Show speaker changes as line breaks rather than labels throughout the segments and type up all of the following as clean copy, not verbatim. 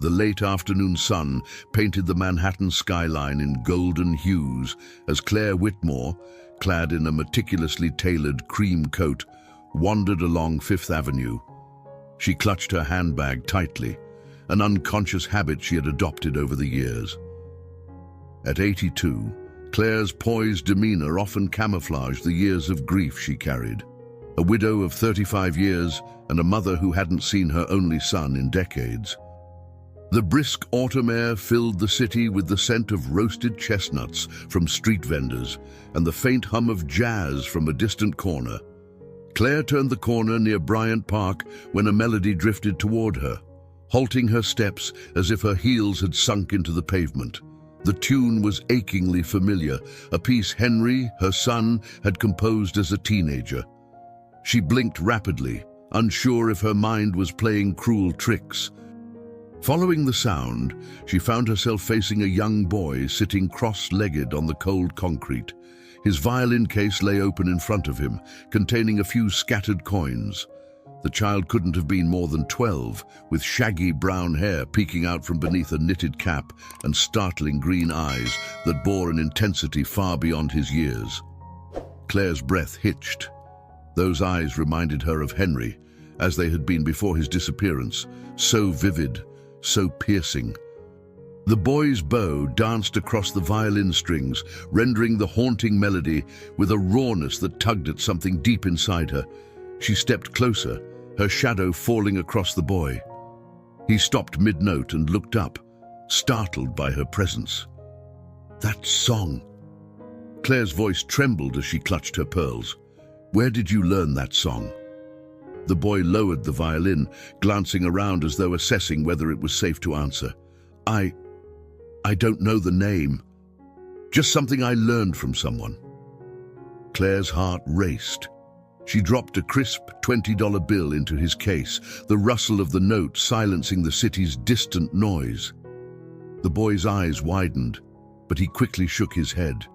The late afternoon sun painted the Manhattan skyline in golden hues as Claire Whitmore, clad in a meticulously tailored cream coat, wandered along Fifth Avenue. She clutched her handbag tightly, an unconscious habit she had adopted over the years. At 82, Claire's poised demeanor often camouflaged the years of grief she carried. A widow of 35 years and a mother who hadn't seen her only son in decades. The brisk autumn air filled the city with the scent of roasted chestnuts from street vendors and the faint hum of jazz from a distant corner. Claire turned the corner near Bryant Park when a melody drifted toward her, halting her steps as if her heels had sunk into the pavement. The tune was achingly familiar, a piece Henry, her son, had composed as a teenager. She blinked rapidly, unsure if her mind was playing cruel tricks. Following the sound, she found herself facing a young boy sitting cross-legged on the cold concrete. His violin case lay open in front of him, containing a few scattered coins. The child couldn't have been more than 12, with shaggy brown hair peeking out from beneath a knitted cap and startling green eyes that bore an intensity far beyond his years. Claire's breath hitched. Those eyes reminded her of Henry, as they had been before his disappearance, so vivid, so piercing. The boy's bow danced across the violin strings, rendering the haunting melody with a rawness that tugged at something deep inside her. She stepped closer, her shadow falling across the boy. He stopped mid-note and looked up, startled by her presence. That song! Claire's voice trembled as she clutched her pearls. Where did you learn that song? The boy lowered the violin, glancing around as though assessing whether it was safe to answer. I don't know the name. Just something I learned from someone. Claire's heart raced. She dropped a crisp $20 bill into his case, the rustle of the note silencing the city's distant noise. The boy's eyes widened, but he quickly shook his head.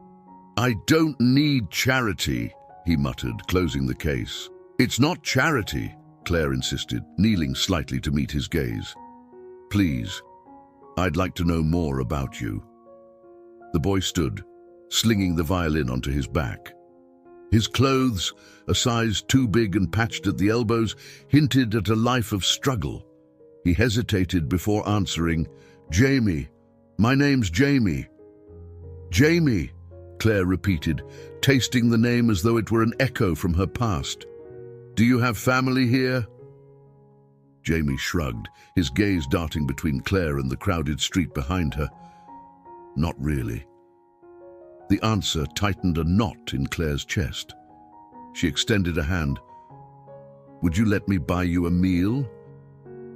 I don't need charity, he muttered, closing the case. It's not charity, Claire insisted, kneeling slightly to meet his gaze. Please, I'd like to know more about you. The boy stood, slinging the violin onto his back. His clothes, a size too big and patched at the elbows, hinted at a life of struggle. He hesitated before answering, Jamie. My name's Jamie. Jamie, Claire repeated, tasting the name as though it were an echo from her past. Do you have family here? Jamie shrugged, his gaze darting between Claire and the crowded street behind her. Not really. The answer tightened a knot in Claire's chest. She extended a hand. Would you let me buy you a meal?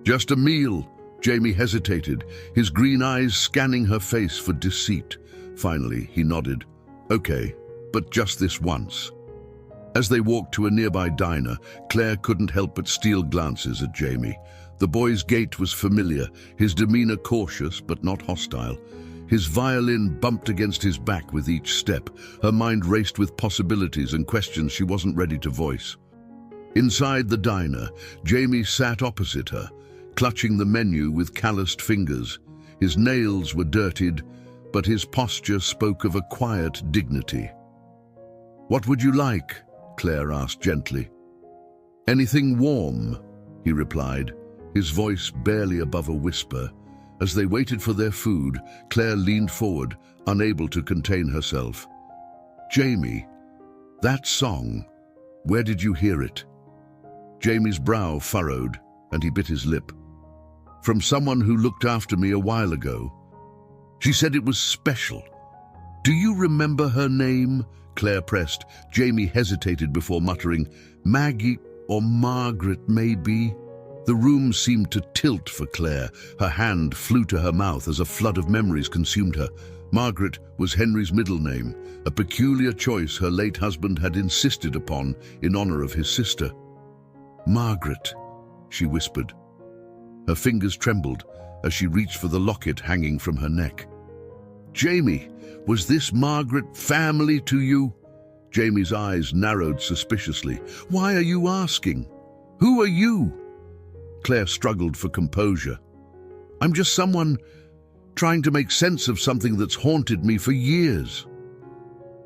Just a meal, Jamie hesitated, his green eyes scanning her face for deceit. Finally, he nodded. Okay, but just this once. As they walked to a nearby diner, Claire couldn't help but steal glances at Jamie. The boy's gait was familiar, his demeanor cautious but not hostile. His violin bumped against his back with each step. Her mind raced with possibilities and questions she wasn't ready to voice. Inside the diner, Jamie sat opposite her, clutching the menu with calloused fingers. His nails were dirtied, but his posture spoke of a quiet dignity. What would you like? Claire asked gently. Anything warm, he replied, his voice barely above a whisper. As they waited for their food, Claire leaned forward, unable to contain herself. Jamie, that song, where did you hear it? Jamie's brow furrowed, and he bit his lip. From someone who looked after me a while ago. She said it was special. Do you remember her name? Claire pressed. Jamie hesitated before muttering, Maggie or Margaret, maybe. The room seemed to tilt for Claire. Her hand flew to her mouth as a flood of memories consumed her. Margaret was Henry's middle name, a peculiar choice her late husband had insisted upon in honor of his sister. Margaret, she whispered. Her fingers trembled as she reached for the locket hanging from her neck. Jamie, was this Margaret family to you? Jamie's eyes narrowed suspiciously. Why are you asking? Who are you? Claire struggled for composure. I'm just someone trying to make sense of something that's haunted me for years."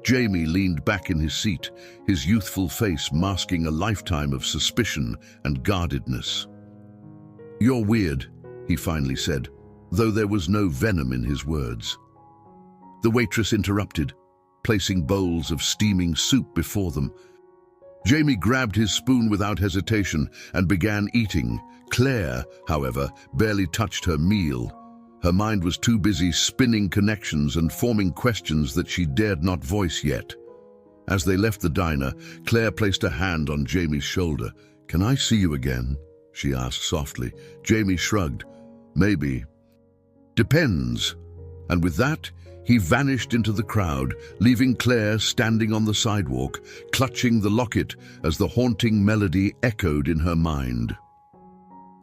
Jamie leaned back in his seat, his youthful face masking a lifetime of suspicion and guardedness. "You're weird," he finally said, though there was no venom in his words. The waitress interrupted, placing bowls of steaming soup before them. Jamie grabbed his spoon without hesitation and began eating. Claire, however, barely touched her meal. Her mind was too busy spinning connections and forming questions that she dared not voice yet. As they left the diner, Claire placed a hand on Jamie's shoulder. "Can I see you again?" she asked softly. Jamie shrugged. "Maybe. Depends." And with that, he vanished into the crowd, leaving Claire standing on the sidewalk, clutching the locket as the haunting melody echoed in her mind.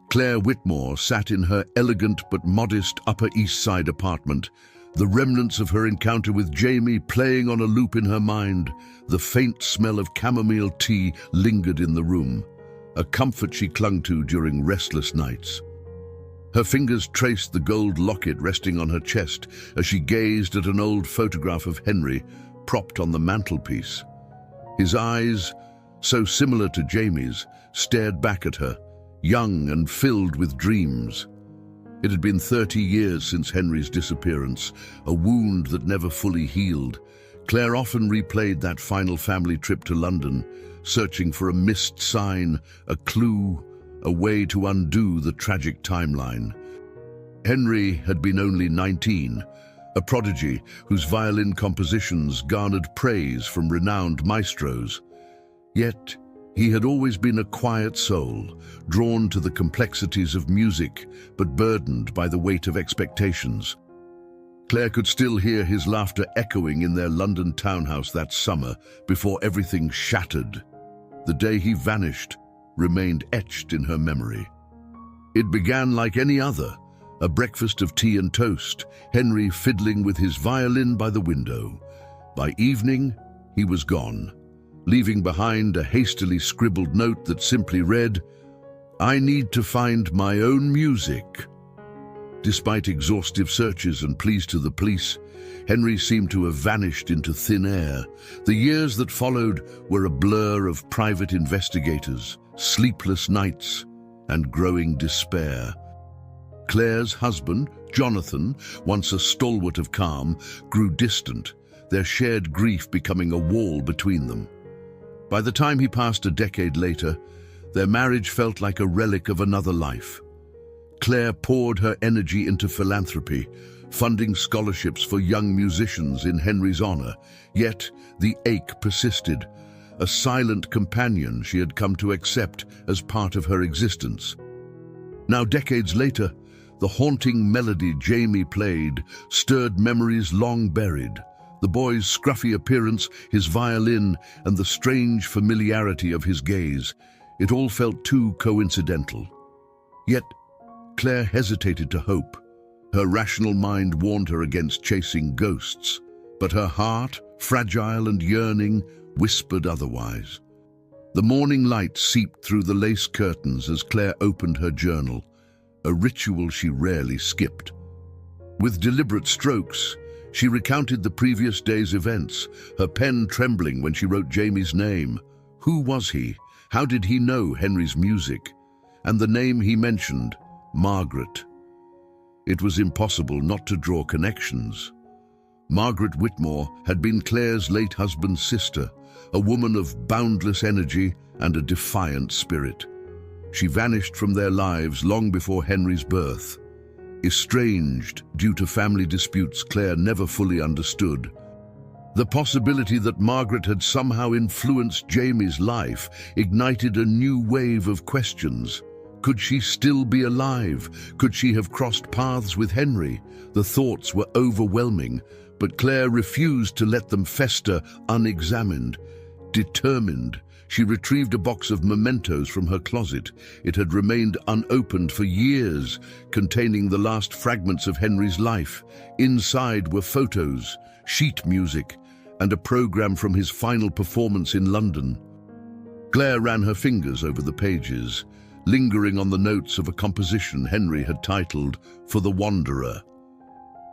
Claire Whitmore sat in her elegant but modest Upper East Side apartment, the remnants of her encounter with Jamie playing on a loop in her mind. The faint smell of chamomile tea lingered in the room, a comfort she clung to during restless nights. Her fingers traced the gold locket resting on her chest as she gazed at an old photograph of Henry propped on the mantelpiece. His eyes, so similar to Jamie's, stared back at her, young and filled with dreams. It had been 30 years since Henry's disappearance, a wound that never fully healed. Claire often replayed that final family trip to London, searching for a missed sign, a clue, a way to undo the tragic timeline. Henry had been only 19, a prodigy whose violin compositions garnered praise from renowned maestros. Yet, he had always been a quiet soul, drawn to the complexities of music, but burdened by the weight of expectations. Claire could still hear his laughter echoing in their London townhouse that summer before everything shattered. The day he vanished remained etched in her memory. It began like any other, a breakfast of tea and toast, Henry fiddling with his violin by the window. By evening, he was gone, leaving behind a hastily scribbled note that simply read, "I need to find my own music." Despite exhaustive searches and pleas to the police, Henry seemed to have vanished into thin air. The years that followed were a blur of private investigators, sleepless nights, and growing despair. Claire's husband, Jonathan, once a stalwart of calm, grew distant, their shared grief becoming a wall between them. By the time he passed a decade later, their marriage felt like a relic of another life. Claire poured her energy into philanthropy, funding scholarships for young musicians in Henry's honor. Yet the ache persisted, a silent companion she had come to accept as part of her existence. Now, decades later, the haunting melody Jamie played stirred memories long buried. The boy's scruffy appearance, his violin, and the strange familiarity of his gaze. It all felt too coincidental. Yet, Claire hesitated to hope. Her rational mind warned her against chasing ghosts, but her heart, fragile and yearning, whispered otherwise. The morning light seeped through the lace curtains as Claire opened her journal, a ritual she rarely skipped. With deliberate strokes, she recounted the previous day's events, her pen trembling when she wrote Jamie's name. Who was he? How did he know Henry's music? And the name he mentioned, Margaret. It was impossible not to draw connections. Margaret Whitmore had been Claire's late husband's sister, a woman of boundless energy and a defiant spirit. She vanished from their lives long before Henry's birth. Estranged due to family disputes Claire never fully understood. The possibility that Margaret had somehow influenced Jamie's life ignited a new wave of questions. Could she still be alive? Could she have crossed paths with Henry? The thoughts were overwhelming, but Claire refused to let them fester unexamined. Determined, she retrieved a box of mementos from her closet. It had remained unopened for years, containing the last fragments of Henry's life. Inside were photos, sheet music, and a program from his final performance in London. Claire ran her fingers over the pages. lingering on the notes of a composition Henry had titled For the Wanderer.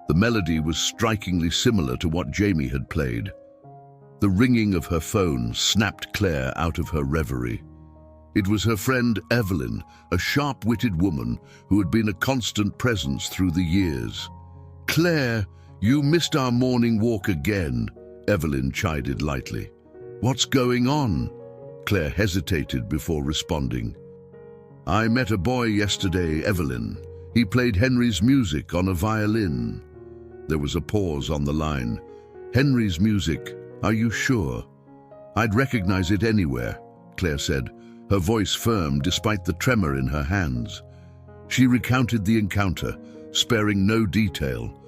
The melody was strikingly similar to what Jamie had played. The ringing of her phone snapped Claire out of her reverie. It was her friend Evelyn, a sharp-witted woman who had been a constant presence through the years. "Claire, you missed our morning walk again," Evelyn chided lightly. "What's going on?" Claire hesitated before responding. "I met a boy yesterday, Evelyn. He played Henry's music on a violin." There was a pause on the line. "Henry's music, are you sure?" "I'd recognize it anywhere," Claire said, her voice firm despite the tremor in her hands. She recounted the encounter, sparing no detail.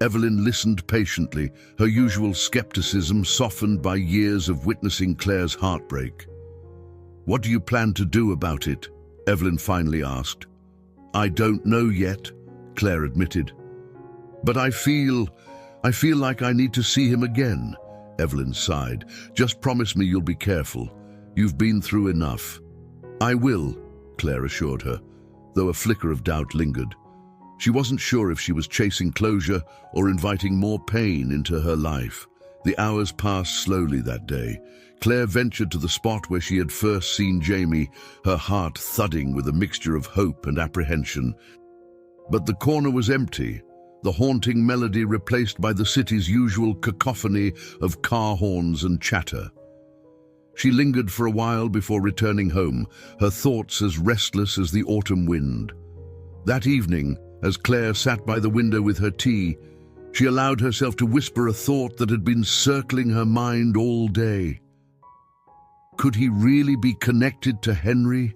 Evelyn listened patiently, her usual skepticism softened by years of witnessing Claire's heartbreak. "What do you plan to do about it?" Evelyn finally asked. "I don't know yet," Claire admitted. "But I feel like I need to see him again," Evelyn sighed. "Just promise me you'll be careful. You've been through enough." "I will," Claire assured her, though a flicker of doubt lingered. She wasn't sure if she was chasing closure or inviting more pain into her life. The hours passed slowly that day. Claire ventured to the spot where she had first seen Jamie, her heart thudding with a mixture of hope and apprehension. But the corner was empty, the haunting melody replaced by the city's usual cacophony of car horns and chatter. She lingered for a while before returning home, her thoughts as restless as the autumn wind. That evening, as Claire sat by the window with her tea, she allowed herself to whisper a thought that had been circling her mind all day. Could he really be connected to Henry?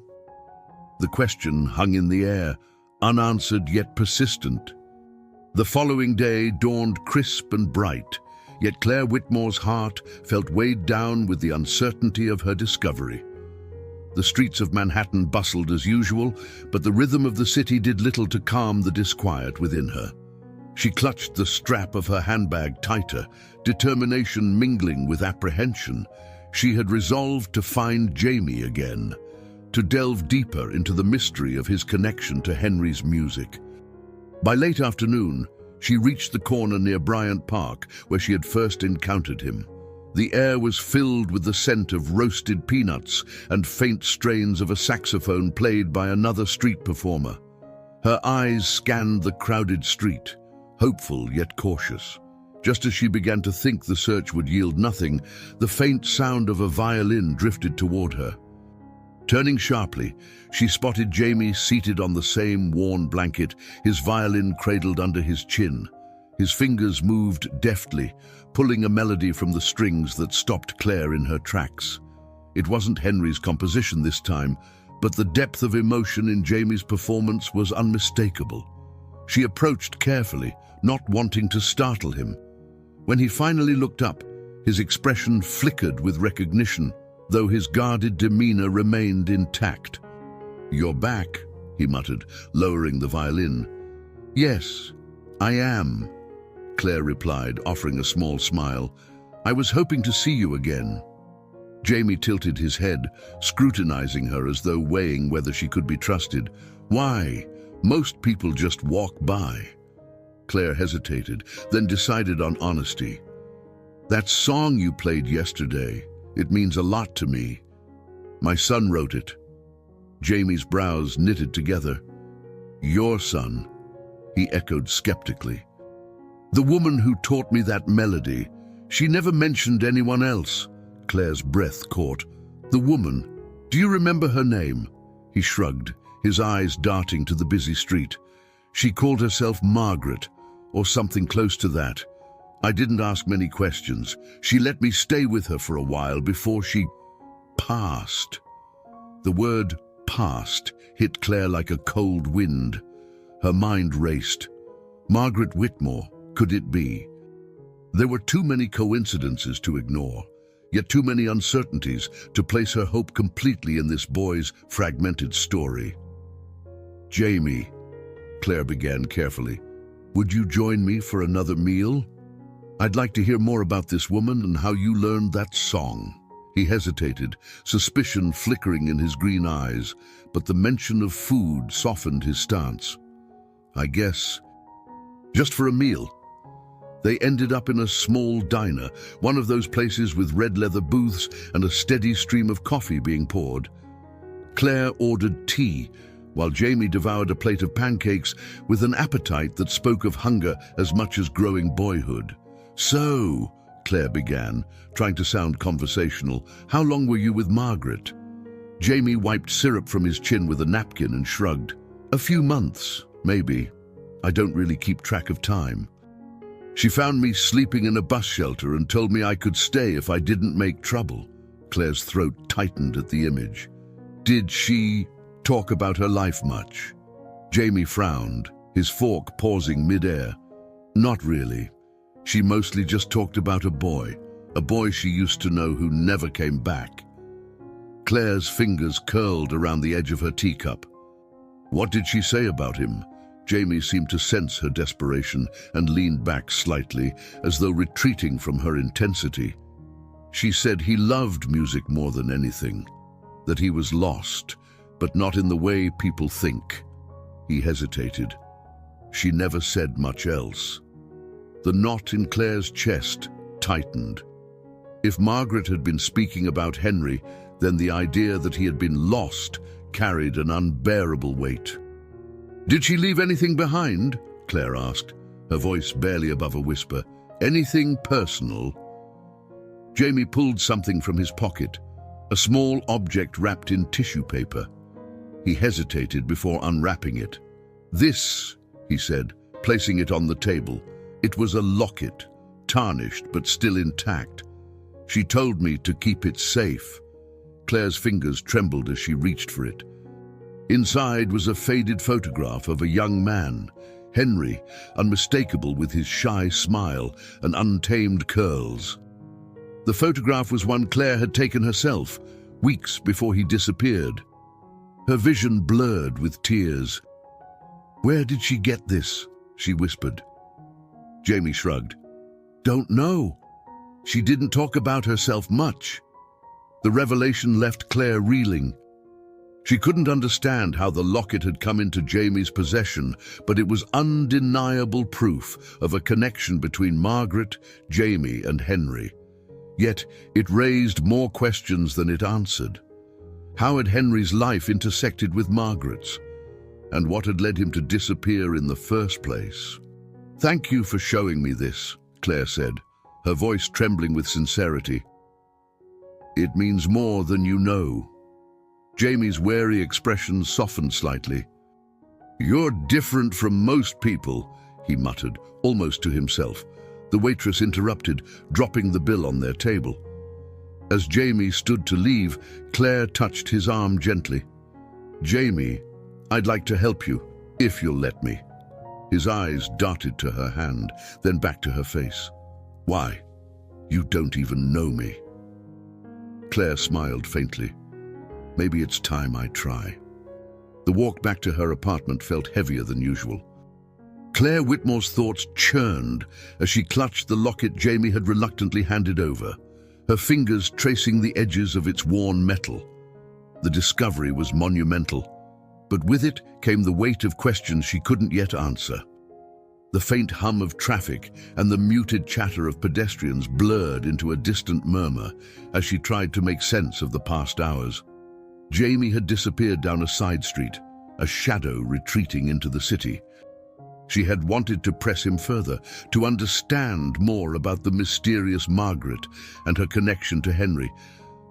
The question hung in the air, unanswered yet persistent. The following day dawned crisp and bright, yet Claire Whitmore's heart felt weighed down with the uncertainty of her discovery. The streets of Manhattan bustled as usual, but the rhythm of the city did little to calm the disquiet within her. She clutched the strap of her handbag tighter, determination mingling with apprehension. She had resolved to find Jamie again, to delve deeper into the mystery of his connection to Henry's music. By late afternoon, she reached the corner near Bryant Park where she had first encountered him. The air was filled with the scent of roasted peanuts and faint strains of a saxophone played by another street performer. Her eyes scanned the crowded street, hopeful yet cautious. Just as she began to think the search would yield nothing, the faint sound of a violin drifted toward her. Turning sharply, she spotted Jamie seated on the same worn blanket, his violin cradled under his chin. His fingers moved deftly, pulling a melody from the strings that stopped Claire in her tracks. It wasn't Henry's composition this time, but the depth of emotion in Jamie's performance was unmistakable. She approached carefully, not wanting to startle him. When he finally looked up, his expression flickered with recognition, though his guarded demeanor remained intact. "You're back," he muttered, lowering the violin. "Yes, I am," Claire replied, offering a small smile. "I was hoping to see you again." Jamie tilted his head, scrutinizing her as though weighing whether she could be trusted. "Why? Most people just walk by." Claire hesitated, then decided on honesty. "That song you played yesterday, it means a lot to me. My son wrote it." Jamie's brows knitted together. "Your son?" he echoed skeptically. "The woman who taught me that melody, she never mentioned anyone else." Claire's breath caught. "The woman, do you remember her name?" He shrugged, his eyes darting to the busy street. "She called herself Margaret, or something close to that. I didn't ask many questions. She let me stay with her for a while before she passed." The word passed hit Claire like a cold wind. Her mind raced. Margaret Whitmore, could it be? There were too many coincidences to ignore, yet too many uncertainties to place her hope completely in this boy's fragmented story. "Jamie," Claire began carefully, "would you join me for another meal? I'd like to hear more about this woman and how you learned that song." He hesitated, suspicion flickering in his green eyes, but the mention of food softened his stance. I guess, just for a meal. They ended up in a small diner, one of those places with red leather booths and a steady stream of coffee being poured. Claire ordered tea, while Jamie devoured a plate of pancakes with an appetite that spoke of hunger as much as growing boyhood. "So," Claire began, trying to sound conversational, "how long were you with Margaret?" Jamie wiped syrup from his chin with a napkin and shrugged. "A few months, maybe. I don't really keep track of time. She found me sleeping in a bus shelter and told me I could stay if I didn't make trouble." Claire's throat tightened at the image. "Did she talk about her life much?" Jamie frowned, his fork pausing mid-air. "Not really. She mostly just talked about a boy she used to know who never came back." Claire's fingers curled around the edge of her teacup. "What did she say about him?" Jamie seemed to sense her desperation and leaned back slightly, as though retreating from her intensity. "She said he loved music more than anything, that he was lost, but not in the way people think." He hesitated. She never said much else. The knot in Claire's chest tightened. If Margaret had been speaking about Henry, then the idea that he had been lost carried an unbearable weight. "Did she leave anything behind?" Claire asked, her voice barely above a whisper. "Anything personal?" Jamie pulled something from his pocket, a small object wrapped in tissue paper. He hesitated before unwrapping it. "This," he said, placing it on the table. It was a locket, tarnished but still intact. "She told me to keep it safe." Claire's fingers trembled as she reached for it. Inside was a faded photograph of a young man, Henry, unmistakable with his shy smile and untamed curls. The photograph was one Claire had taken herself, weeks before he disappeared. Her vision blurred with tears. "Where did she get this?" she whispered. Jamie shrugged. "Don't know. She didn't talk about herself much." The revelation left Claire reeling. She couldn't understand how the locket had come into Jamie's possession, but it was undeniable proof of a connection between Margaret, Jamie, and Henry. Yet it raised more questions than it answered. How had Henry's life intersected with Margaret's? And what had led him to disappear in the first place? "Thank you for showing me this," Claire said, her voice trembling with sincerity. "It means more than you know." Jamie's wary expression softened slightly. "You're different from most people," he muttered, almost to himself. The waitress interrupted, dropping the bill on their table. As Jamie stood to leave, Claire touched his arm gently. "Jamie, I'd like to help you, if you'll let me." His eyes darted to her hand, then back to her face. "Why? You don't even know me." Claire smiled faintly. "Maybe it's time I try." The walk back to her apartment felt heavier than usual. Claire Whitmore's thoughts churned as she clutched the locket Jamie had reluctantly handed over, her fingers tracing the edges of its worn metal. The discovery was monumental, but with it came the weight of questions she couldn't yet answer. The faint hum of traffic and the muted chatter of pedestrians blurred into a distant murmur as she tried to make sense of the past hours. Jamie had disappeared down a side street, a shadow retreating into the city. She had wanted to press him further, to understand more about the mysterious Margaret and her connection to Henry,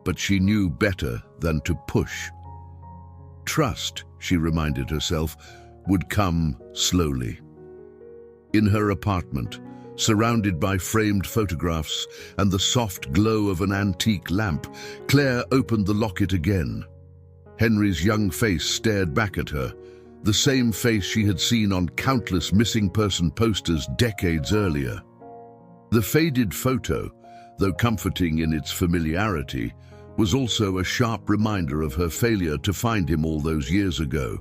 but she knew better than to push. Trust, she reminded herself, would come slowly. In her apartment, surrounded by framed photographs and the soft glow of an antique lamp, Claire opened the locket again. Henry's young face stared back at her, the same face she had seen on countless missing person posters decades earlier. The faded photo, though comforting in its familiarity, was also a sharp reminder of her failure to find him all those years ago.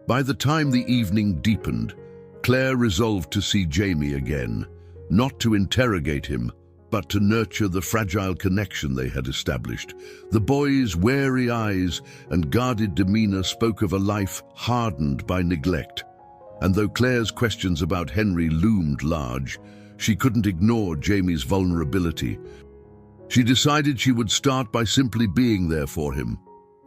By the time the evening deepened, Claire resolved to see Jamie again, not to interrogate him, but to nurture the fragile connection they had established. The boy's wary eyes and guarded demeanor spoke of a life hardened by neglect. And though Claire's questions about Henry loomed large, she couldn't ignore Jamie's vulnerability. She decided she would start by simply being there for him.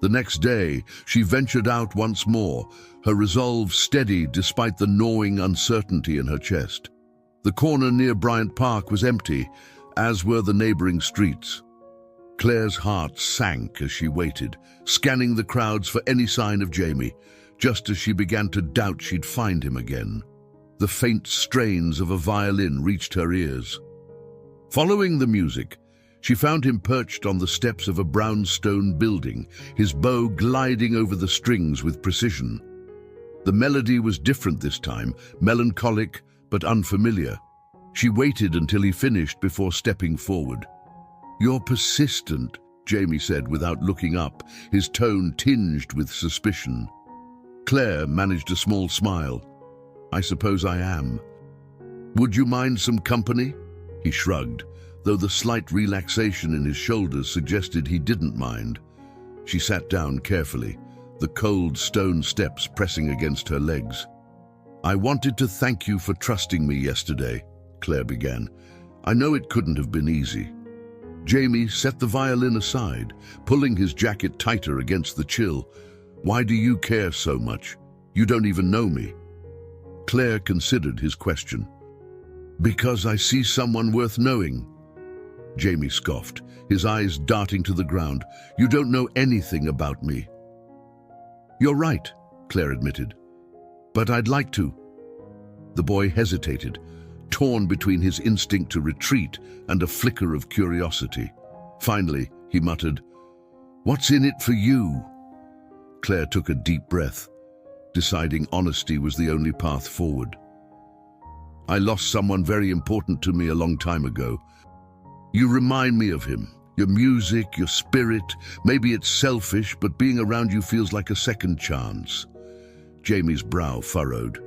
The next day, she ventured out once more, her resolve steady despite the gnawing uncertainty in her chest. The corner near Bryant Park was empty, as were the neighboring streets. Claire's heart sank as she waited, scanning the crowds for any sign of Jamie, just as she began to doubt she'd find him again. The faint strains of a violin reached her ears. Following the music, she found him perched on the steps of a brownstone building, his bow gliding over the strings with precision. The melody was different this time, melancholic but unfamiliar. She waited until he finished before stepping forward. "You're persistent," Jamie said without looking up, his tone tinged with suspicion. Claire managed a small smile. "I suppose I am." "Would you mind some company?" He shrugged, though the slight relaxation in his shoulders suggested he didn't mind. She sat down carefully, the cold stone steps pressing against her legs. "I wanted to thank you for trusting me yesterday," Claire began. "I know it couldn't have been easy." Jamie set the violin aside, pulling his jacket tighter against the chill. "Why do you care so much? You don't even know me." Claire considered his question. "Because I see someone worth knowing." Jamie scoffed, his eyes darting to the ground. "You don't know anything about me." "You're right," Claire admitted. "But I'd like to." The boy hesitated, torn between his instinct to retreat and a flicker of curiosity. Finally, he muttered, "What's in it for you?" Claire took a deep breath, deciding honesty was the only path forward. "I lost someone very important to me a long time ago. You remind me of him. Your music, your spirit. Maybe it's selfish, but being around you feels like a second chance." Jamie's brow furrowed.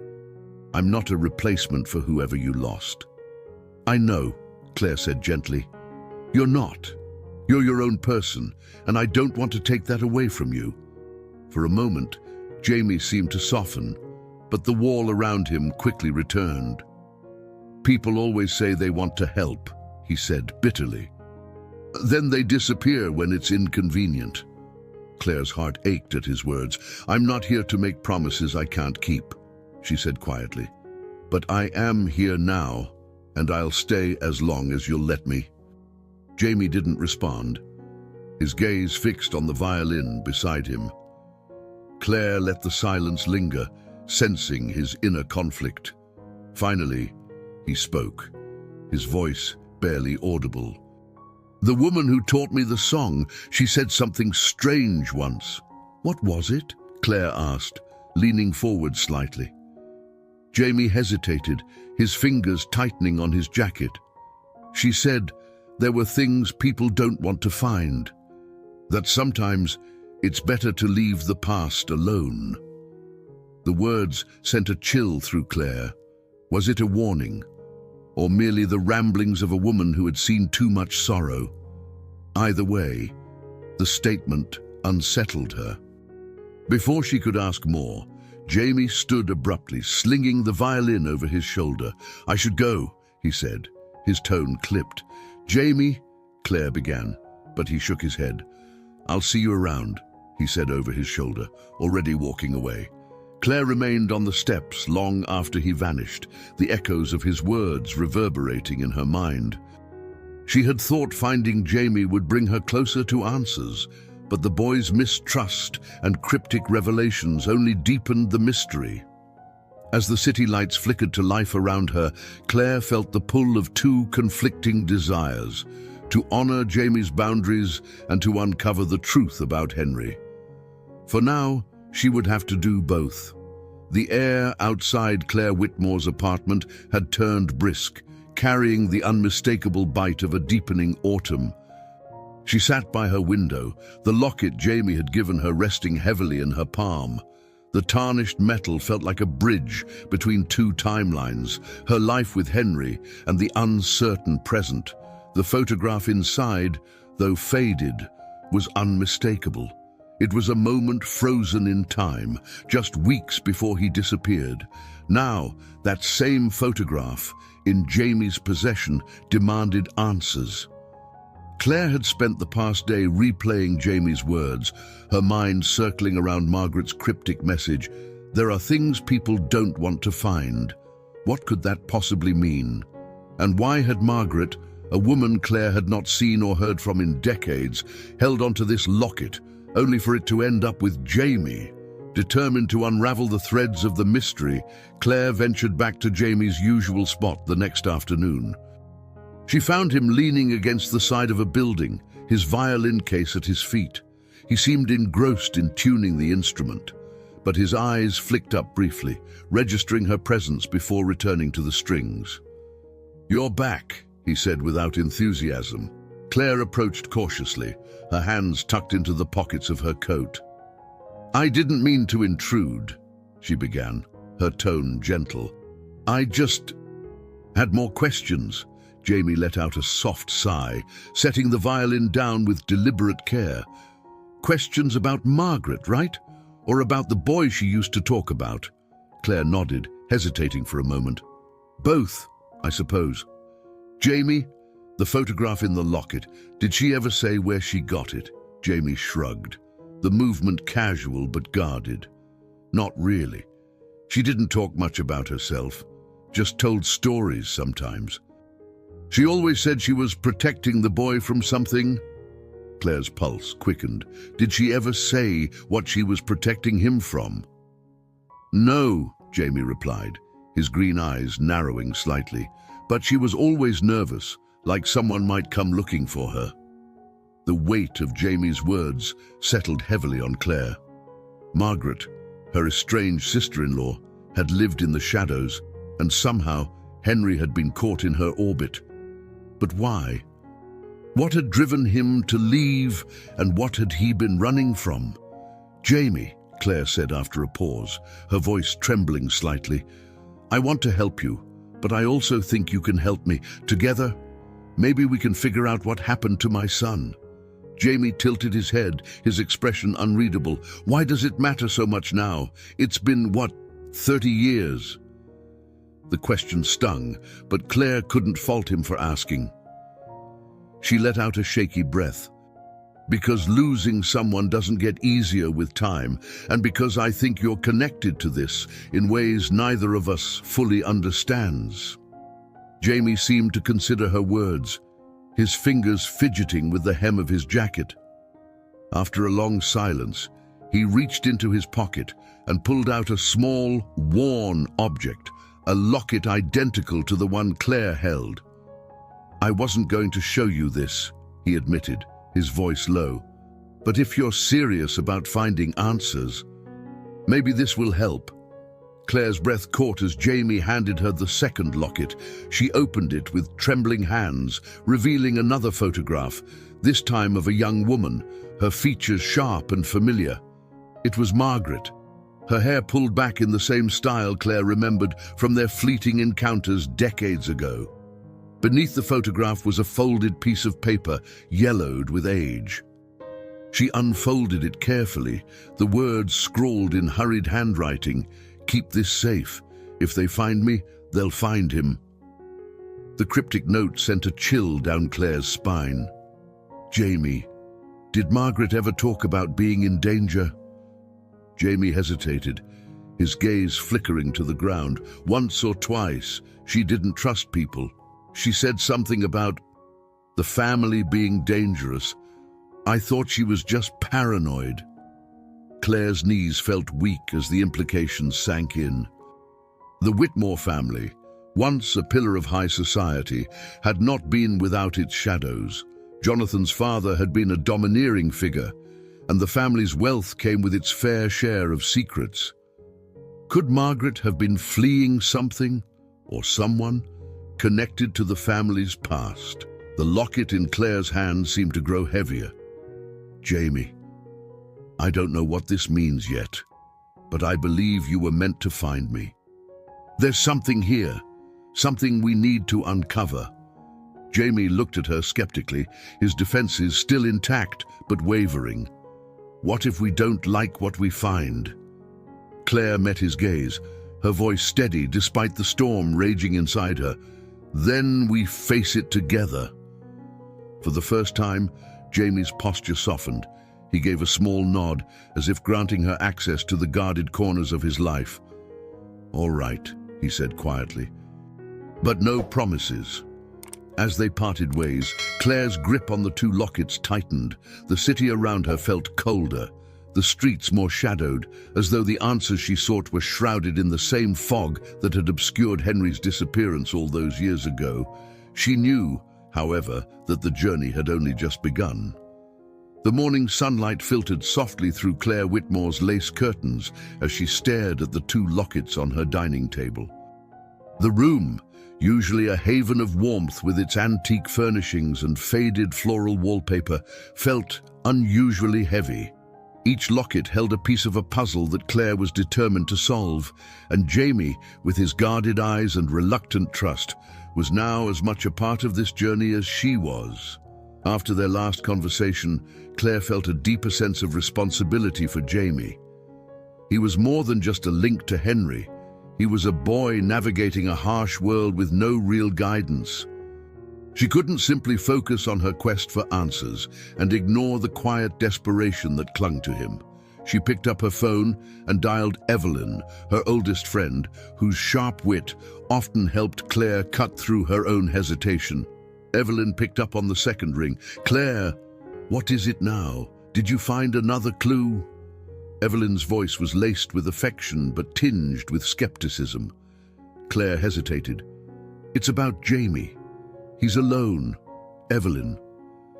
"I'm not a replacement for whoever you lost." "I know," Claire said gently. "You're not. You're your own person, and I don't want to take that away from you." For a moment, Jamie seemed to soften, but the wall around him quickly returned. "People always say they want to help," he said bitterly. "Then they disappear when it's inconvenient." Claire's heart ached at his words. "I'm not here to make promises I can't keep," she said quietly. "But I am here now, and I'll stay as long as you'll let me." Jamie didn't respond, his gaze fixed on the violin beside him. Claire let the silence linger, sensing his inner conflict. Finally, he spoke, his voice barely audible. "The woman who taught me the song, she said something strange once." "What was it?" Claire asked, leaning forward slightly. Jamie hesitated, his fingers tightening on his jacket. "She said there were things people don't want to find, that sometimes it's better to leave the past alone." The words sent a chill through Claire. Was it a warning, or merely the ramblings of a woman who had seen too much sorrow? Either way, the statement unsettled her. Before she could ask more, Jamie stood abruptly, slinging the violin over his shoulder. "I should go," he said, his tone clipped. "Jamie," Claire began, but he shook his head. "I'll see you around," he said over his shoulder, already walking away. Claire remained on the steps long after he vanished, the echoes of his words reverberating in her mind. She had thought finding Jamie would bring her closer to answers, but the boy's mistrust and cryptic revelations only deepened the mystery. As the city lights flickered to life around her, Claire felt the pull of two conflicting desires: to honor Jamie's boundaries and to uncover the truth about Henry. For now, she would have to do both. The air outside Claire Whitmore's apartment had turned brisk, carrying the unmistakable bite of a deepening autumn. She sat by her window, the locket Jamie had given her resting heavily in her palm. The tarnished metal felt like a bridge between two timelines, her life with Henry and the uncertain present. The photograph inside, though faded, was unmistakable. It was a moment frozen in time, just weeks before he disappeared. Now, that same photograph, in Jamie's possession, demanded answers. Claire had spent the past day replaying Jamie's words, her mind circling around Margaret's cryptic message. There are things people don't want to find. What could that possibly mean? And why had Margaret, a woman Claire had not seen or heard from in decades, held onto this locket, only for it to end up with Jamie? Determined to unravel the threads of the mystery, Claire ventured back to Jamie's usual spot the next afternoon. She found him leaning against the side of a building, his violin case at his feet. He seemed engrossed in tuning the instrument, but his eyes flicked up briefly, registering her presence before returning to the strings. "You're back," he said without enthusiasm. Claire approached cautiously, her hands tucked into the pockets of her coat. "I didn't mean to intrude," she began, her tone gentle. "I just had more questions." Jamie let out a soft sigh, setting the violin down with deliberate care. "Questions about Margaret, right? Or about the boy she used to talk about?" Claire nodded, hesitating for a moment. "Both, I suppose." "Jamie, the photograph in the locket, did she ever say where she got it?" Jamie shrugged, the movement casual but guarded. "Not really. She didn't talk much about herself, just told stories sometimes. She always said she was protecting the boy from something." Claire's pulse quickened. "Did she ever say what she was protecting him from?" "No," Jamie replied, his green eyes narrowing slightly. "But she was always nervous, like someone might come looking for her." The weight of Jamie's words settled heavily on Claire. Margaret, her estranged sister-in-law, had lived in the shadows, and somehow Henry had been caught in her orbit. But why? What had driven him to leave, and what had he been running from? "Jamie," Claire said after a pause, her voice trembling slightly, "I want to help you, but I also think you can help me. Together, maybe we can figure out what happened to my son." Jamie tilted his head, his expression unreadable. "Why does it matter so much now? It's been, 30 years?" The question stung, but Claire couldn't fault him for asking. She let out a shaky breath. "Because losing someone doesn't get easier with time, and because I think you're connected to this in ways neither of us fully understands." Jamie seemed to consider her words, his fingers fidgeting with the hem of his jacket. After a long silence, he reached into his pocket and pulled out a small, worn object, a locket identical to the one Claire held. "I wasn't going to show you this," he admitted, his voice low. "But if you're serious about finding answers, maybe this will help." Claire's breath caught as Jamie handed her the second locket. She opened it with trembling hands, revealing another photograph, this time of a young woman, her features sharp and familiar. It was Margaret, her hair pulled back in the same style Claire remembered from their fleeting encounters decades ago. Beneath the photograph was a folded piece of paper, yellowed with age. She unfolded it carefully, the words scrawled in hurried handwriting, "Keep this safe. If they find me, they'll find him." The cryptic note sent a chill down Claire's spine. "Jamie, did Margaret ever talk about being in danger?" Jamie hesitated, his gaze flickering to the ground. "Once or twice, she didn't trust people. She said something about the family being dangerous. I thought she was just paranoid." Claire's knees felt weak as the implications sank in. The Whitmore family, once a pillar of high society, had not been without its shadows. Jonathan's father had been a domineering figure, and the family's wealth came with its fair share of secrets. Could Margaret have been fleeing something, or someone, connected to the family's past? The locket in Claire's hand seemed to grow heavier. "Jamie, I don't know what this means yet, but I believe you were meant to find me. There's something here, something we need to uncover." Jamie looked at her skeptically, his defenses still intact but wavering. "What if we don't like what we find?" Claire met his gaze, her voice steady despite the storm raging inside her. "Then we face it together." For the first time, Jamie's posture softened. He gave a small nod, as if granting her access to the guarded corners of his life. "All right," he said quietly. "But no promises." As they parted ways, Claire's grip on the two lockets tightened. The city around her felt colder, the streets more shadowed, as though the answers she sought were shrouded in the same fog that had obscured Henry's disappearance all those years ago. She knew, however, that the journey had only just begun. The morning sunlight filtered softly through Claire Whitmore's lace curtains as she stared at the two lockets on her dining table. The room, usually a haven of warmth with its antique furnishings and faded floral wallpaper, felt unusually heavy. Each locket held a piece of a puzzle that Claire was determined to solve, and Jamie, with his guarded eyes and reluctant trust, was now as much a part of this journey as she was. After their last conversation, Claire felt a deeper sense of responsibility for Jamie. He was more than just a link to Henry. He was a boy navigating a harsh world with no real guidance. She couldn't simply focus on her quest for answers and ignore the quiet desperation that clung to him. She picked up her phone and dialed Evelyn, her oldest friend, whose sharp wit often helped Claire cut through her own hesitation. Evelyn picked up on the second ring. "Claire, what is it now? Did you find another clue?" Evelyn's voice was laced with affection but tinged with skepticism. Claire hesitated. "It's about Jamie. He's alone, Evelyn,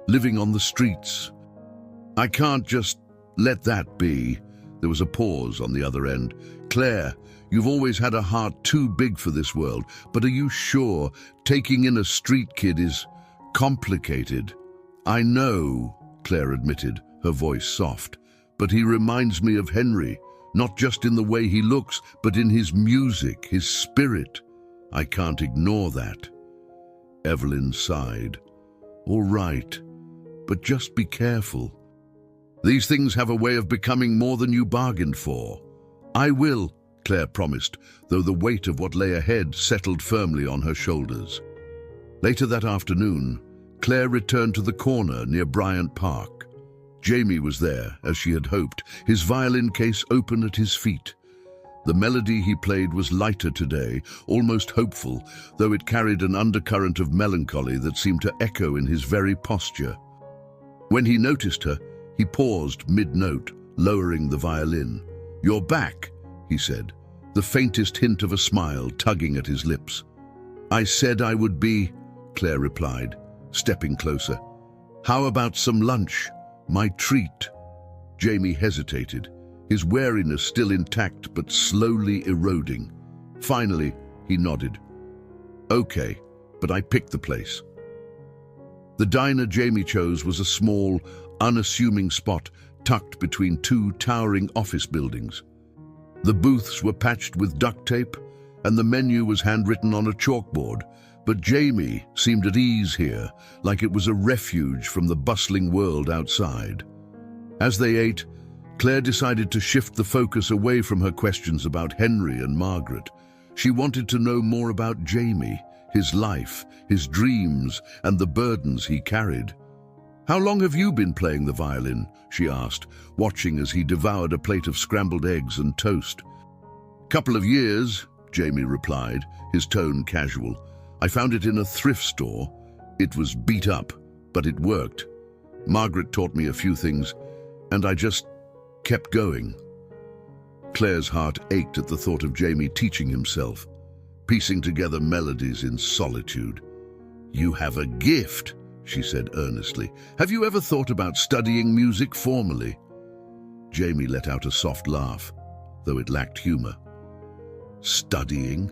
living on the streets. I can't just let that be." There was a pause on the other end. "Claire, you've always had a heart too big for this world, but are you sure taking in a street kid is complicated?" "I know," Claire admitted, her voice soft, "but he reminds me of Henry, not just in the way he looks, but in his music, his spirit. I can't ignore that." Evelyn sighed. "All right, but just be careful. These things have a way of becoming more than you bargained for." "I will," Claire promised, though the weight of what lay ahead settled firmly on her shoulders. Later that afternoon, Claire returned to the corner near Bryant Park. Jamie was there, as she had hoped, his violin case open at his feet. The melody he played was lighter today, almost hopeful, though it carried an undercurrent of melancholy that seemed to echo in his very posture. When he noticed her, he paused mid-note, lowering the violin. "You're back," he said, the faintest hint of a smile tugging at his lips. "I said I would be," Claire replied, stepping closer. "How about some lunch? My treat." Jamie hesitated, his wariness still intact but slowly eroding. Finally, he nodded. "Okay, but I picked the place." The diner Jamie chose was a small, unassuming spot tucked between two towering office buildings. The booths were patched with duct tape, and the menu was handwritten on a chalkboard, but Jamie seemed at ease here, like it was a refuge from the bustling world outside. As they ate, Claire decided to shift the focus away from her questions about Henry and Margaret. She wanted to know more about Jamie, his life, his dreams, and the burdens he carried. "How long have you been playing the violin?" she asked, watching as he devoured a plate of scrambled eggs and toast. "Couple of years," Jamie replied, his tone casual. "I found it in a thrift store. It was beat up, but it worked. Margaret taught me a few things, and I just kept going." Claire's heart ached at the thought of Jamie teaching himself, piecing together melodies in solitude. "You have a gift," she said earnestly. "Have you ever thought about studying music formally?" Jamie let out a soft laugh, though it lacked humor. "Studying?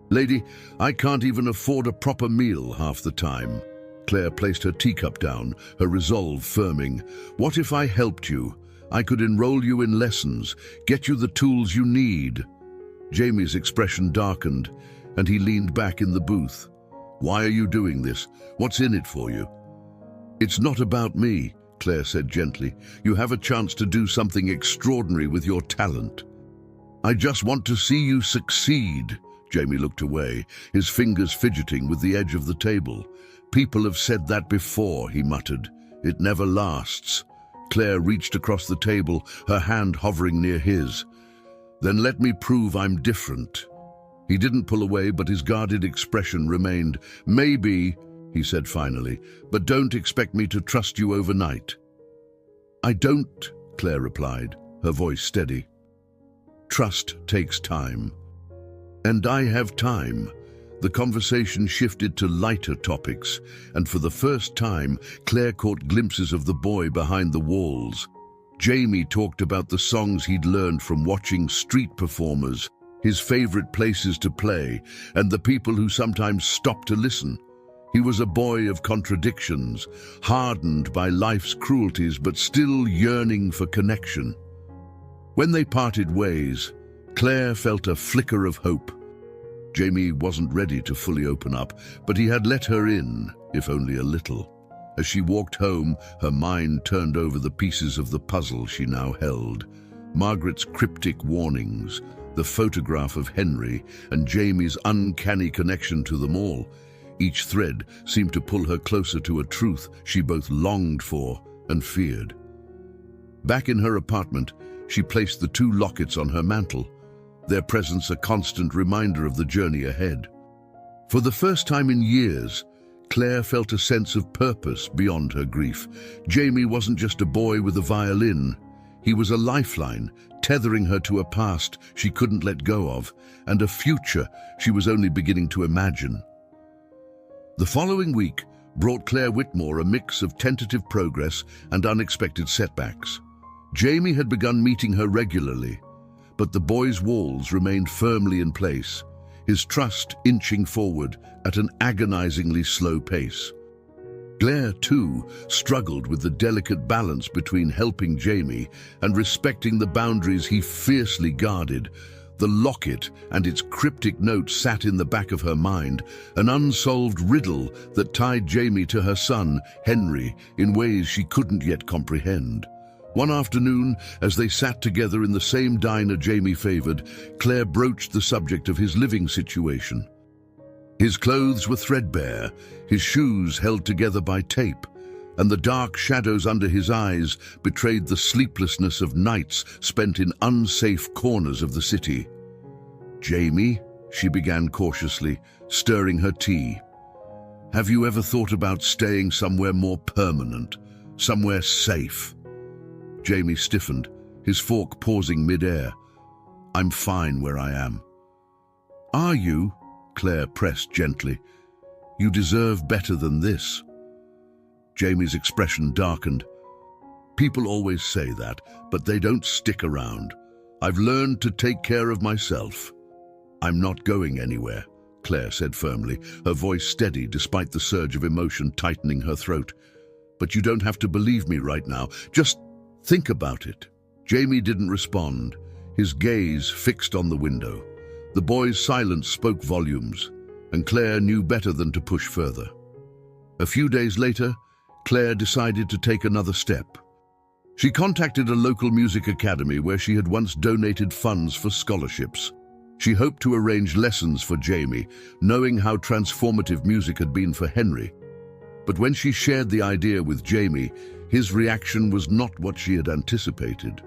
Lady, I can't even afford a proper meal half the time." Claire placed her teacup down, her resolve firming. "What if I helped you? I could enroll you in lessons, get you the tools you need." Jamie's expression darkened, and he leaned back in the booth. Why are you doing this? What's in it for you? It's not about me, Claire said gently. You have a chance to do something extraordinary with your talent. I just want to see you succeed. Jamie looked away, his fingers fidgeting with the edge of the table. People have said that before, he muttered. It never lasts. Claire reached across the table, her hand hovering near his. Then let me prove I'm different. He didn't pull away, but his guarded expression remained. Maybe, he said finally, but don't expect me to trust you overnight. I don't, Claire replied, her voice steady. Trust takes time. And I have time. The conversation shifted to lighter topics, and for the first time, Claire caught glimpses of the boy behind the walls. Jamie talked about the songs he'd learned from watching street performers, his favorite places to play, and the people who sometimes stopped to listen. He was a boy of contradictions, hardened by life's cruelties, but still yearning for connection. When they parted ways, Claire felt a flicker of hope. Jamie wasn't ready to fully open up, but he had let her in, if only a little. As she walked home, her mind turned over the pieces of the puzzle she now held. Margaret's cryptic warnings, the photograph of Henry, and Jamie's uncanny connection to them all. Each thread seemed to pull her closer to a truth she both longed for and feared. Back in her apartment, she placed the 2 lockets on her mantel, their presence a constant reminder of the journey ahead. For the first time in years, Claire felt a sense of purpose beyond her grief. Jamie wasn't just a boy with a violin. He was a lifeline, tethering her to a past she couldn't let go of, and a future she was only beginning to imagine. The following week brought Claire Whitmore a mix of tentative progress and unexpected setbacks. Jamie had begun meeting her regularly, but the boy's walls remained firmly in place, his trust inching forward at an agonizingly slow pace. Claire, too, struggled with the delicate balance between helping Jamie and respecting the boundaries he fiercely guarded. The locket and its cryptic note sat in the back of her mind, an unsolved riddle that tied Jamie to her son, Henry, in ways she couldn't yet comprehend. One afternoon, as they sat together in the same diner Jamie favored, Claire broached the subject of his living situation. His clothes were threadbare, his shoes held together by tape, and the dark shadows under his eyes betrayed the sleeplessness of nights spent in unsafe corners of the city. Jamie, she began cautiously, stirring her tea. Have you ever thought about staying somewhere more permanent, somewhere safe? Jamie stiffened, his fork pausing mid-air. I'm fine where I am. Are you? Claire pressed gently. You deserve better than this. Jamie's expression darkened. People always say that, but they don't stick around. I've learned to take care of myself. I'm not going anywhere, Claire said firmly, her voice steady despite the surge of emotion tightening her throat. But you don't have to believe me right now. Just think about it. Jamie didn't respond, his gaze fixed on the window. The boy's silence spoke volumes, and Claire knew better than to push further. A few days later, Claire decided to take another step. She contacted a local music academy where she had once donated funds for scholarships. She hoped to arrange lessons for Jamie, knowing how transformative music had been for Henry. But when she shared the idea with Jamie, his reaction was not what she had anticipated.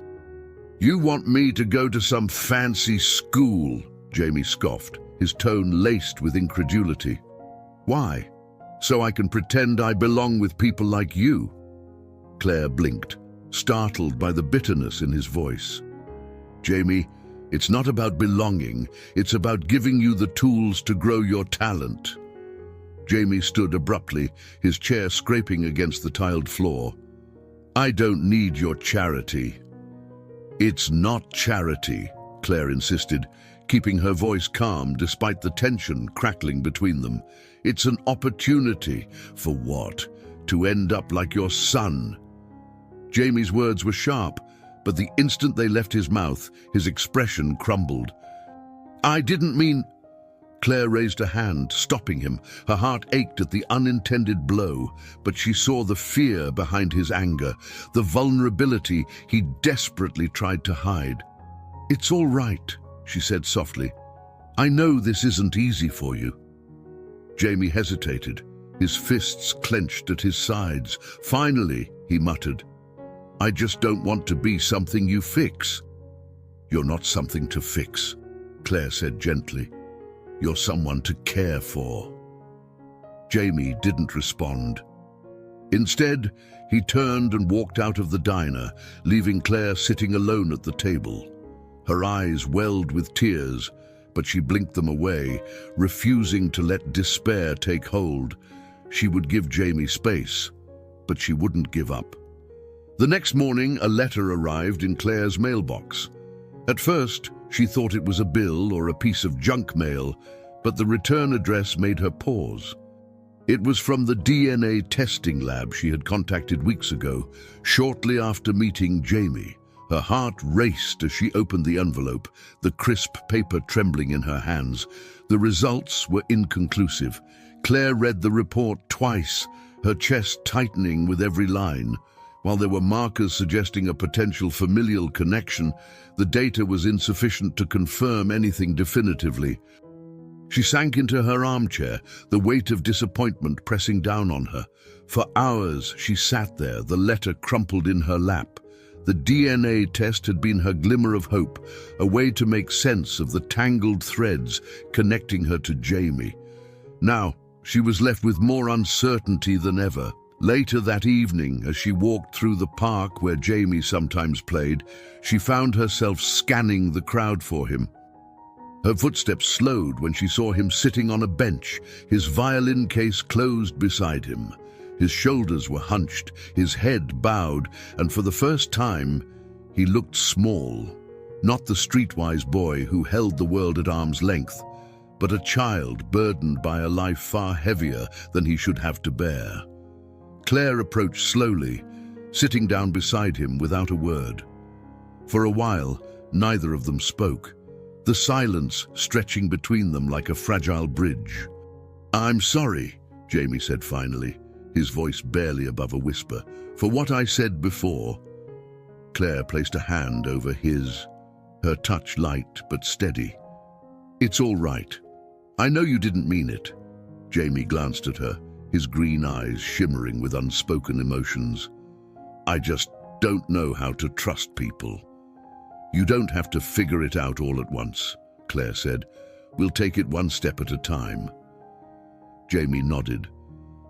You want me to go to some fancy school? Jamie scoffed, his tone laced with incredulity. Why? So I can pretend I belong with people like you? Claire blinked, startled by the bitterness in his voice. Jamie, it's not about belonging, it's about giving you the tools to grow your talent. Jamie stood abruptly, his chair scraping against the tiled floor. I don't need your charity. It's not charity, Claire insisted, keeping her voice calm despite the tension crackling between them. It's an opportunity. For what? To end up like your son. Jamie's words were sharp, but the instant they left his mouth, his expression crumbled. I didn't mean... Claire raised a hand, stopping him. Her heart ached at the unintended blow, but she saw the fear behind his anger, the vulnerability he desperately tried to hide. "It's all right," she said softly. "I know this isn't easy for you." Jamie hesitated, his fists clenched at his sides. Finally, he muttered, "I just don't want to be something you fix." "You're not something to fix," Claire said gently. "You're someone to care for." Jamie didn't respond. Instead, he turned and walked out of the diner, leaving Claire sitting alone at the table. Her eyes welled with tears, but she blinked them away, refusing to let despair take hold. She would give Jamie space, but she wouldn't give up. The next morning, a letter arrived in Claire's mailbox. At first, she thought it was a bill or a piece of junk mail, but the return address made her pause. It was from the DNA testing lab she had contacted weeks ago, shortly after meeting Jamie. Her heart raced as she opened the envelope, the crisp paper trembling in her hands. The results were inconclusive. Claire read the report twice, her chest tightening with every line. While there were markers suggesting a potential familial connection, the data was insufficient to confirm anything definitively. She sank into her armchair, the weight of disappointment pressing down on her. For hours she sat there, the letter crumpled in her lap. The DNA test had been her glimmer of hope, a way to make sense of the tangled threads connecting her to Jamie. Now, she was left with more uncertainty than ever. Later that evening, as she walked through the park where Jamie sometimes played, she found herself scanning the crowd for him. Her footsteps slowed when she saw him sitting on a bench, his violin case closed beside him. His shoulders were hunched, his head bowed, and for the first time, he looked small. Not the streetwise boy who held the world at arm's length, but a child burdened by a life far heavier than he should have to bear. Claire approached slowly, sitting down beside him without a word. For a while, neither of them spoke, the silence stretching between them like a fragile bridge. "I'm sorry," Jamie said finally, his voice barely above a whisper, "for what I said before." Claire placed a hand over his, her touch light but steady. "It's all right. I know you didn't mean it." Jamie glanced at her, his green eyes shimmering with unspoken emotions. "I just don't know how to trust people." "You don't have to figure it out all at once," Claire said. "We'll take it one step at a time." Jamie nodded,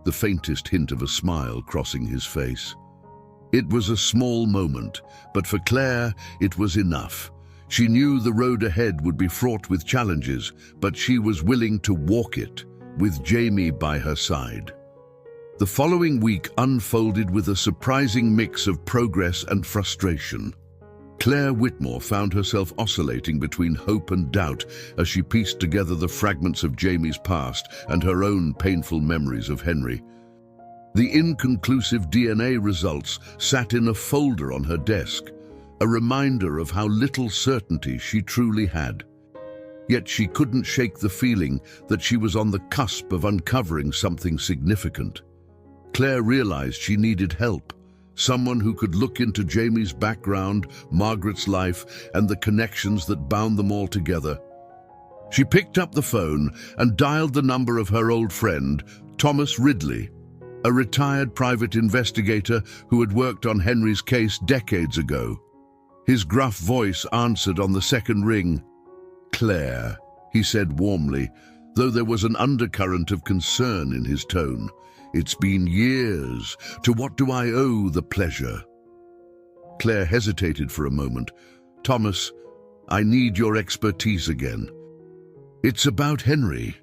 the faintest hint of a smile crossing his face. It was a small moment, but for Claire, it was enough. She knew the road ahead would be fraught with challenges, but she was willing to walk it, with Jamie by her side. The following week unfolded with a surprising mix of progress and frustration. Claire Whitmore found herself oscillating between hope and doubt as she pieced together the fragments of Jamie's past and her own painful memories of Henry. The inconclusive DNA results sat in a folder on her desk, a reminder of how little certainty she truly had. Yet she couldn't shake the feeling that she was on the cusp of uncovering something significant. Claire realized she needed help, someone who could look into Jamie's background, Margaret's life, and the connections that bound them all together. She picked up the phone and dialed the number of her old friend, Thomas Ridley, a retired private investigator who had worked on Henry's case decades ago. His gruff voice answered on the second ring. "Claire," he said warmly, though there was an undercurrent of concern in his tone. "It's been years. To what do I owe the pleasure?" Claire hesitated for a moment. "Thomas, I need your expertise again." "It's about Henry."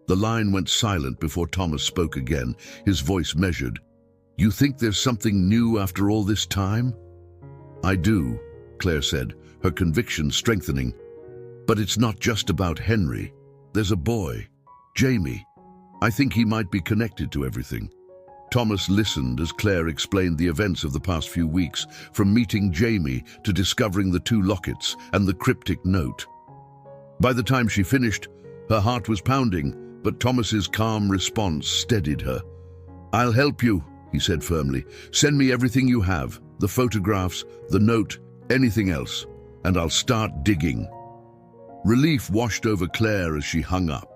The line went silent before Thomas spoke again, his voice measured. "You think there's something new after all this time?" "I do," Claire said, her conviction strengthening. "But it's not just about Henry. There's a boy, Jamie. I think he might be connected to everything." Thomas listened as Claire explained the events of the past few weeks, from meeting Jamie to discovering the two lockets and the cryptic note. By the time she finished, Her heart was pounding, but Thomas's calm response steadied her. "I'll help you," he said firmly. "Send me everything you have, the photographs, the note, anything else, and I'll start digging." Relief washed over Claire as she hung up.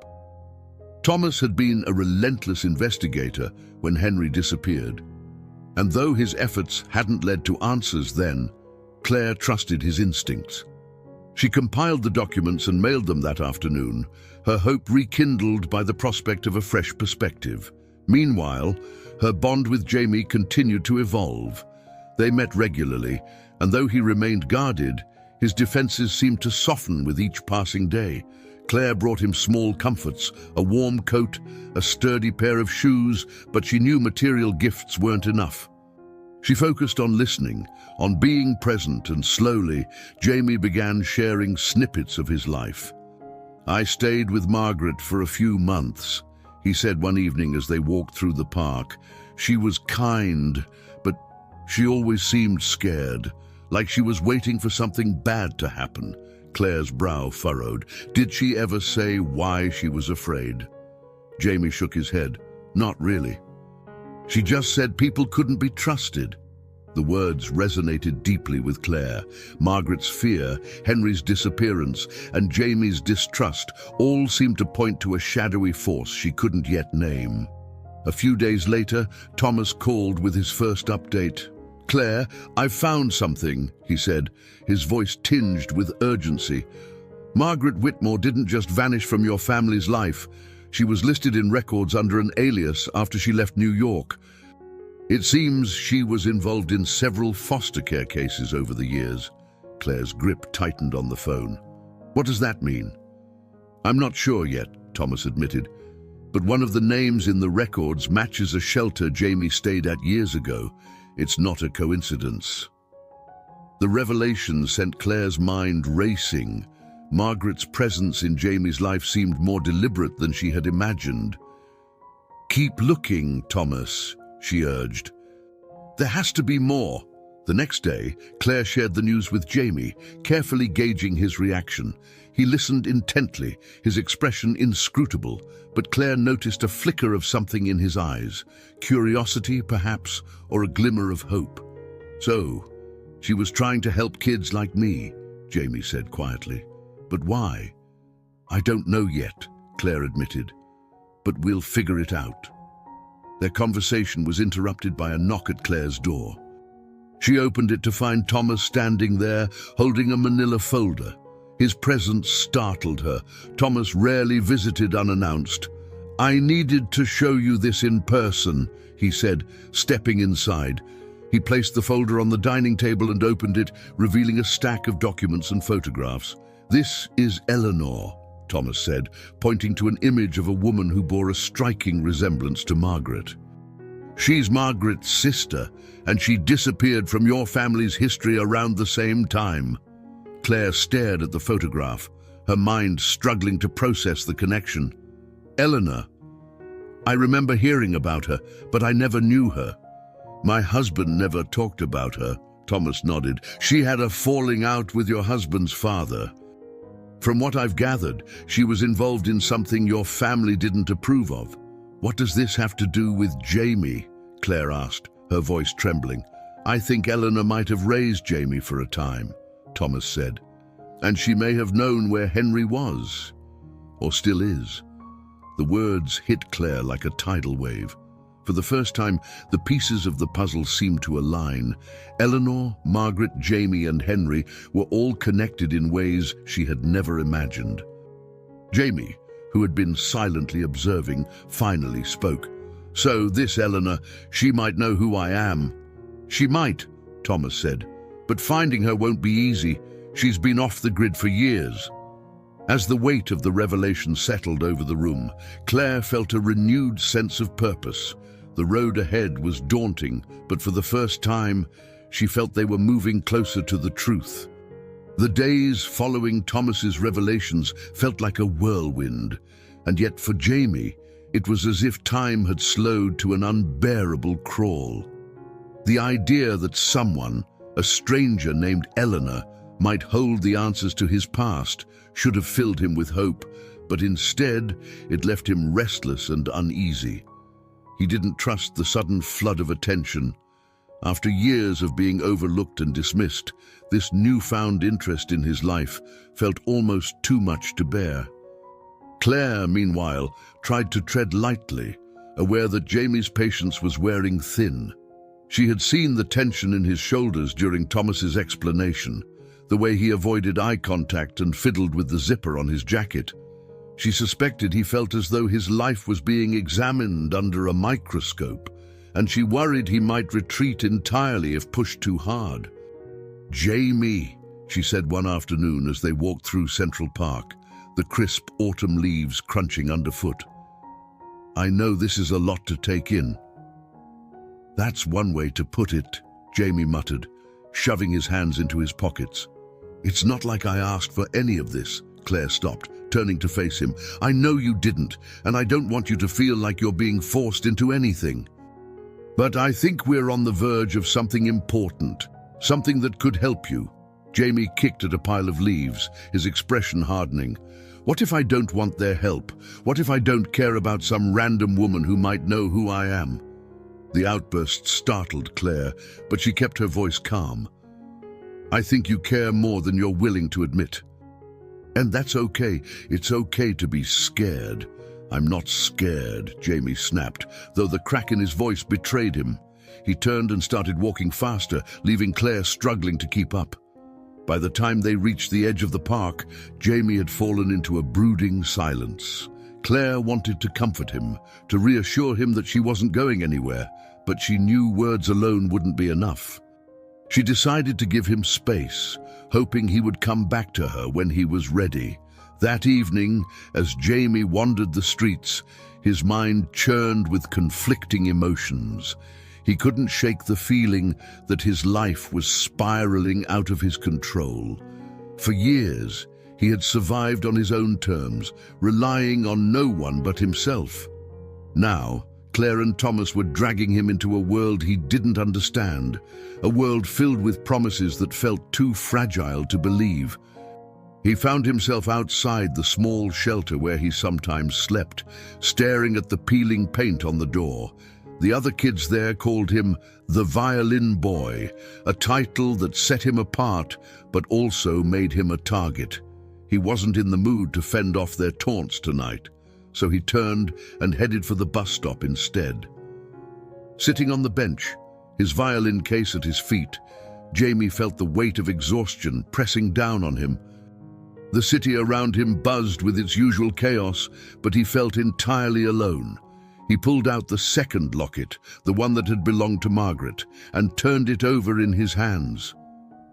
Thomas had been a relentless investigator when Henry disappeared. And though his efforts hadn't led to answers then, Claire trusted his instincts. She compiled the documents and mailed them that afternoon, her hope rekindled by the prospect of a fresh perspective. Meanwhile, her bond with Jamie continued to evolve. They met regularly, and though he remained guarded, his defenses seemed to soften with each passing day. Claire brought him small comforts, a warm coat, a sturdy pair of shoes, but she knew material gifts weren't enough. She focused on listening, on being present, and slowly, Jamie began sharing snippets of his life. "I stayed with Margaret for a few months," he said one evening as they walked through the park. "She was kind, but she always seemed scared, like she was waiting for something bad to happen." Claire's brow furrowed. "Did she ever say why she was afraid?" Jamie shook his head. "Not really. She just said people couldn't be trusted." The words resonated deeply with Claire. Margaret's fear, Henry's disappearance, and Jamie's distrust all seemed to point to a shadowy force she couldn't yet name. A few days later, Thomas called with his first update. "Claire, I've found something," he said, his voice tinged with urgency. "Margaret Whitmore didn't just vanish from your family's life. She was listed in records under an alias after she left New York. It seems she was involved in several foster care cases over the years." Claire's grip tightened on the phone. "What does that mean?" "I'm not sure yet," Thomas admitted, "but one of the names in the records matches a shelter Jamie stayed at years ago. It's not a coincidence." The revelation sent Claire's mind racing. Margaret's presence in Jamie's life seemed more deliberate than she had imagined. "Keep looking, Thomas," she urged. "There has to be more." The next day, Claire shared the news with Jamie, carefully gauging his reaction. He listened intently, his expression inscrutable, but Claire noticed a flicker of something in his eyes. Curiosity, perhaps, or a glimmer of hope. "So, she was trying to help kids like me," Jamie said quietly. "But why?" "I don't know yet," Claire admitted, "but we'll figure it out." Their conversation was interrupted by a knock at Claire's door. She opened it to find Thomas standing there, holding a manila folder. His presence startled her. Thomas rarely visited unannounced. "I needed to show you this in person," he said, stepping inside. He placed the folder on the dining table and opened it, revealing a stack of documents and photographs. "This is Eleanor," Thomas said, pointing to an image of a woman who bore a striking resemblance to Margaret. "She's Margaret's sister, and she disappeared from your family's history around the same time." Claire stared at the photograph, her mind struggling to process the connection. "Eleanor? I remember hearing about her, but I never knew her." "My husband never talked about her," Thomas nodded. "She had a falling out with your husband's father. From what I've gathered, she was involved in something your family didn't approve of." "What does this have to do with Jamie?" Claire asked, her voice trembling. "I think Eleanor might have raised Jamie for a time," Thomas said. "And she may have known where Henry was, or still is." The words hit Claire like a tidal wave. For the first time, the pieces of the puzzle seemed to align. Eleanor, Margaret, Jamie, and Henry were all connected in ways she had never imagined. Jamie, who had been silently observing, finally spoke. "So this Eleanor, she might know who I am." "She might," Thomas said, "but finding her won't be easy. She's been off the grid for years." As the weight of the revelation settled over the room, Claire felt a renewed sense of purpose. The road ahead was daunting, but for the first time, she felt they were moving closer to the truth. The days following Thomas's revelations felt like a whirlwind, and yet for Jamie, it was as if time had slowed to an unbearable crawl. The idea that someone, a stranger named Eleanor, might hold the answers to his past should have filled him with hope, but instead it left him restless and uneasy. He didn't trust the sudden flood of attention. After years of being overlooked and dismissed, this newfound interest in his life felt almost too much to bear. Claire, meanwhile, tried to tread lightly, aware that Jamie's patience was wearing thin. She had seen the tension in his shoulders during Thomas's explanation, the way he avoided eye contact and fiddled with the zipper on his jacket. She suspected he felt as though his life was being examined under a microscope, and she worried he might retreat entirely if pushed too hard. "Jamie," she said one afternoon as they walked through Central Park, the crisp autumn leaves crunching underfoot. "I know this is a lot to take in." "That's one way to put it," Jamie muttered, shoving his hands into his pockets. "It's not like I asked for any of this." Claire stopped, turning to face him. "I know you didn't, and I don't want you to feel like you're being forced into anything. But I think we're on the verge of something important, something that could help you." Jamie kicked at a pile of leaves, his expression hardening. "What if I don't want their help? What if I don't care about some random woman who might know who I am?" The outburst startled Claire, but she kept her voice calm. "I think you care more than you're willing to admit. And that's okay. It's okay to be scared." "I'm not scared," Jamie snapped, though the crack in his voice betrayed him. He turned and started walking faster, leaving Claire struggling to keep up. By the time they reached the edge of the park, Jamie had fallen into a brooding silence. Claire wanted to comfort him, to reassure him that she wasn't going anywhere, but she knew words alone wouldn't be enough. She decided to give him space, hoping he would come back to her when he was ready. That evening, as Jamie wandered the streets, his mind churned with conflicting emotions. He couldn't shake the feeling that his life was spiraling out of his control. For years, he had survived on his own terms, relying on no one but himself. Now, Claire and Thomas were dragging him into a world he didn't understand, a world filled with promises that felt too fragile to believe. He found himself outside the small shelter where he sometimes slept, staring at the peeling paint on the door. The other kids there called him the Violin Boy, a title that set him apart but also made him a target. He wasn't in the mood to fend off their taunts tonight, so he turned and headed for the bus stop instead. Sitting on the bench, his violin case at his feet, Jamie felt the weight of exhaustion pressing down on him. The city around him buzzed with its usual chaos, but he felt entirely alone. He pulled out the second locket, the one that had belonged to Margaret, and turned it over in his hands.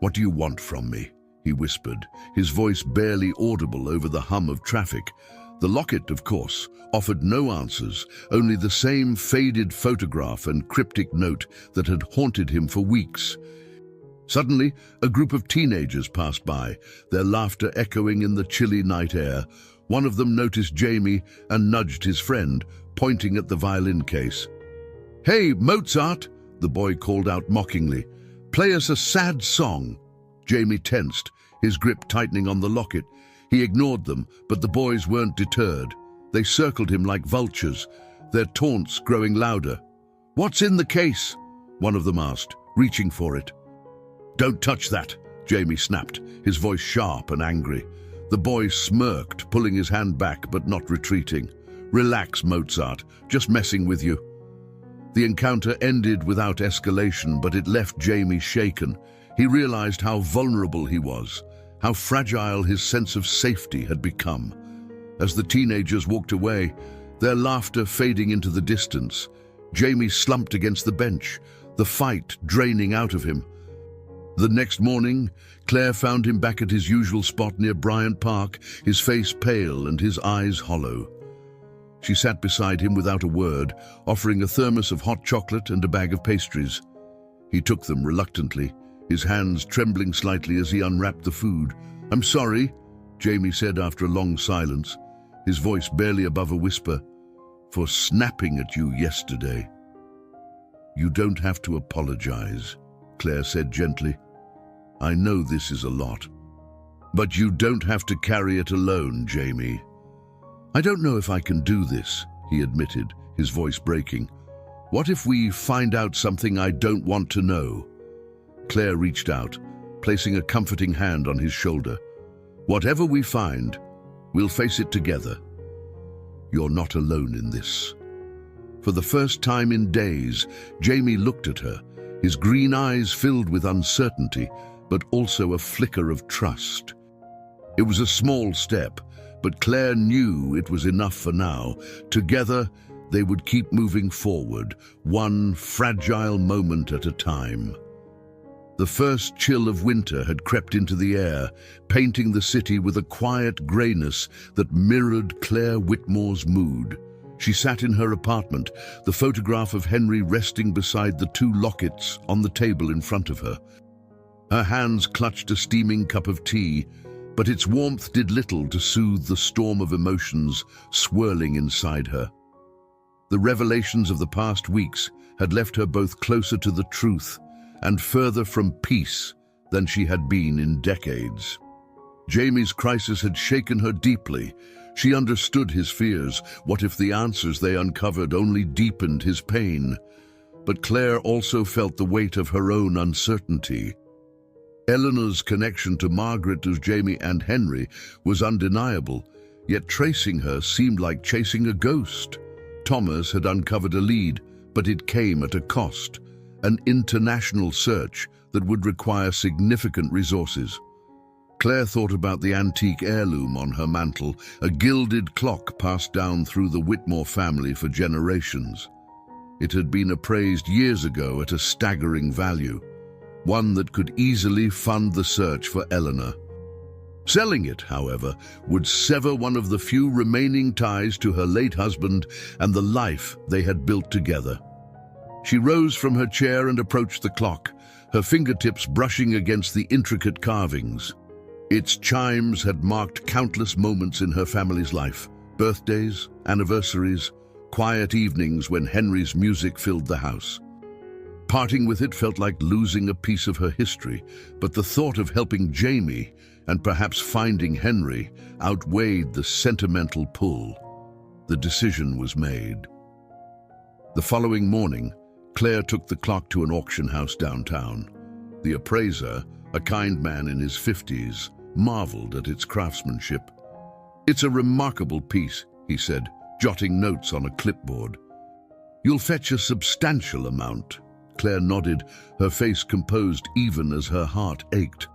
"What do you want from me?" he whispered, his voice barely audible over the hum of traffic. The locket, of course, offered no answers, only the same faded photograph and cryptic note that had haunted him for weeks. Suddenly, a group of teenagers passed by, their laughter echoing in the chilly night air. One of them noticed Jamie and nudged his friend, pointing at the violin case. "Hey, Mozart!" the boy called out mockingly. "Play us a sad song." Jamie tensed, his grip tightening on the locket. He ignored them, but the boys weren't deterred. They circled him like vultures, their taunts growing louder. "What's in the case?" one of them asked, reaching for it. "Don't touch that," Jamie snapped, his voice sharp and angry. The boy smirked, pulling his hand back but not retreating. "Relax, Mozart, just messing with you." The encounter ended without escalation, but it left Jamie shaken. He realized how vulnerable he was, how fragile his sense of safety had become. As the teenagers walked away, their laughter fading into the distance, Jamie slumped against the bench, the fight draining out of him. The next morning, Claire found him back at his usual spot near Bryant Park, his face pale and his eyes hollow. She sat beside him without a word, offering a thermos of hot chocolate and a bag of pastries. He took them reluctantly, his hands trembling slightly as he unwrapped the food. "I'm sorry," Jamie said after a long silence, his voice barely above a whisper, "for snapping at you yesterday." "You don't have to apologize," Claire said gently. "I know this is a lot, but you don't have to carry it alone, Jamie." "I don't know if I can do this," he admitted, his voice breaking. "What if we find out something I don't want to know?" Claire reached out, placing a comforting hand on his shoulder. "Whatever we find, we'll face it together. You're not alone in this." For the first time in days, Jamie looked at her, his green eyes filled with uncertainty, but also a flicker of trust. It was a small step, but Claire knew it was enough for now. Together, they would keep moving forward, one fragile moment at a time. The first chill of winter had crept into the air, painting the city with a quiet grayness that mirrored Claire Whitmore's mood. She sat in her apartment, the photograph of Henry resting beside the two lockets on the table in front of her. Her hands clutched a steaming cup of tea, but its warmth did little to soothe the storm of emotions swirling inside her. The revelations of the past weeks had left her both closer to the truth and further from peace than she had been in decades. Jamie's crisis had shaken her deeply. She understood his fears. What if the answers they uncovered only deepened his pain? But Claire also felt the weight of her own uncertainty. Eleanor's connection to Margaret as Jamie and Henry was undeniable, yet tracing her seemed like chasing a ghost. Thomas had uncovered a lead, but it came at a cost. An international search that would require significant resources. Claire thought about the antique heirloom on her mantel, a gilded clock passed down through the Whitmore family for generations. It had been appraised years ago at a staggering value, one that could easily fund the search for Eleanor. Selling it, however, would sever one of the few remaining ties to her late husband and the life they had built together. She rose from her chair and approached the clock, her fingertips brushing against the intricate carvings. Its chimes had marked countless moments in her family's life: birthdays, anniversaries, quiet evenings when Henry's music filled the house. Parting with it felt like losing a piece of her history, but the thought of helping Jamie and perhaps finding Henry outweighed the sentimental pull. The decision was made. The following morning, Claire took the clock to an auction house downtown. The appraiser, a kind man in his 50s, marveled at its craftsmanship. "It's a remarkable piece," he said, jotting notes on a clipboard. "You'll fetch a substantial amount." Claire nodded, her face composed even as her heart ached.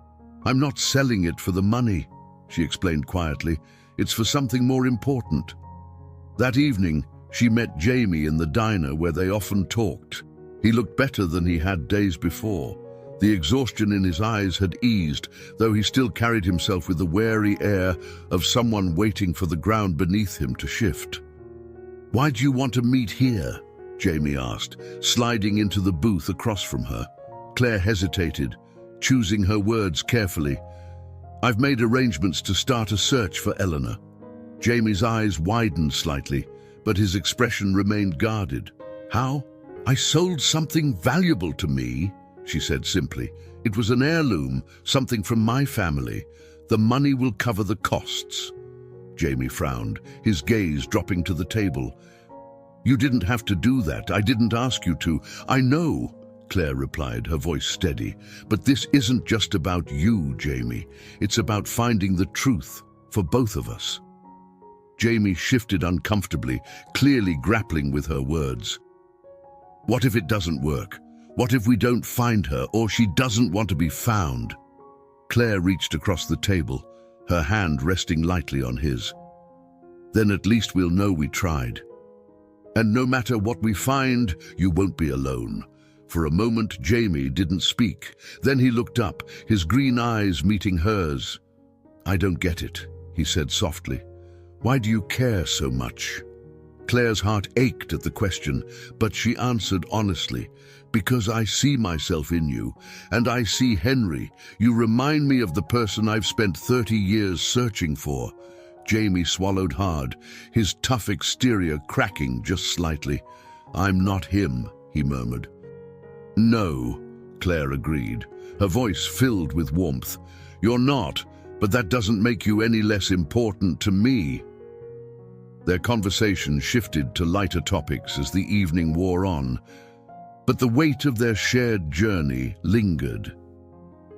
"I'm not selling it for the money," she explained quietly. "It's for something more important." That evening, she met Jamie in the diner where they often talked. He looked better than he had days before. The exhaustion in his eyes had eased, though he still carried himself with the wary air of someone waiting for the ground beneath him to shift. "Why do you want to meet here?" Jamie asked, sliding into the booth across from her. Claire hesitated, choosing her words carefully. "I've made arrangements to start a search for Eleanor." Jamie's eyes widened slightly, but his expression remained guarded. "How?" "I sold something valuable to me," she said simply. "It was an heirloom, something from my family. The money will cover the costs." Jamie frowned, his gaze dropping to the table. "You didn't have to do that. I didn't ask you to." "I know," Claire replied, her voice steady. "But this isn't just about you, Jamie. It's about finding the truth for both of us." Jamie shifted uncomfortably, clearly grappling with her words. "What if it doesn't work? What if we don't find her, or she doesn't want to be found?" Claire reached across the table, her hand resting lightly on his. "Then at least we'll know we tried. And no matter what we find, you won't be alone." For a moment, Jamie didn't speak. Then he looked up, his green eyes meeting hers. "I don't get it," he said softly. "Why do you care so much?" Claire's heart ached at the question, but she answered honestly, "Because I see myself in you, and I see Henry. You remind me of the person I've spent 30 years searching for." Jamie swallowed hard, his tough exterior cracking just slightly. "I'm not him," he murmured. "No," Claire agreed, her voice filled with warmth. "You're not, but that doesn't make you any less important to me." Their conversation shifted to lighter topics as the evening wore on, but the weight of their shared journey lingered.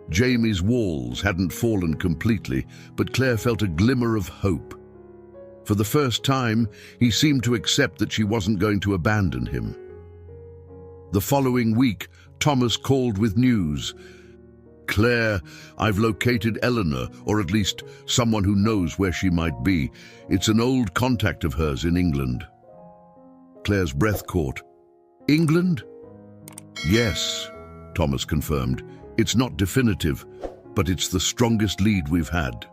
Jamie's walls hadn't fallen completely, but Claire felt a glimmer of hope. For the first time, he seemed to accept that she wasn't going to abandon him. The following week, Thomas called with news. "Claire, I've located Eleanor, or at least someone who knows where she might be. It's an old contact of hers in England." Claire's breath caught. "England?" "Yes," Thomas confirmed. "It's not definitive, but it's the strongest lead we've had."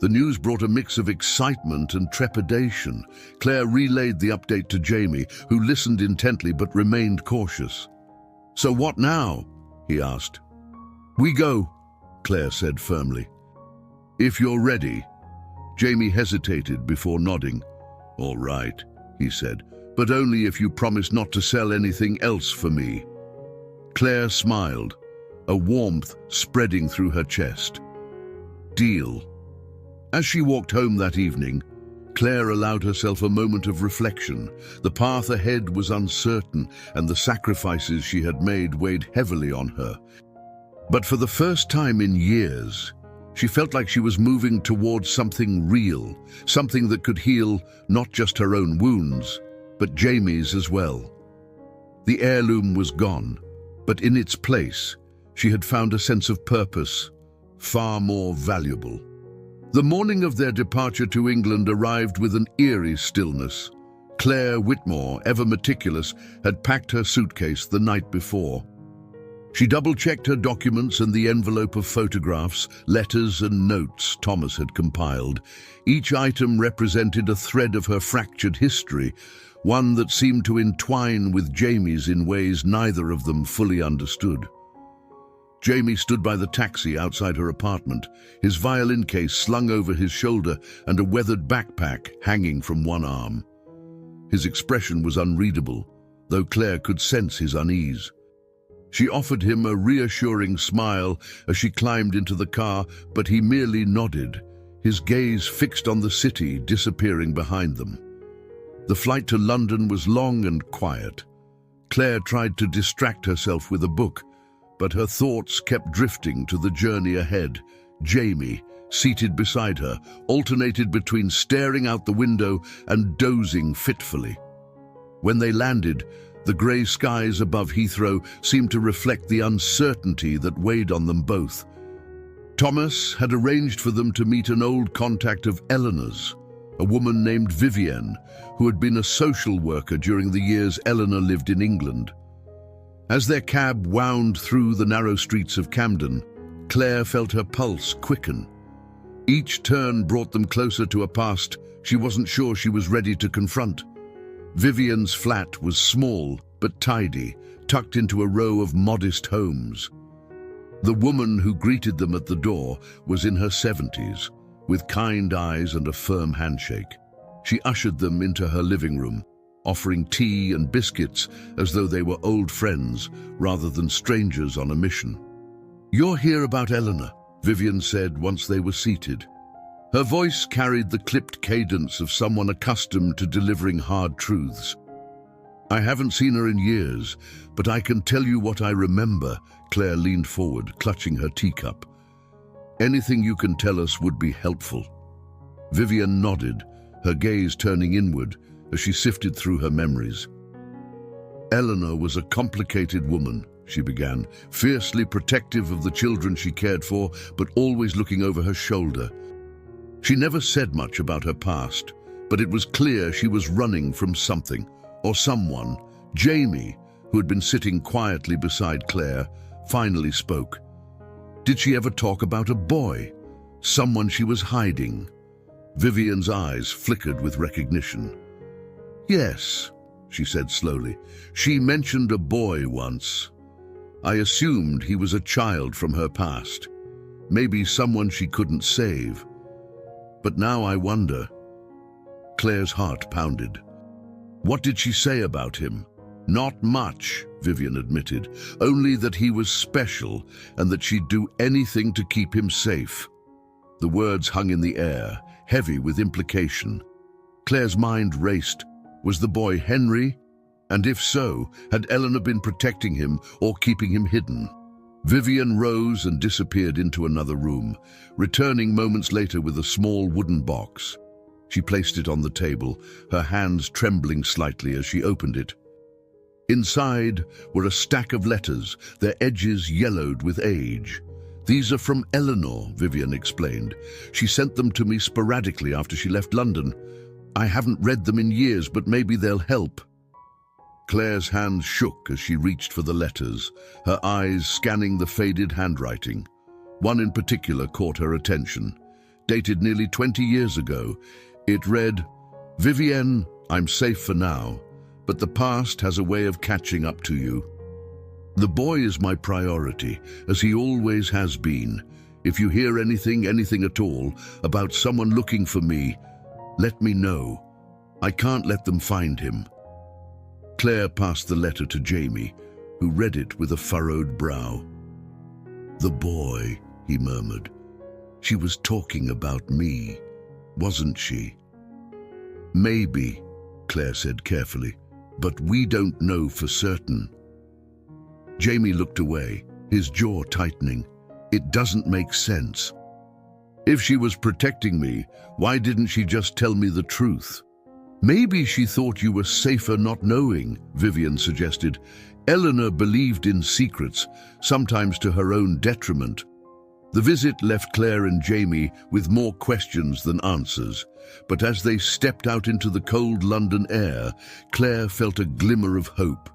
The news brought a mix of excitement and trepidation. Claire relayed the update to Jamie, who listened intently but remained cautious. "So what now?" he asked. "We go," Claire said firmly. "If you're ready." Jamie hesitated before nodding. "All right," he said, "but only if you promise not to sell anything else for me." Claire smiled, a warmth spreading through her chest. "Deal." As she walked home that evening, Claire allowed herself a moment of reflection. The path ahead was uncertain, and the sacrifices she had made weighed heavily on her. But for the first time in years, she felt like she was moving towards something real, something that could heal not just her own wounds, but Jamie's as well. The heirloom was gone, but in its place, she had found a sense of purpose, far more valuable. The morning of their departure to England arrived with an eerie stillness. Claire Whitmore, ever meticulous, had packed her suitcase the night before. She double-checked her documents and the envelope of photographs, letters and notes Thomas had compiled. Each item represented a thread of her fractured history, one that seemed to entwine with Jamie's in ways neither of them fully understood. Jamie stood by the taxi outside her apartment, his violin case slung over his shoulder and a weathered backpack hanging from one arm. His expression was unreadable, though Claire could sense his unease. She offered him a reassuring smile as she climbed into the car, but he merely nodded, his gaze fixed on the city disappearing behind them. The flight to London was long and quiet. Claire tried to distract herself with a book, but her thoughts kept drifting to the journey ahead. Jamie, seated beside her, alternated between staring out the window and dozing fitfully. When they landed, the grey skies above Heathrow seemed to reflect the uncertainty that weighed on them both. Thomas had arranged for them to meet an old contact of Eleanor's, a woman named Vivienne, who had been a social worker during the years Eleanor lived in England. As their cab wound through the narrow streets of Camden, Claire felt her pulse quicken. Each turn brought them closer to a past she wasn't sure she was ready to confront. Vivienne's flat was small but tidy, tucked into a row of modest homes. The woman who greeted them at the door was in her 70s, with kind eyes and a firm handshake. She ushered them into her living room, offering tea and biscuits as though they were old friends rather than strangers on a mission. "You're here about Eleanor," Vivienne said once they were seated. Her voice carried the clipped cadence of someone accustomed to delivering hard truths. "I haven't seen her in years, but I can tell you what I remember." Claire leaned forward, clutching her teacup. "Anything you can tell us would be helpful." Vivienne nodded, her gaze turning inward as she sifted through her memories. "Eleanor was a complicated woman," she began, "fiercely protective of the children she cared for, but always looking over her shoulder. She never said much about her past, but it was clear she was running from something, or someone. Jamie, who had been sitting quietly beside Claire, finally spoke. Did she ever talk about a boy? Someone she was hiding?" Vivienne's eyes flickered with recognition. "Yes," she said slowly. "She mentioned a boy once. I assumed he was a child from her past, maybe someone she couldn't save. But now I wonder." Claire's heart pounded. "What did she say about him?" "Not much," Vivienne admitted, "only that he was special and that she'd do anything to keep him safe." The words hung in the air, heavy with implication. Claire's mind raced. Was the boy Henry? And if so, had Eleanor been protecting him or keeping him hidden? Vivian rose and disappeared into another room, returning moments later with a small wooden box. She placed it on the table, her hands trembling slightly as she opened it. Inside were a stack of letters, their edges yellowed with age. "These are from Eleanor," Vivian explained. "She sent them to me sporadically after she left London. I haven't read them in years, but maybe they'll help." Claire's hands shook as she reached for the letters, her eyes scanning the faded handwriting. One in particular caught her attention. Dated nearly 20 years ago, it read, "Vivienne, I'm safe for now, but the past has a way of catching up to you. The boy is my priority, as he always has been. If you hear anything at all, about someone looking for me, let me know. I can't let them find him." Claire passed the letter to Jamie, who read it with a furrowed brow. "The boy," he murmured. "She was talking about me, wasn't she?" "Maybe," Claire said carefully, "but we don't know for certain." Jamie looked away, his jaw tightening. "It doesn't make sense. If she was protecting me, why didn't she just tell me the truth?" "Maybe she thought you were safer not knowing," Vivian suggested. "Eleanor believed in secrets, sometimes to her own detriment." The visit left Claire and Jamie with more questions than answers, but as they stepped out into the cold London air, Claire felt a glimmer of hope.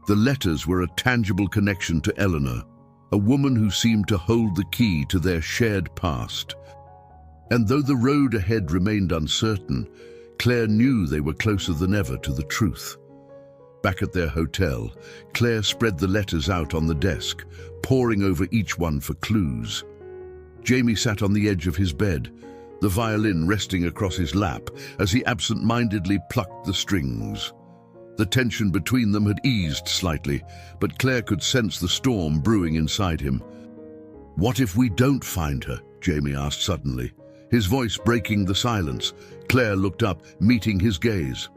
The letters were a tangible connection to Eleanor, a woman who seemed to hold the key to their shared past. And though the road ahead remained uncertain, Claire knew they were closer than ever to the truth. Back at their hotel, Claire spread the letters out on the desk, poring over each one for clues. Jamie sat on the edge of his bed, the violin resting across his lap as he absent-mindedly plucked the strings. The tension between them had eased slightly, but Claire could sense the storm brewing inside him. "What if we don't find her?" Jamie asked suddenly, his voice breaking the silence. Claire looked up, meeting his gaze.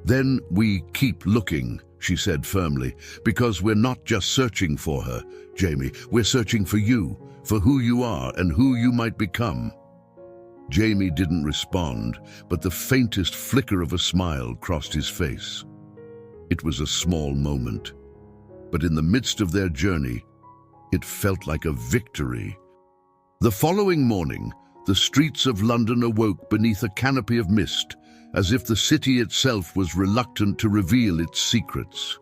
"Then we keep looking," she said firmly, "because we're not just searching for her, Jamie. We're searching for you, for who you are and who you might become." Jamie didn't respond, but the faintest flicker of a smile crossed his face. It was a small moment, but in the midst of their journey, it felt like a victory. The following morning, the streets of London awoke beneath a canopy of mist, as if the city itself was reluctant to reveal its secrets.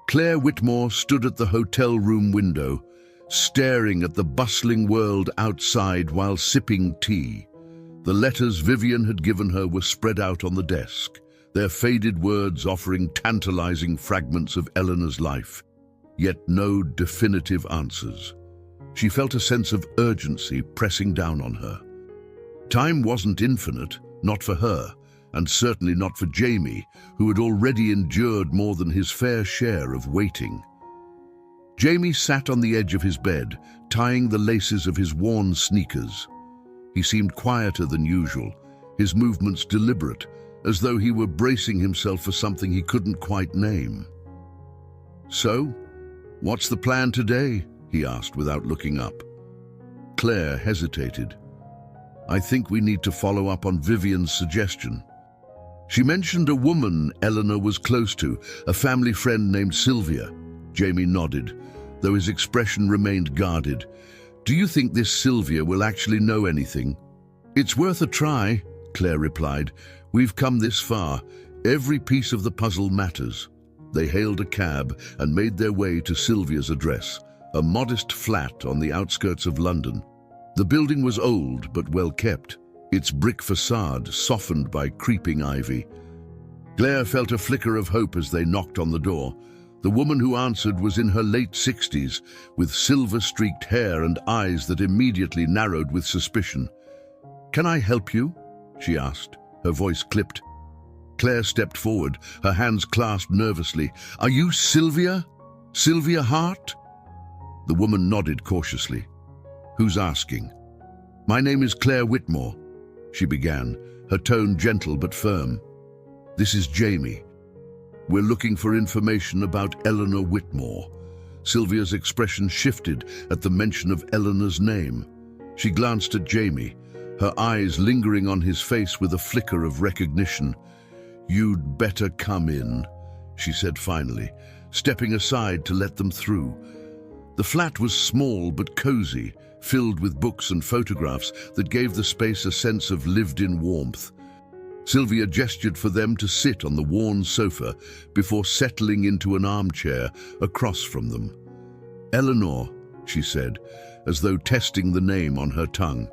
Claire Whitmore stood at the hotel room window, staring at the bustling world outside while sipping tea. The letters Vivian had given her were spread out on the desk, their faded words offering tantalizing fragments of Eleanor's life, yet no definitive answers. She felt a sense of urgency pressing down on her. Time wasn't infinite, not for her, and certainly not for Jamie, who had already endured more than his fair share of waiting. Jamie sat on the edge of his bed, tying the laces of his worn sneakers. He seemed quieter than usual, his movements deliberate, as though he were bracing himself for something he couldn't quite name. "So, what's the plan today?" he asked without looking up. Claire hesitated. "I think we need to follow up on Vivian's suggestion. She mentioned a woman Eleanor was close to, a family friend named Sylvia." Jamie nodded, though his expression remained guarded. "Do you think this Sylvia will actually know anything?" "It's worth a try," Claire replied. "We've come this far. Every piece of the puzzle matters." They hailed a cab and made their way to Sylvia's address, a modest flat on the outskirts of London. The building was old but well kept, its brick facade softened by creeping ivy. Claire felt a flicker of hope as they knocked on the door. The woman who answered was in her late 60s, with silver-streaked hair and eyes that immediately narrowed with suspicion. "Can I help you?" she asked, her voice clipped. Claire stepped forward, her hands clasped nervously. "Are you Sylvia? Sylvia Hart?" The woman nodded cautiously. "Who's asking?" "My name is Claire Whitmore," she began, her tone gentle but firm. "This is Jamie. We're looking for information about Eleanor Whitmore." Sylvia's expression shifted at the mention of Eleanor's name. She glanced at Jamie, her eyes lingering on his face with a flicker of recognition. "You'd better come in," she said finally, stepping aside to let them through. The flat was small but cozy, filled with books and photographs that gave the space a sense of lived-in warmth. Sylvia gestured for them to sit on the worn sofa before settling into an armchair across from them. "Eleanor," she said, as though testing the name on her tongue.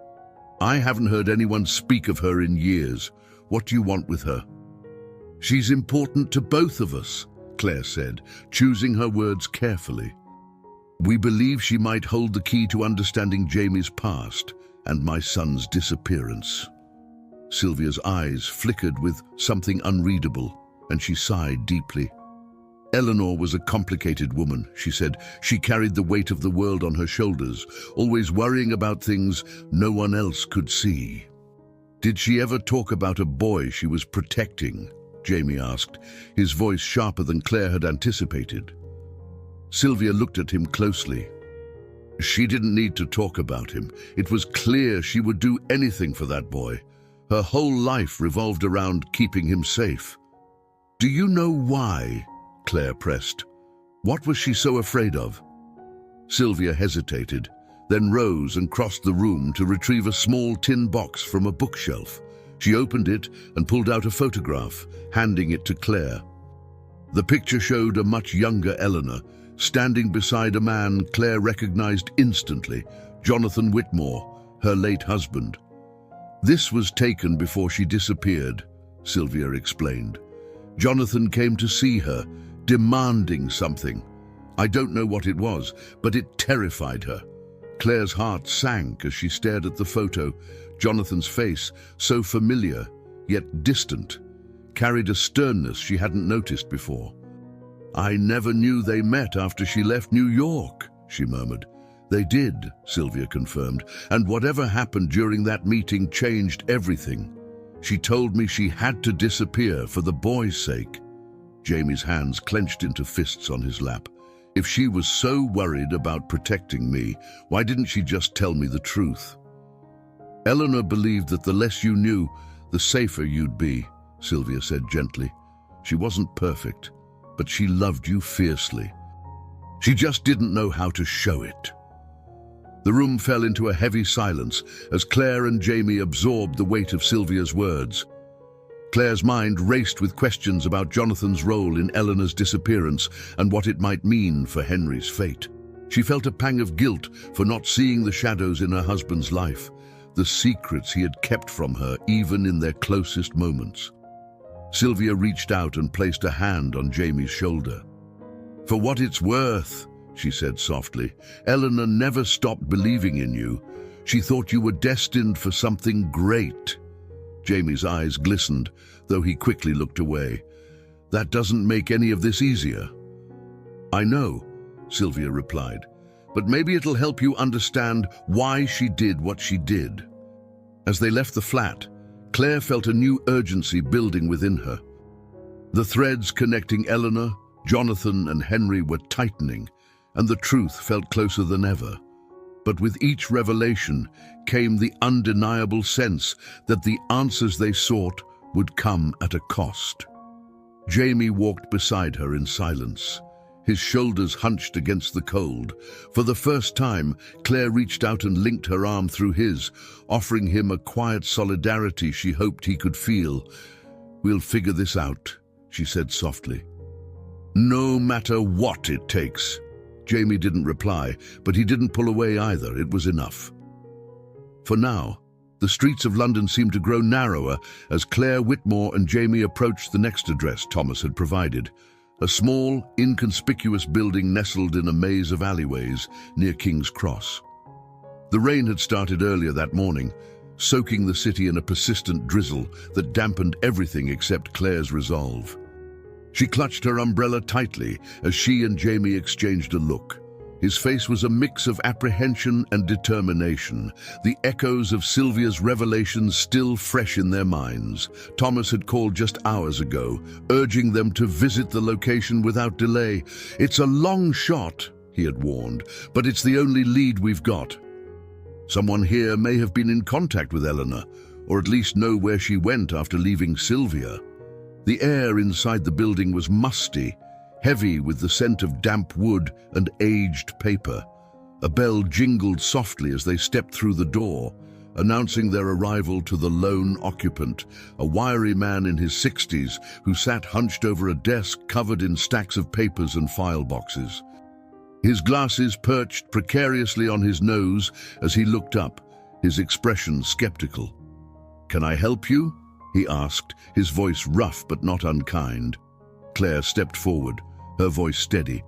"I haven't heard anyone speak of her in years. What do you want with her?" "She's important to both of us," Claire said, choosing her words carefully. "We believe she might hold the key to understanding Jamie's past and my son's disappearance." Sylvia's eyes flickered with something unreadable, and she sighed deeply. "Eleanor was a complicated woman," she said. "She carried the weight of the world on her shoulders, always worrying about things no one else could see." "Did she ever talk about a boy she was protecting?" Jamie asked, his voice sharper than Claire had anticipated. Sylvia looked at him closely. "She didn't need to talk about him. It was clear she would do anything for that boy. Her whole life revolved around keeping him safe." "Do you know why?" Claire pressed. "What was she so afraid of?" Sylvia hesitated, then rose and crossed the room to retrieve a small tin box from a bookshelf. She opened it and pulled out a photograph, handing it to Claire. The picture showed a much younger Eleanor, standing beside a man Claire recognized instantly, Jonathan Whitmore, her late husband. "This was taken before she disappeared," Sylvia explained. "Jonathan came to see her, demanding something. I don't know what it was, but it terrified her." Claire's heart sank as she stared at the photo. Jonathan's face, so familiar, yet distant, carried a sternness she hadn't noticed before. "I never knew they met after she left New York," she murmured. "They did," Sylvia confirmed, "and whatever happened during that meeting changed everything. She told me she had to disappear for the boy's sake." Jamie's hands clenched into fists on his lap. "If she was so worried about protecting me, why didn't she just tell me the truth?" "Eleanor believed that the less you knew, the safer you'd be," Sylvia said gently. "She wasn't perfect, but she loved you fiercely. She just didn't know how to show it." The room fell into a heavy silence as Claire and Jamie absorbed the weight of Sylvia's words. Claire's mind raced with questions about Jonathan's role in Eleanor's disappearance and what it might mean for Henry's fate. She felt a pang of guilt for not seeing the shadows in her husband's life, the secrets he had kept from her even in their closest moments. Sylvia reached out and placed a hand on Jamie's shoulder. "For what it's worth," she said softly, "Eleanor never stopped believing in you. She thought you were destined for something great." Jamie's eyes glistened, though he quickly looked away. "That doesn't make any of this easier." "I know," Sylvia replied, "but maybe it'll help you understand why she did what she did." As they left the flat, Claire felt a new urgency building within her. The threads connecting Eleanor, Jonathan, and Henry were tightening, and the truth felt closer than ever. But with each revelation came the undeniable sense that the answers they sought would come at a cost. Jamie walked beside her in silence, his shoulders hunched against the cold. For the first time, Claire reached out and linked her arm through his, offering him a quiet solidarity she hoped he could feel. "We'll figure this out," she said softly. "No matter what it takes." Jamie didn't reply, but he didn't pull away either. It was enough. For now, the streets of London seemed to grow narrower as Claire Whitmore and Jamie approached the next address Thomas had provided, a small, inconspicuous building nestled in a maze of alleyways near King's Cross. The rain had started earlier that morning, soaking the city in a persistent drizzle that dampened everything except Claire's resolve. She clutched her umbrella tightly as she and Jamie exchanged a look. His face was a mix of apprehension and determination, the echoes of Sylvia's revelations still fresh in their minds. Thomas had called just hours ago, urging them to visit the location without delay. "It's a long shot," he had warned, "but it's the only lead we've got. Someone here may have been in contact with Eleanor, or at least know where she went after leaving Sylvia." The air inside the building was musty, heavy with the scent of damp wood and aged paper. A bell jingled softly as they stepped through the door, announcing their arrival to the lone occupant, a wiry man in his 60s who sat hunched over a desk covered in stacks of papers and file boxes. His glasses perched precariously on his nose as he looked up, his expression skeptical. "Can I help you?" he asked, his voice rough but not unkind. Claire stepped forward, her voice steady.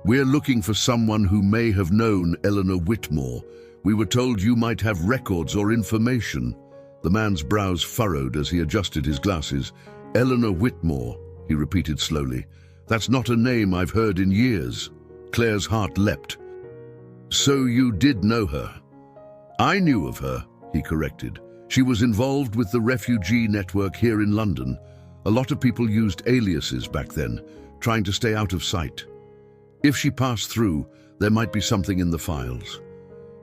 "We're looking for someone who may have known Eleanor Whitmore. We were told you might have records or information." The man's brows furrowed as he adjusted his glasses. "Eleanor Whitmore," he repeated slowly. "That's not a name I've heard in years." Claire's heart leapt. "So you did know her?" "I knew of her," he corrected. "She was involved with the refugee network here in London. A lot of people used aliases back then, trying to stay out of sight. If she passed through, there might be something in the files."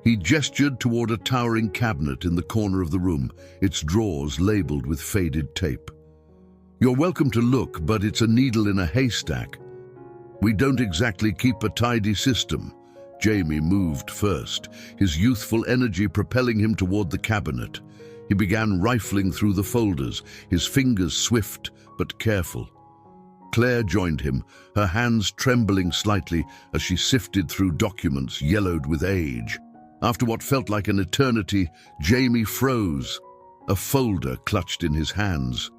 He gestured toward a towering cabinet in the corner of the room, its drawers labeled with faded tape. "You're welcome to look, but it's a needle in a haystack. We don't exactly keep a tidy system." Jamie moved first, his youthful energy propelling him toward the cabinet. He began rifling through the folders, his fingers swift but careful. Claire joined him, her hands trembling slightly as she sifted through documents yellowed with age. After what felt like an eternity, Jamie froze, a folder clutched in his hands.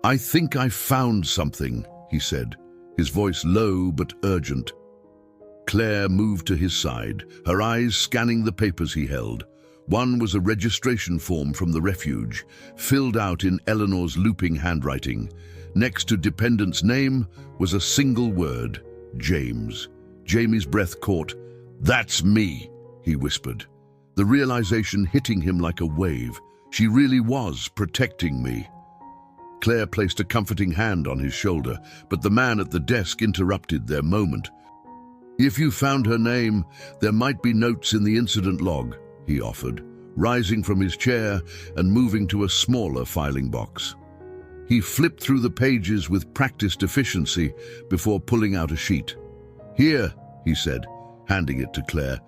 "I think I found something," he said, his voice low but urgent. Claire moved to his side, her eyes scanning the papers he held. One was a registration form from the refuge, filled out in Eleanor's looping handwriting. Next to dependent's name was a single word, James. Jamie's breath caught. "That's me," he whispered, the realization hitting him like a wave. She really was protecting me. Claire placed a comforting hand on his shoulder, but the man at the desk interrupted their moment. "If you found her name, there might be notes in the incident log," he offered, rising from his chair and moving to a smaller filing box. He flipped through the pages with practiced efficiency before pulling out a sheet. "Here," he said, handing it to Claire.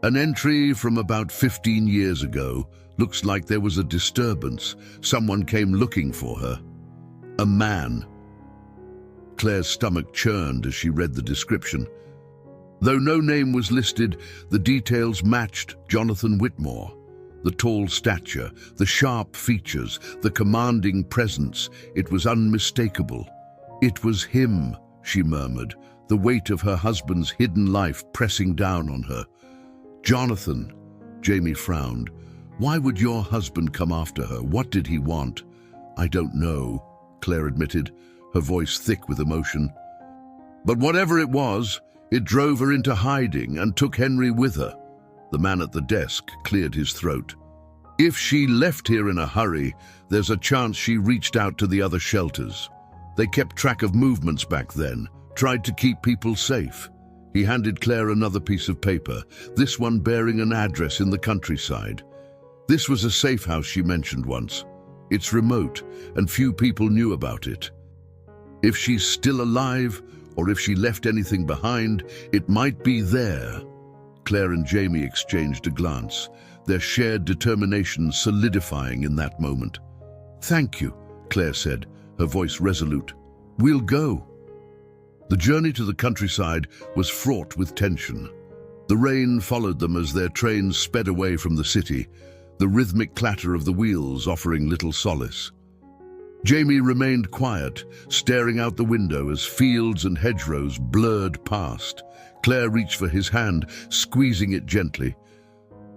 "An entry from about 15 years ago. Looks like there was a disturbance. Someone came looking for her. A man." Claire's stomach churned as she read the description. Though no name was listed, the details matched Jonathan Whitmore. The tall stature, the sharp features, the commanding presence, it was unmistakable. "It was him," she murmured, the weight of her husband's hidden life pressing down on her. "Jonathan," Jamie frowned. "Why would your husband come after her? What did he want?" "I don't know," Claire admitted, her voice thick with emotion. "But whatever it was, it drove her into hiding and took Henry with her." The man at the desk cleared his throat. "If she left here in a hurry, there's a chance she reached out to the other shelters. They kept track of movements back then, tried to keep people safe." He handed Claire another piece of paper, this one bearing an address in the countryside. "This was a safe house she mentioned once. It's remote, and few people knew about it. If she's still alive, or if she left anything behind, it might be there." Claire and Jamie exchanged a glance, their shared determination solidifying in that moment. "Thank you," Claire said, her voice resolute. "We'll go." The journey to the countryside was fraught with tension. The rain followed them as their trains sped away from the city, the rhythmic clatter of the wheels offering little solace. Jamie remained quiet, staring out the window as fields and hedgerows blurred past. Claire reached for his hand, squeezing it gently.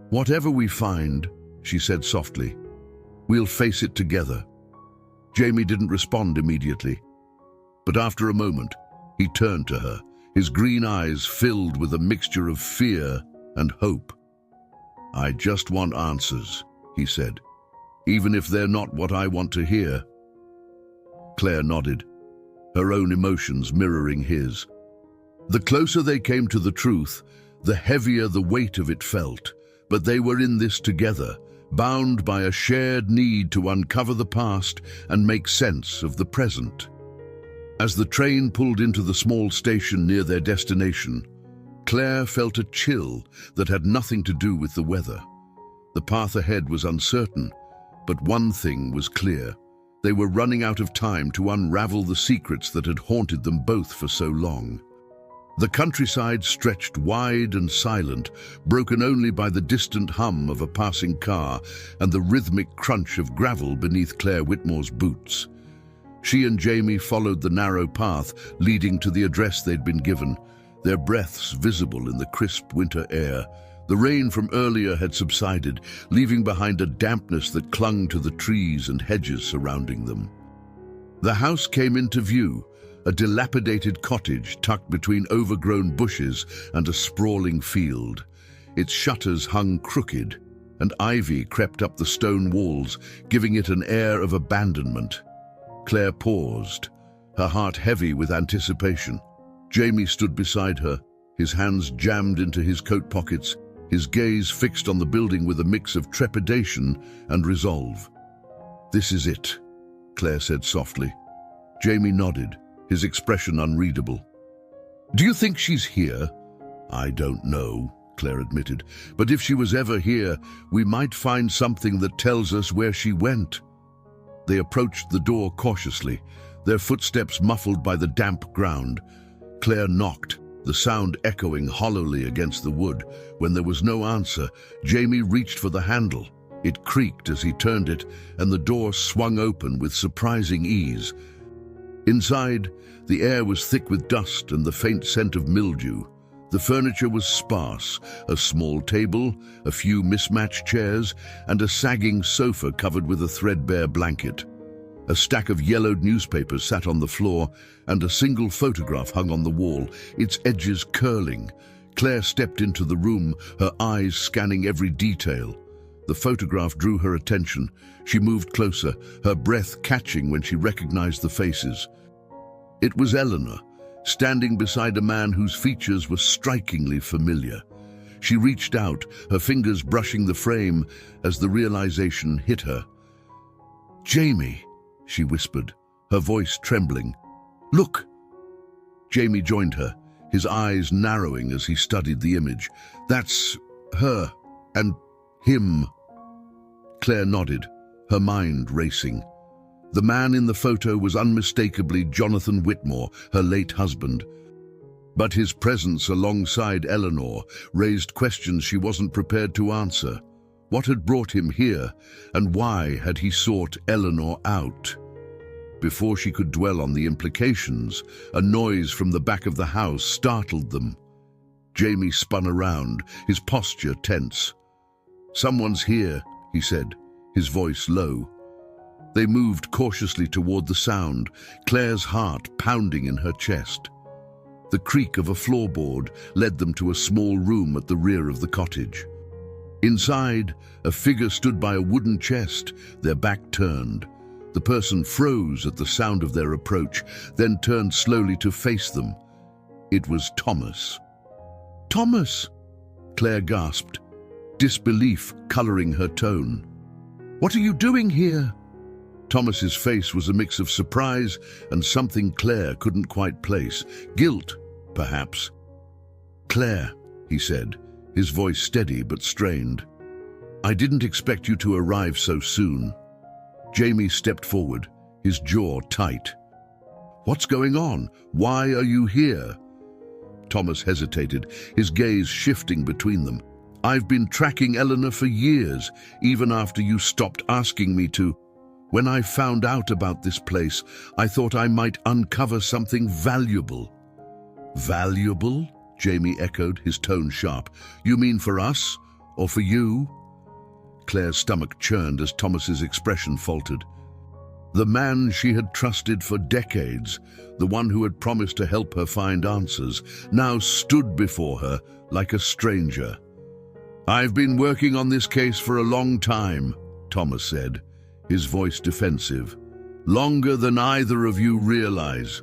"Whatever we find," she said softly, "we'll face it together." Jamie didn't respond immediately, but after a moment, he turned to her, his green eyes filled with a mixture of fear and hope. "I just want answers," he said, "even if they're not what I want to hear." Claire nodded, her own emotions mirroring his. The closer they came to the truth, the heavier the weight of it felt, but they were in this together, bound by a shared need to uncover the past and make sense of the present. As the train pulled into the small station near their destination, Claire felt a chill that had nothing to do with the weather. The path ahead was uncertain, but one thing was clear. They were running out of time to unravel the secrets that had haunted them both for so long. The countryside stretched wide and silent, broken only by the distant hum of a passing car and the rhythmic crunch of gravel beneath Claire Whitmore's boots. She and Jamie followed the narrow path leading to the address they'd been given, their breaths visible in the crisp winter air. The rain from earlier had subsided, leaving behind a dampness that clung to the trees and hedges surrounding them. The house came into view, a dilapidated cottage tucked between overgrown bushes and a sprawling field. Its shutters hung crooked, and ivy crept up the stone walls, giving it an air of abandonment. Claire paused, her heart heavy with anticipation. Jamie stood beside her, his hands jammed into his coat pockets, his gaze fixed on the building with a mix of trepidation and resolve. "This is it," Claire said softly. Jamie nodded, his expression unreadable. "Do you think she's here?" "I don't know," Claire admitted. "But if she was ever here, we might find something that tells us where she went." They approached the door cautiously, their footsteps muffled by the damp ground. Claire knocked, the sound echoing hollowly against the wood. When there was no answer, Jamie reached for the handle. It creaked as he turned it, and the door swung open with surprising ease. Inside, the air was thick with dust and the faint scent of mildew. The furniture was sparse, a small table, a few mismatched chairs, and a sagging sofa covered with a threadbare blanket. A stack of yellowed newspapers sat on the floor, and a single photograph hung on the wall, its edges curling. Claire stepped into the room, her eyes scanning every detail. The photograph drew her attention. She moved closer, her breath catching when she recognized the faces. It was Eleanor, standing beside a man whose features were strikingly familiar. She reached out, her fingers brushing the frame as the realization hit her. "Jamie," she whispered, her voice trembling. "Look!" Jamie joined her, his eyes narrowing as he studied the image. "That's her and him." Claire nodded, her mind racing. The man in the photo was unmistakably Jonathan Whitmore, her late husband. But his presence alongside Eleanor raised questions she wasn't prepared to answer. What had brought him here, and why had he sought Eleanor out? Before she could dwell on the implications, a noise from the back of the house startled them. Jamie spun around, his posture tense. "Someone's here," he said, his voice low. They moved cautiously toward the sound, Claire's heart pounding in her chest. The creak of a floorboard led them to a small room at the rear of the cottage. Inside, a figure stood by a wooden chest, their back turned. The person froze at the sound of their approach, then turned slowly to face them. It was Thomas. "Thomas!" Claire gasped, disbelief coloring her tone. "What are you doing here?" Thomas's face was a mix of surprise and something Claire couldn't quite place. Guilt, perhaps. "Claire," he said, his voice steady but strained. "I didn't expect you to arrive so soon." Jamie stepped forward, his jaw tight. "What's going on? Why are you here?" Thomas hesitated, his gaze shifting between them. "I've been tracking Eleanor for years, even after you stopped asking me to. When I found out about this place, I thought I might uncover something valuable." "Valuable?" Jamie echoed, his tone sharp. "You mean for us, or for you?" Claire's stomach churned as Thomas's expression faltered. The man she had trusted for decades, the one who had promised to help her find answers, now stood before her like a stranger. "I've been working on this case for a long time," Thomas said, his voice defensive. "Longer than either of you realize.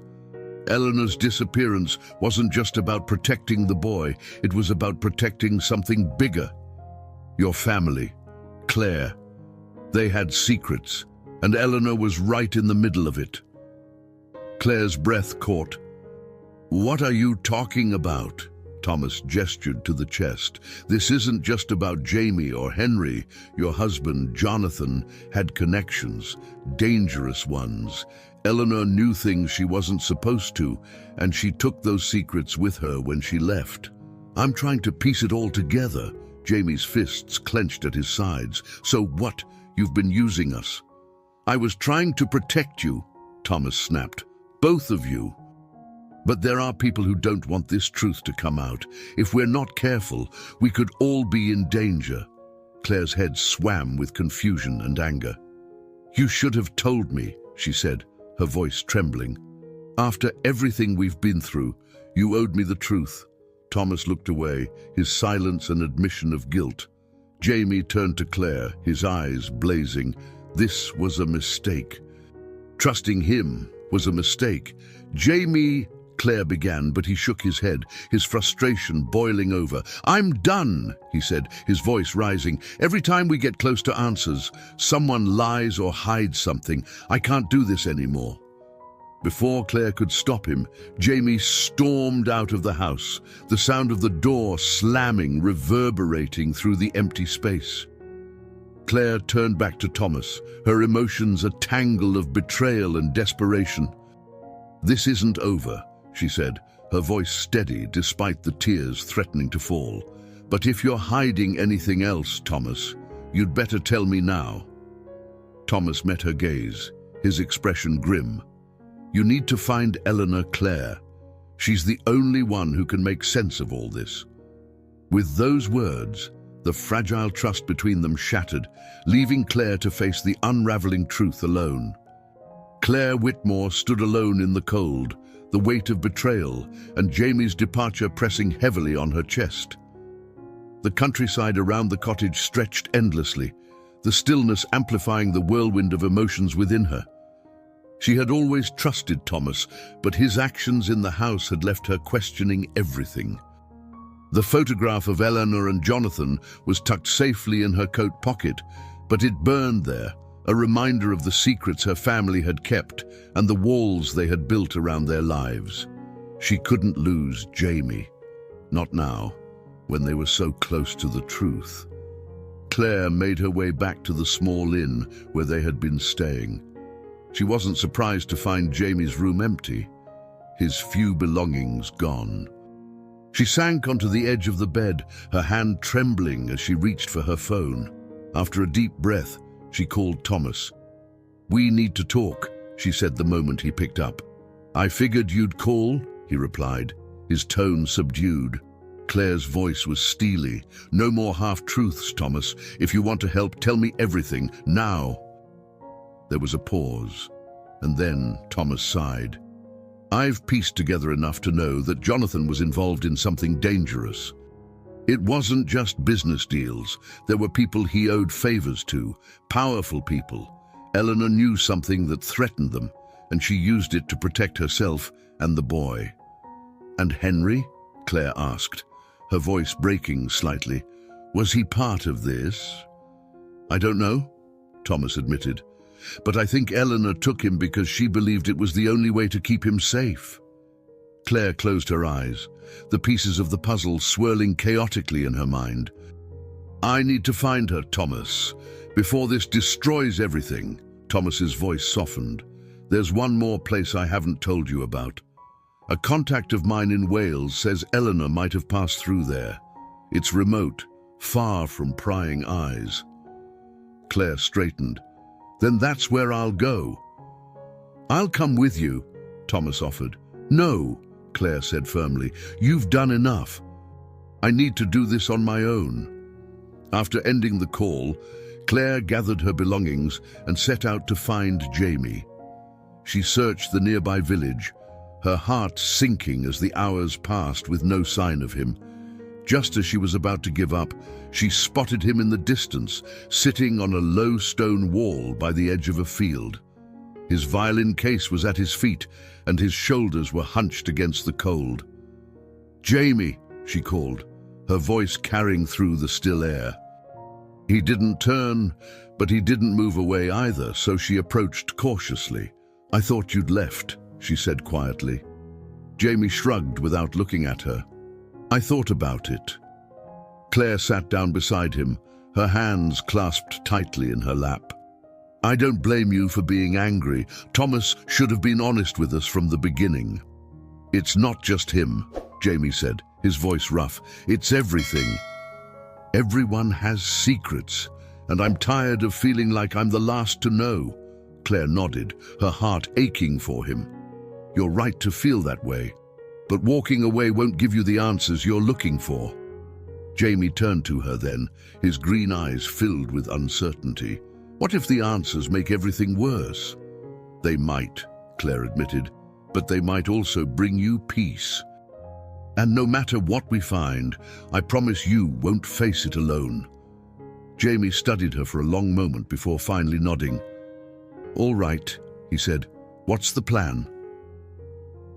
Eleanor's disappearance wasn't just about protecting the boy, it was about protecting something bigger. Your family, Claire. They had secrets, and Eleanor was right in the middle of it." Claire's breath caught. "What are you talking about?" Thomas gestured to the chest. "This isn't just about Jamie or Henry. Your husband, Jonathan, had connections, dangerous ones. Eleanor knew things she wasn't supposed to, and she took those secrets with her when she left." "I'm trying to piece it all together." Jamie's fists clenched at his sides. "So what? You've been using us." "I was trying to protect you," Thomas snapped. "Both of you. But there are people who don't want this truth to come out. If we're not careful, we could all be in danger." Claire's head swam with confusion and anger. "You should have told me," she said, her voice trembling. "After everything we've been through, you owed me the truth." Thomas looked away, his silence an admission of guilt. Jamie turned to Claire, his eyes blazing. This was a mistake. Trusting him was a mistake. "Jamie," Claire began, but he shook his head, his frustration boiling over. "I'm done," he said, his voice rising. "Every time we get close to answers, someone lies or hides something. I can't do this anymore." Before Claire could stop him, Jamie stormed out of the house, the sound of the door slamming reverberating through the empty space. Claire turned back to Thomas, her emotions a tangle of betrayal and desperation. "This isn't over," she said, her voice steady despite the tears threatening to fall. "But if you're hiding anything else, Thomas, you'd better tell me now." Thomas met her gaze, his expression grim. "You need to find Eleanor, Claire. She's the only one who can make sense of all this." With those words, the fragile trust between them shattered, leaving Claire to face the unraveling truth alone. Claire Whitmore stood alone in the cold, the weight of betrayal and Jamie's departure pressing heavily on her chest. The countryside around the cottage stretched endlessly, the stillness amplifying the whirlwind of emotions within her. She had always trusted Thomas, but his actions in the house had left her questioning everything. The photograph of Eleanor and Jonathan was tucked safely in her coat pocket, but it burned there, a reminder of the secrets her family had kept and the walls they had built around their lives. She couldn't lose Jamie. Not now, when they were so close to the truth. Claire made her way back to the small inn where they had been staying. She wasn't surprised to find Jamie's room empty, his few belongings gone. She sank onto the edge of the bed, her hand trembling as she reached for her phone. After a deep breath, she called Thomas. "We need to talk," she said the moment he picked up. "I figured you'd call," he replied, his tone subdued. Claire's voice was steely. "No more half-truths, Thomas. If you want to help, tell me everything, now." There was a pause, and then Thomas sighed. "I've pieced together enough to know that Jonathan was involved in something dangerous. It wasn't just business deals. There were people he owed favors to, powerful people. Eleanor knew something that threatened them, and she used it to protect herself and the boy." "And Henry?" Claire asked, her voice breaking slightly. "Was he part of this?" "I don't know," Thomas admitted. "But I think Eleanor took him because she believed it was the only way to keep him safe." Claire closed her eyes, the pieces of the puzzle swirling chaotically in her mind. "I need to find her, Thomas, before this destroys everything." Thomas's voice softened. "There's one more place I haven't told you about. A contact of mine in Wales says Eleanor might have passed through there. It's remote, far from prying eyes." Claire straightened. "Then that's where I'll go." "I'll come with you," Thomas offered. "No," Claire said firmly. "You've done enough. I need to do this on my own." After ending the call, Claire gathered her belongings and set out to find Jamie. She searched the nearby village, her heart sinking as the hours passed with no sign of him. Just as she was about to give up, she spotted him in the distance, sitting on a low stone wall by the edge of a field. His violin case was at his feet, and his shoulders were hunched against the cold. "Jamie," she called, her voice carrying through the still air. He didn't turn, but he didn't move away either, so she approached cautiously. "I thought you'd left," she said quietly. Jamie shrugged without looking at her. "I thought about it." Claire sat down beside him, her hands clasped tightly in her lap. "I don't blame you for being angry. Thomas should have been honest with us from the beginning." "It's not just him," Jamie said, his voice rough. "It's everything. Everyone has secrets, and I'm tired of feeling like I'm the last to know." Claire nodded, her heart aching for him. "You're right to feel that way, but walking away won't give you the answers you're looking for." Jamie turned to her then, his green eyes filled with uncertainty. "What if the answers make everything worse?" "They might," Claire admitted, "but they might also bring you peace. And no matter what we find, I promise you won't face it alone." Jamie studied her for a long moment before finally nodding. "All right," he said. "What's the plan?"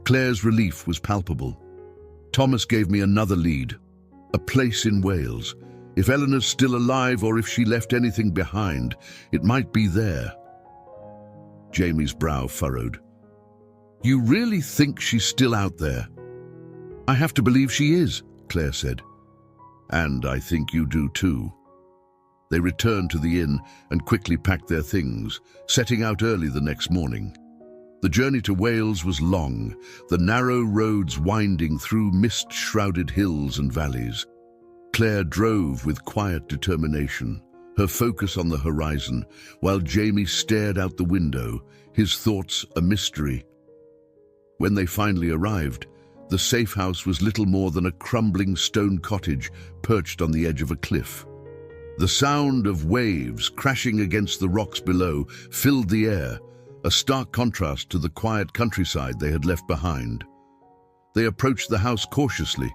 Claire's relief was palpable. "Thomas gave me another lead. A place in Wales. If Eleanor's still alive or if she left anything behind, it might be there." Jamie's brow furrowed. "You really think she's still out there?" "I have to believe she is," Claire said. "And I think you do too." They returned to the inn and quickly packed their things, setting out early the next morning. The journey to Wales was long, the narrow roads winding through mist-shrouded hills and valleys. Claire drove with quiet determination, her focus on the horizon, while Jamie stared out the window, his thoughts a mystery. When they finally arrived, the safe house was little more than a crumbling stone cottage perched on the edge of a cliff. The sound of waves crashing against the rocks below filled the air, a stark contrast to the quiet countryside they had left behind. They approached the house cautiously,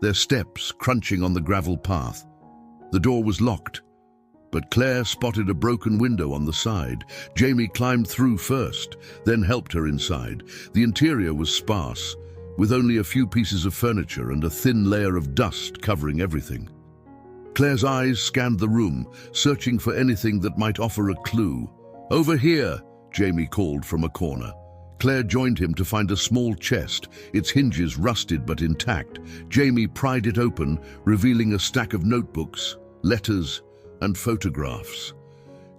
their steps crunching on the gravel path. The door was locked, but Claire spotted a broken window on the side. Jamie climbed through first, then helped her inside. The interior was sparse, with only a few pieces of furniture and a thin layer of dust covering everything. Claire's eyes scanned the room, searching for anything that might offer a clue. "Over here," Jamie called from a corner. Claire joined him to find a small chest, its hinges rusted but intact. Jamie pried it open, revealing a stack of notebooks, letters, and photographs.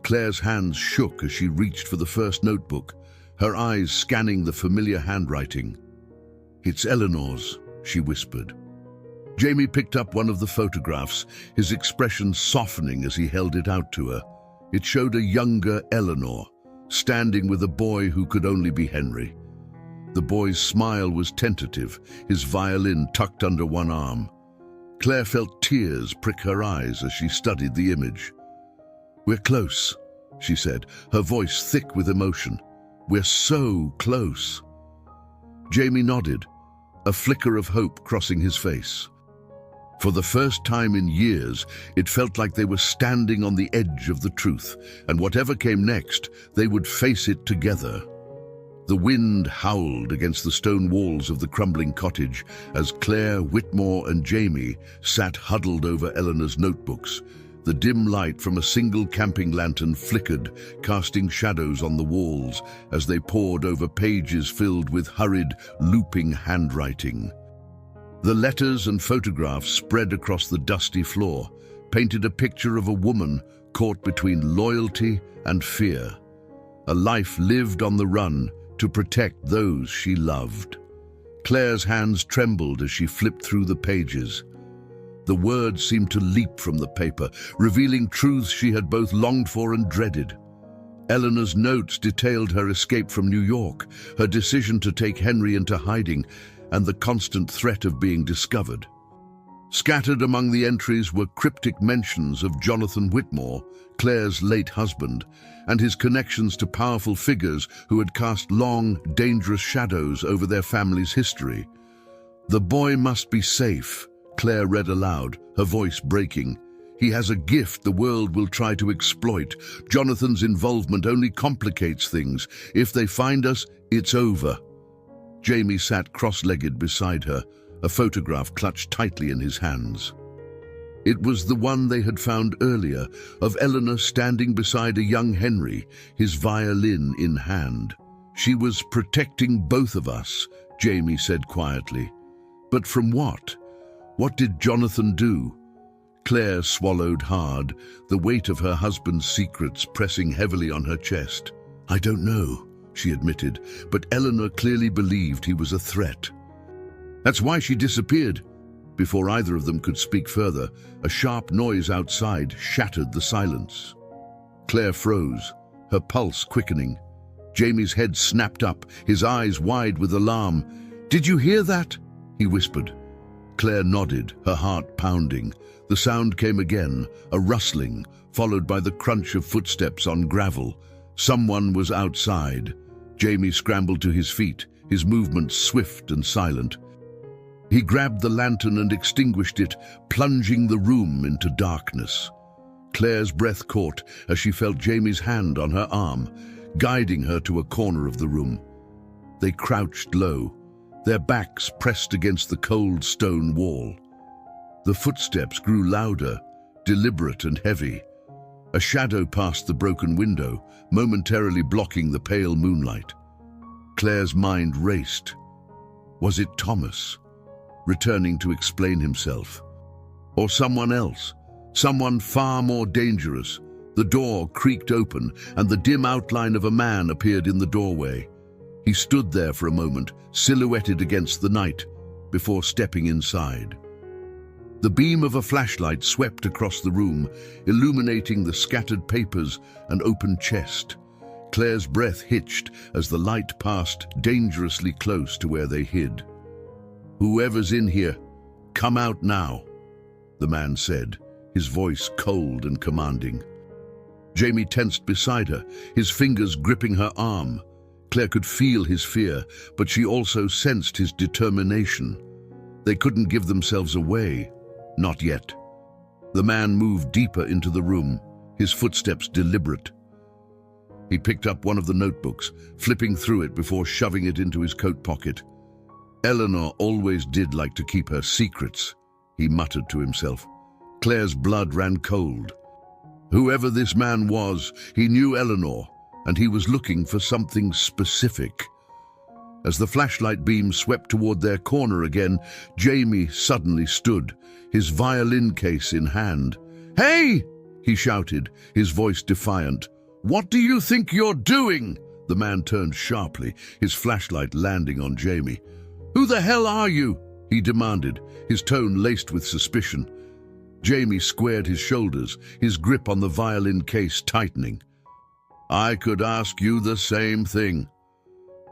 Claire's hands shook as she reached for the first notebook, her eyes scanning the familiar handwriting. "It's Eleanor's," she whispered. Jamie picked up one of the photographs, his expression softening as he held it out to her. It showed a younger Eleanor, standing with a boy who could only be Henry. The boy's smile was tentative, his violin tucked under one arm. Claire felt tears prick her eyes as she studied the image. "We're close," she said, her voice thick with emotion. "We're so close." Jamie nodded, a flicker of hope crossing his face. For the first time in years, it felt like they were standing on the edge of the truth, and whatever came next, they would face it together. The wind howled against the stone walls of the crumbling cottage as Claire, Whitmore, and Jamie sat huddled over Eleanor's notebooks. The dim light from a single camping lantern flickered, casting shadows on the walls as they pored over pages filled with hurried, looping handwriting. The letters and photographs spread across the dusty floor, painted a picture of a woman caught between loyalty and fear. A life lived on the run to protect those she loved. Claire's hands trembled as she flipped through the pages. The words seemed to leap from the paper, revealing truths she had both longed for and dreaded. Eleanor's notes detailed her escape from New York, her decision to take Henry into hiding, and the constant threat of being discovered. Scattered among the entries were cryptic mentions of Jonathan Whitmore, Claire's late husband, and his connections to powerful figures who had cast long, dangerous shadows over their family's history. "The boy must be safe," Claire read aloud, her voice breaking. "He has a gift the world will try to exploit. Jonathan's involvement only complicates things. If they find us, it's over." Jamie sat cross-legged beside her, a photograph clutched tightly in his hands. It was the one they had found earlier, of Eleanor standing beside a young Henry, his violin in hand. "She was protecting both of us," Jamie said quietly. "But from what? What did Jonathan do?" Claire swallowed hard, the weight of her husband's secrets pressing heavily on her chest. "I don't know," she admitted, but Eleanor clearly believed he was a threat. "That's why she disappeared." Before either of them could speak further, a sharp noise outside shattered the silence. Claire froze, her pulse quickening. Jamie's head snapped up, his eyes wide with alarm. "Did you hear that?" he whispered. Claire nodded, her heart pounding. The sound came again, a rustling, followed by the crunch of footsteps on gravel. Someone was outside. Jamie scrambled to his feet, his movements swift and silent. He grabbed the lantern and extinguished it, plunging the room into darkness. Claire's breath caught as she felt Jamie's hand on her arm, guiding her to a corner of the room. They crouched low, their backs pressed against the cold stone wall. The footsteps grew louder, deliberate and heavy. A shadow passed the broken window, momentarily blocking the pale moonlight. Claire's mind raced. Was it Thomas, returning to explain himself? Or someone else, someone far more dangerous? The door creaked open, and the dim outline of a man appeared in the doorway. He stood there for a moment, silhouetted against the night, before stepping inside. The beam of a flashlight swept across the room, illuminating the scattered papers and open chest. Claire's breath hitched as the light passed dangerously close to where they hid. "Whoever's in here, come out now," the man said, his voice cold and commanding. Jamie tensed beside her, his fingers gripping her arm. Claire could feel his fear, but she also sensed his determination. They couldn't give themselves away. Not yet. The man moved deeper into the room, his footsteps deliberate. He picked up one of the notebooks, flipping through it before shoving it into his coat pocket. "Eleanor always did like to keep her secrets," he muttered to himself. Claire's blood ran cold. Whoever this man was, he knew Eleanor, and he was looking for something specific. As the flashlight beam swept toward their corner again, Jamie suddenly stood, his violin case in hand. "Hey!" he shouted, his voice defiant. "What do you think you're doing?" The man turned sharply, his flashlight landing on Jamie. "Who the hell are you?" he demanded, his tone laced with suspicion. Jamie squared his shoulders, his grip on the violin case tightening. "I could ask you the same thing."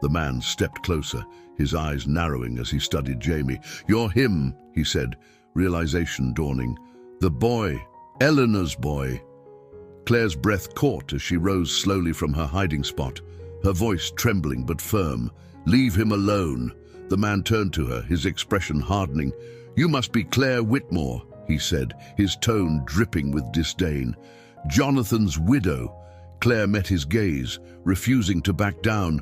The man stepped closer, his eyes narrowing as he studied Jamie. "You're him," he said, realization dawning. "The boy, Eleanor's boy." Claire's breath caught as she rose slowly from her hiding spot, her voice trembling but firm. "Leave him alone." The man turned to her, his expression hardening. "You must be Claire Whitmore," he said, his tone dripping with disdain. "Jonathan's widow." Claire met his gaze, refusing to back down.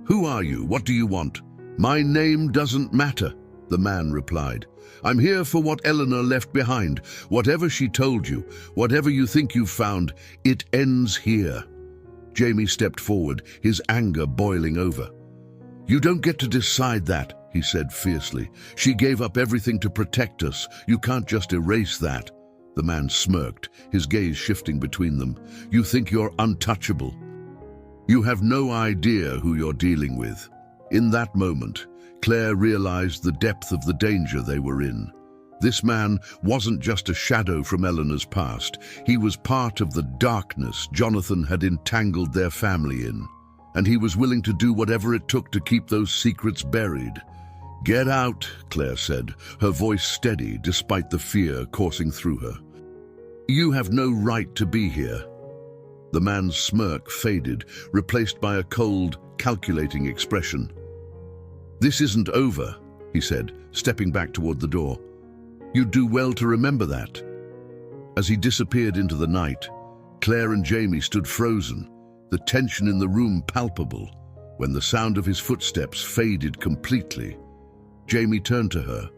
"Who are you? What do you want?" "My name doesn't matter," the man replied. "I'm here for what Eleanor left behind. Whatever she told you, whatever you think you've found, it ends here." Jamie stepped forward, his anger boiling over. "You don't get to decide that," he said fiercely. "She gave up everything to protect us. You can't just erase that." The man smirked, his gaze shifting between them. "You think you're untouchable. You have no idea who you're dealing with." In that moment, Claire realized the depth of the danger they were in. This man wasn't just a shadow from Eleanor's past. He was part of the darkness Jonathan had entangled their family in, and he was willing to do whatever it took to keep those secrets buried. "Get out," Claire said, her voice steady despite the fear coursing through her. "You have no right to be here." The man's smirk faded, replaced by a cold, calculating expression. "This isn't over," he said, stepping back toward the door. "You'd do well to remember that." As he disappeared into the night, Claire and Jamie stood frozen, the tension in the room palpable. When the sound of his footsteps faded completely, Jamie turned to her,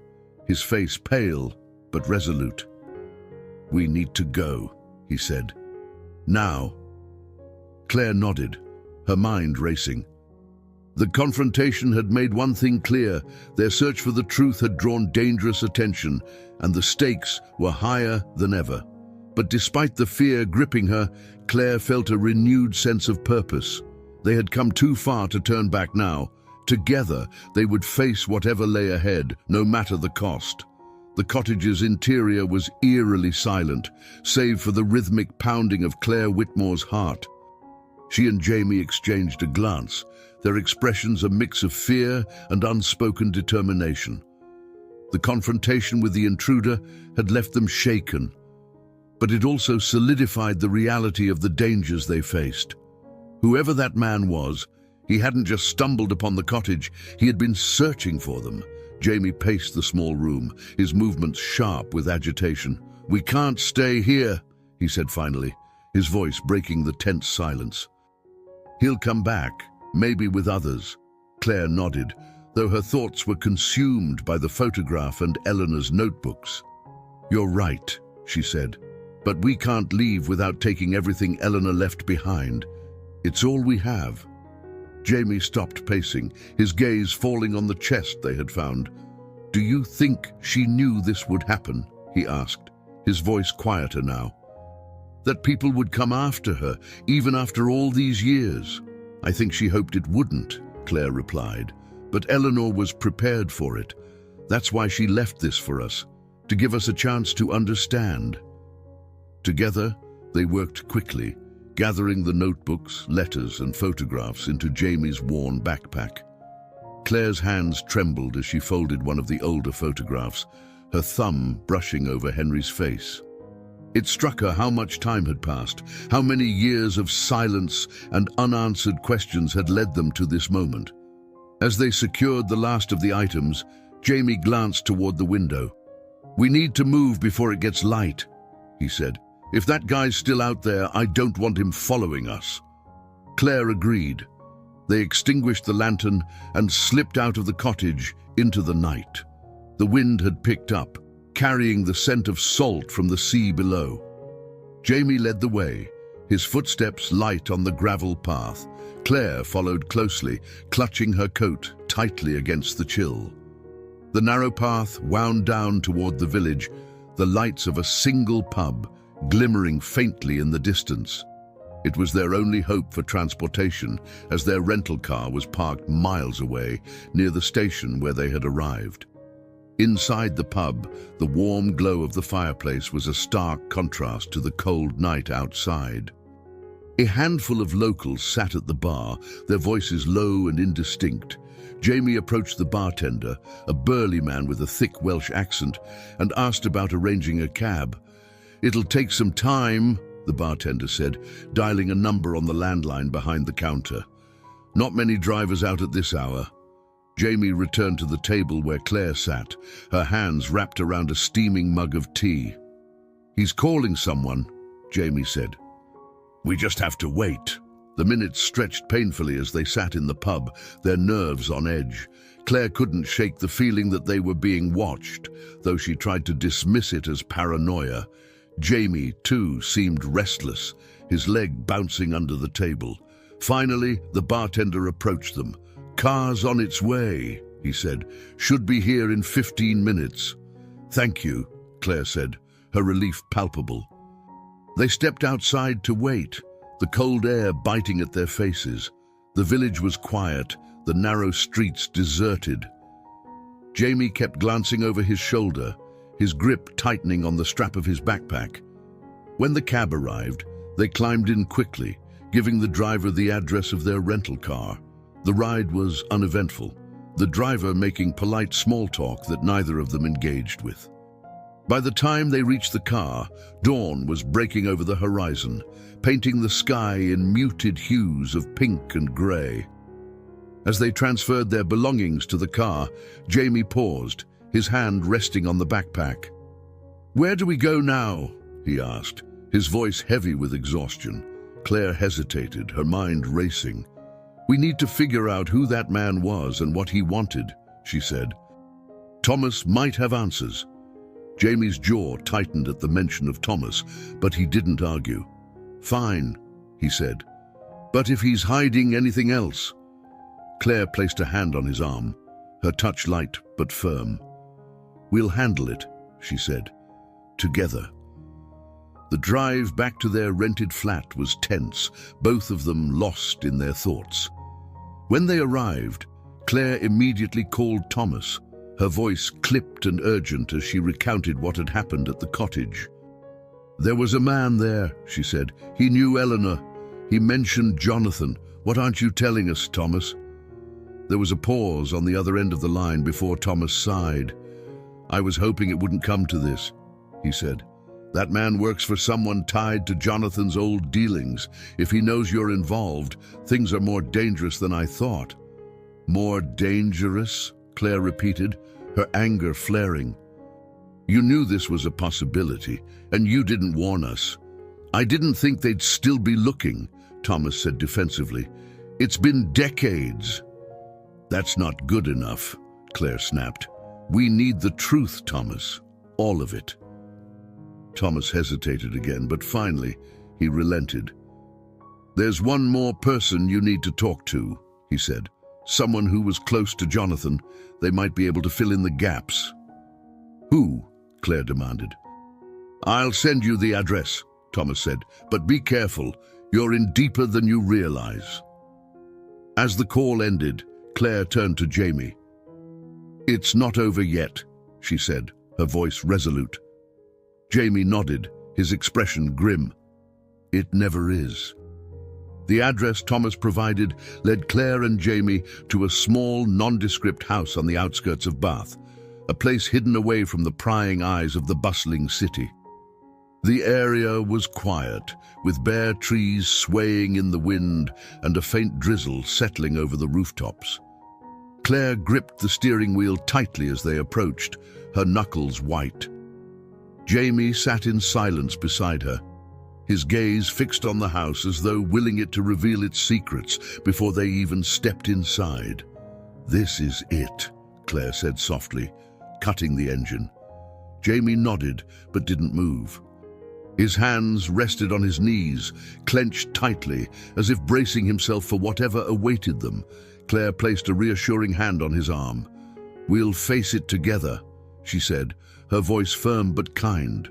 his face pale but resolute. "We need to go," he said. "Now." Claire nodded, her mind racing. The confrontation had made one thing clear: their search for the truth had drawn dangerous attention, and the stakes were higher than ever. But despite the fear gripping her, Claire felt a renewed sense of purpose. They had come too far to turn back now. Together, they would face whatever lay ahead, no matter the cost. The cottage's interior was eerily silent, save for the rhythmic pounding of Claire Whitmore's heart. She and Jamie exchanged a glance, their expressions a mix of fear and unspoken determination. The confrontation with the intruder had left them shaken, but it also solidified the reality of the dangers they faced. Whoever that man was, he hadn't just stumbled upon the cottage, he had been searching for them. Jamie paced the small room, his movements sharp with agitation. "We can't stay here," he said finally, his voice breaking the tense silence. "He'll come back, maybe with others." Claire nodded, though her thoughts were consumed by the photograph and Eleanor's notebooks. "You're right," she said, "but we can't leave without taking everything Eleanor left behind. It's all we have." Jamie stopped pacing, his gaze falling on the chest they had found. "Do you think she knew this would happen?" he asked, his voice quieter now. "That people would come after her, even after all these years?" "I think she hoped it wouldn't," Claire replied, "but Eleanor was prepared for it. That's why she left this for us, to give us a chance to understand." Together, they worked quickly, gathering the notebooks, letters, and photographs into Jamie's worn backpack. Claire's hands trembled as she folded one of the older photographs, her thumb brushing over Henry's face. It struck her how much time had passed, how many years of silence and unanswered questions had led them to this moment. As they secured the last of the items, Jamie glanced toward the window. "We need to move before it gets light," he said. "If that guy's still out there, I don't want him following us." Claire agreed. They extinguished the lantern and slipped out of the cottage into the night. The wind had picked up, carrying the scent of salt from the sea below. Jamie led the way, his footsteps light on the gravel path. Claire followed closely, clutching her coat tightly against the chill. The narrow path wound down toward the village, the lights of a single pub glimmering faintly in the distance. It was their only hope for transportation, as their rental car was parked miles away, near the station where they had arrived. Inside the pub, the warm glow of the fireplace was a stark contrast to the cold night outside. A handful of locals sat at the bar, their voices low and indistinct. Jamie approached the bartender, a burly man with a thick Welsh accent, and asked about arranging a cab. "It'll take some time," the bartender said, dialing a number on the landline behind the counter. "Not many drivers out at this hour." Jamie returned to the table where Claire sat, her hands wrapped around a steaming mug of tea. "He's calling someone," Jamie said. "We just have to wait." The minutes stretched painfully as they sat in the pub, their nerves on edge. Claire couldn't shake the feeling that they were being watched, though she tried to dismiss it as paranoia. Jamie, too, seemed restless, his leg bouncing under the table. Finally, the bartender approached them. "Car's on its way," he said. "Should be here in 15 minutes. "Thank you," Claire said, her relief palpable. They stepped outside to wait, the cold air biting at their faces. The village was quiet, the narrow streets deserted. Jamie kept glancing over his shoulder, his grip tightening on the strap of his backpack. When the cab arrived, they climbed in quickly, giving the driver the address of their rental car. The ride was uneventful. the driver making polite small talk that neither of them engaged with. By the time they reached the car, dawn was breaking over the horizon, painting the sky in muted hues of pink and grey. As they transferred their belongings to the car, Jamie paused, his hand resting on the backpack. "Where do we go now?" he asked, his voice heavy with exhaustion. Claire hesitated, her mind racing. "We need to figure out who that man was and what he wanted," she said. Thomas might have answers. Jamie's jaw tightened at the mention of Thomas, but he didn't argue. "Fine," he said. "But if he's hiding anything else?" Claire placed a hand on his arm, her touch light but firm. "We'll handle it," she said. "Together." The drive back to their rented flat was tense, both of them lost in their thoughts. When they arrived, Claire immediately called Thomas, her voice clipped and urgent as she recounted what had happened at the cottage. "There was a man there," she said. "He knew Eleanor. He mentioned Jonathan. What aren't you telling us, Thomas?" There was a pause on the other end of the line before Thomas sighed. "I was hoping it wouldn't come to this," he said. "That man works for someone tied to Jonathan's old dealings. If he knows you're involved, things are more dangerous than I thought." "More dangerous?" Claire repeated, her anger flaring. "You knew this was a possibility, and you didn't warn us." "I didn't think they'd still be looking," Thomas said defensively. "It's been decades." "That's not good enough," Claire snapped. "We need the truth, Thomas. All of it." Thomas hesitated again, but finally he relented. "There's one more person you need to talk to," he said. "Someone who was close to Jonathan. They might be able to fill in the gaps." "Who?" Claire demanded. "I'll send you the address," Thomas said, "but be careful. You're in deeper than you realize." As the call ended, Claire turned to Jamie. "It's not over yet," she said, her voice resolute. Jamie nodded, his expression grim. "It never is." The address Thomas provided led Claire and Jamie to a small, nondescript house on the outskirts of Bath, a place hidden away from the prying eyes of the bustling city. The area was quiet, with bare trees swaying in the wind and a faint drizzle settling over the rooftops. Claire gripped the steering wheel tightly as they approached, her knuckles white. Jamie sat in silence beside her, his gaze fixed on the house as though willing it to reveal its secrets before they even stepped inside. "This is it," Claire said softly, cutting the engine. Jamie nodded but didn't move. His hands rested on his knees, clenched tightly, as if bracing himself for whatever awaited them. Claire placed a reassuring hand on his arm. "We'll face it together," she said, her voice firm but kind.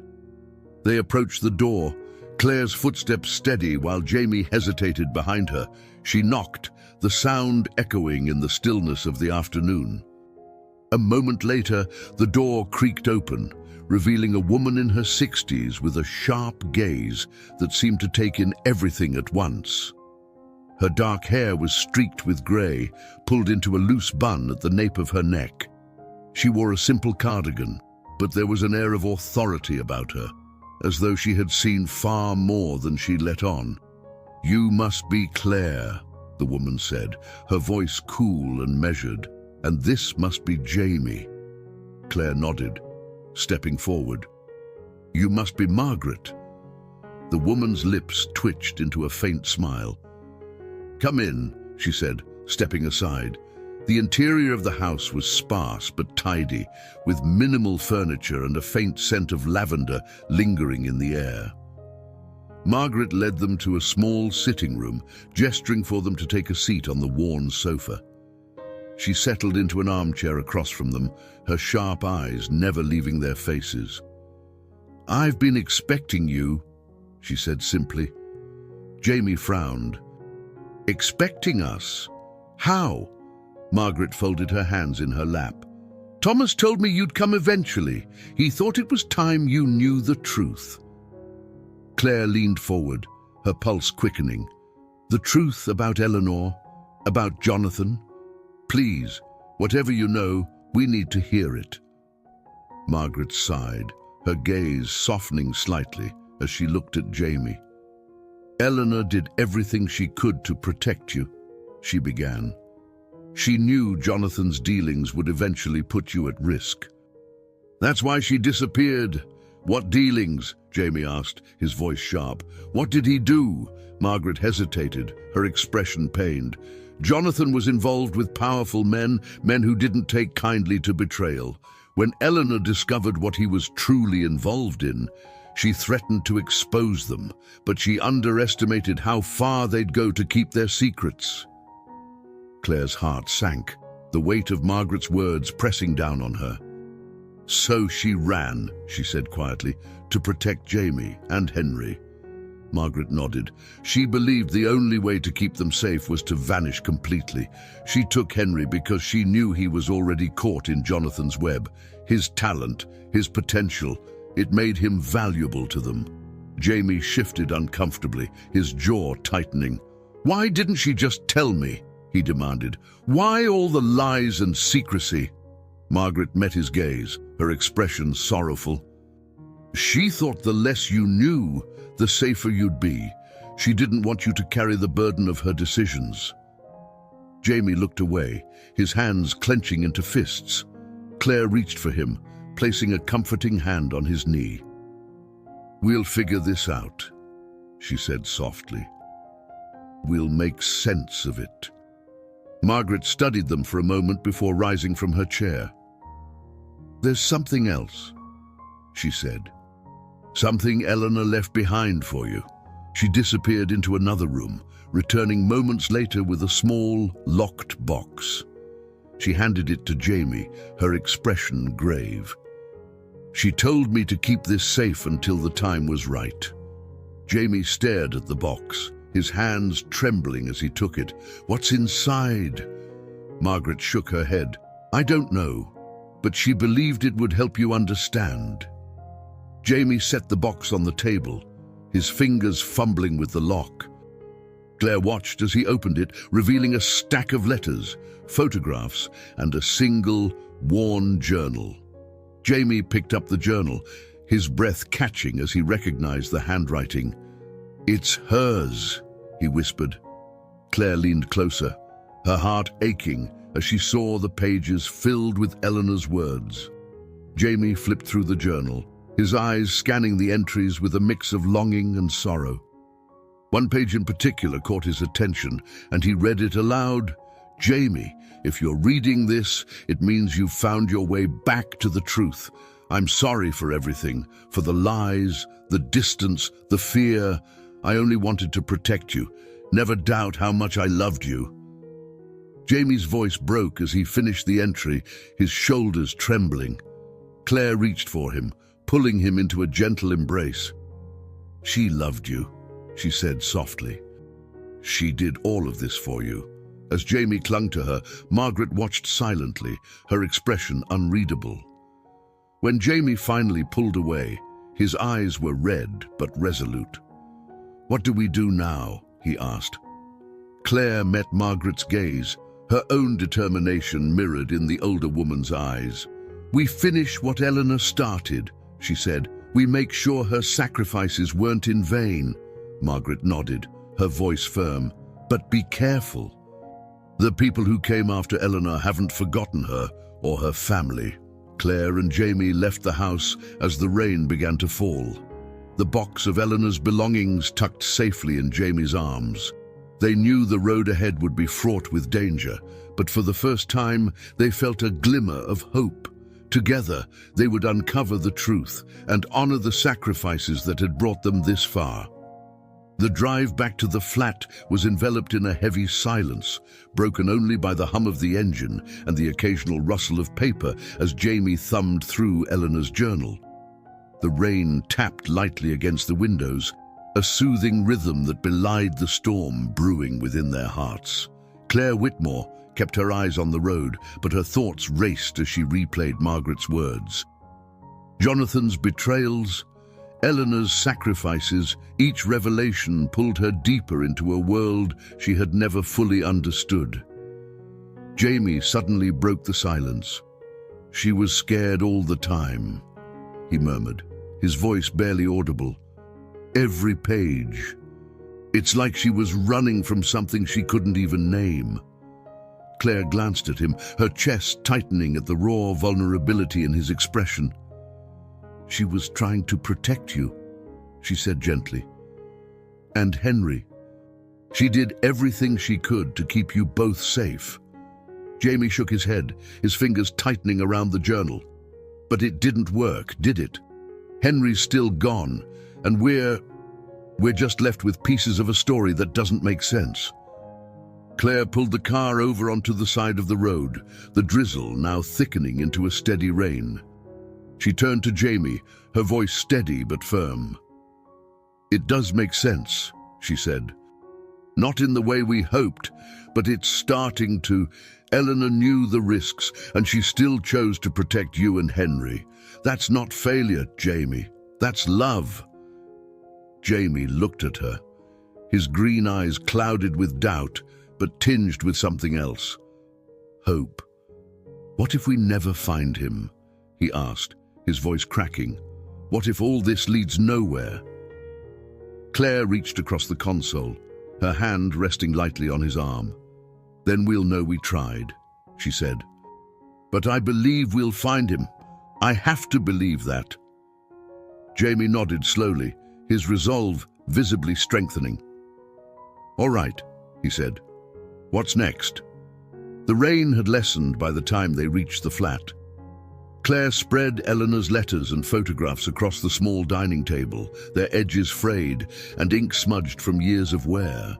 They approached the door, Claire's footsteps steady while Jamie hesitated behind her. She knocked, the sound echoing in the stillness of the afternoon. A moment later, the door creaked open, revealing a woman in her 60s with a sharp gaze that seemed to take in everything at once. Her dark hair was streaked with grey, pulled into a loose bun at the nape of her neck. She wore a simple cardigan, but there was an air of authority about her, as though she had seen far more than she let on. "You must be Claire," the woman said, her voice cool and measured. "And this must be Jamie." Claire nodded, stepping forward. "You must be Margaret." The woman's lips twitched into a faint smile. "Come in," she said, stepping aside. The interior of the house was sparse but tidy, with minimal furniture and a faint scent of lavender lingering in the air. Margaret led them to a small sitting room, gesturing for them to take a seat on the worn sofa. She settled into an armchair across from them, her sharp eyes never leaving their faces. "I've been expecting you," she said simply. Jamie frowned. "Expecting us? How?" Margaret folded her hands in her lap. "Thomas told me you'd come eventually. He thought it was time you knew the truth." Claire leaned forward, her pulse quickening. "The truth about Eleanor? About Jonathan? Please, Whatever you know, we need to hear it." Margaret sighed, her gaze softening slightly as she looked at Jamie. "Eleanor did everything she could to protect you," she began. "She knew Jonathan's dealings would eventually put you at risk. That's why she disappeared." "What dealings?" Jamie asked, his voice sharp. "What did he do?" Margaret hesitated, her expression pained. "Jonathan was involved with powerful men who didn't take kindly to betrayal. When Eleanor discovered what he was truly involved in, she threatened to expose them, but she underestimated how far they'd go to keep their secrets." Claire's heart sank, the weight of Margaret's words pressing down on her. "So she ran," she said quietly, "to protect Jamie and Henry." Margaret nodded. She believed the only way to keep them safe was to vanish completely. She took Henry because she knew he was already caught in Jonathan's web. His talent, his potential, it made him valuable to them. Jamie shifted uncomfortably, his jaw tightening. "Why didn't she just tell me?" he demanded. "Why all the lies and secrecy?" Margaret met his gaze, her expression sorrowful. "She thought the less you knew, the safer you'd be. She didn't want you to carry the burden of her decisions." Jamie looked away, his hands clenching into fists. Claire reached for him, placing a comforting hand on his knee. "We'll figure this out," she said softly. "We'll make sense of it." Margaret studied them for a moment before rising from her chair. "There's something else," she said. "Something Eleanor left behind for you." She disappeared into another room, returning moments later with a small, locked box. She handed it to Jamie, her expression grave. "She told me to keep this safe until the time was right." Jamie stared at the box, his hands trembling as he took it. "What's inside?" Margaret shook her head. "I don't know, but she believed it would help you understand." Jamie set the box on the table, his fingers fumbling with the lock. Claire watched as he opened it, revealing a stack of letters, photographs, and a single, worn journal. Jamie picked up the journal, his breath catching as he recognized the handwriting. "It's hers," he whispered. Claire leaned closer, her heart aching as she saw the pages filled with Eleanor's words. Jamie flipped through the journal, his eyes scanning the entries with a mix of longing and sorrow. One page in particular caught his attention, and he read it aloud. "Jamie, if you're reading this, it means you've found your way back to the truth. I'm sorry for everything, for the lies, the distance, the fear. I only wanted to protect you. Never doubt how much I loved you." Jamie's voice broke as he finished the entry, his shoulders trembling. Claire reached for him, pulling him into a gentle embrace. "She loved you," she said softly. "She did all of this for you." As Jamie clung to her, Margaret watched silently, her expression unreadable. When Jamie finally pulled away, his eyes were red but resolute. "What do we do now?" he asked. Claire met Margaret's gaze, her own determination mirrored in the older woman's eyes. "We finish what Eleanor started," she said. "We make sure her sacrifices weren't in vain." Margaret nodded, her voice firm. "But be careful. The people who came after Eleanor haven't forgotten her or her family." Claire and Jamie left the house as the rain began to fall, the box of Eleanor's belongings tucked safely in Jamie's arms. They knew the road ahead would be fraught with danger, but for the first time they felt a glimmer of hope. Together, they would uncover the truth and honor the sacrifices that had brought them this far. The drive back to the flat was enveloped in a heavy silence, broken only by the hum of the engine and the occasional rustle of paper as Jamie thumbed through Eleanor's journal. The rain tapped lightly against the windows, a soothing rhythm that belied the storm brewing within their hearts. Claire Whitmore kept her eyes on the road, but her thoughts raced as she replayed Margaret's words. Jonathan's betrayals, Eleanor's sacrifices, each revelation pulled her deeper into a world she had never fully understood. Jamie suddenly broke the silence. "She was scared all the time," he murmured, his voice barely audible. "Every page. It's like she was running from something she couldn't even name." Claire glanced at him, her chest tightening at the raw vulnerability in his expression. "She was trying to protect you," she said gently. "And Henry. She did everything she could to keep you both safe." Jamie shook his head, his fingers tightening around the journal. "But it didn't work, did it? Henry's still gone, and we're just left with pieces of a story that doesn't make sense." Claire pulled the car over onto the side of the road, the drizzle now thickening into a steady rain. She turned to Jamie, her voice steady but firm. "It does make sense," she said. "Not in the way we hoped, but it's starting to. Eleanor knew the risks, and she still chose to protect you and Henry. That's not failure, Jamie. That's love." Jamie looked at her, his green eyes clouded with doubt, but tinged with something else. "Hope. What if we never find him?" he asked, his voice cracking. "What if all this leads nowhere?" Claire reached across the console, her hand resting lightly on his arm. "Then we'll know we tried," she said. "But I believe we'll find him. I have to believe that." Jamie nodded slowly, his resolve visibly strengthening. "All right," he said. "What's next?" The rain had lessened by the time they reached the flat. Claire spread Eleanor's letters and photographs across the small dining table, their edges frayed and ink smudged from years of wear.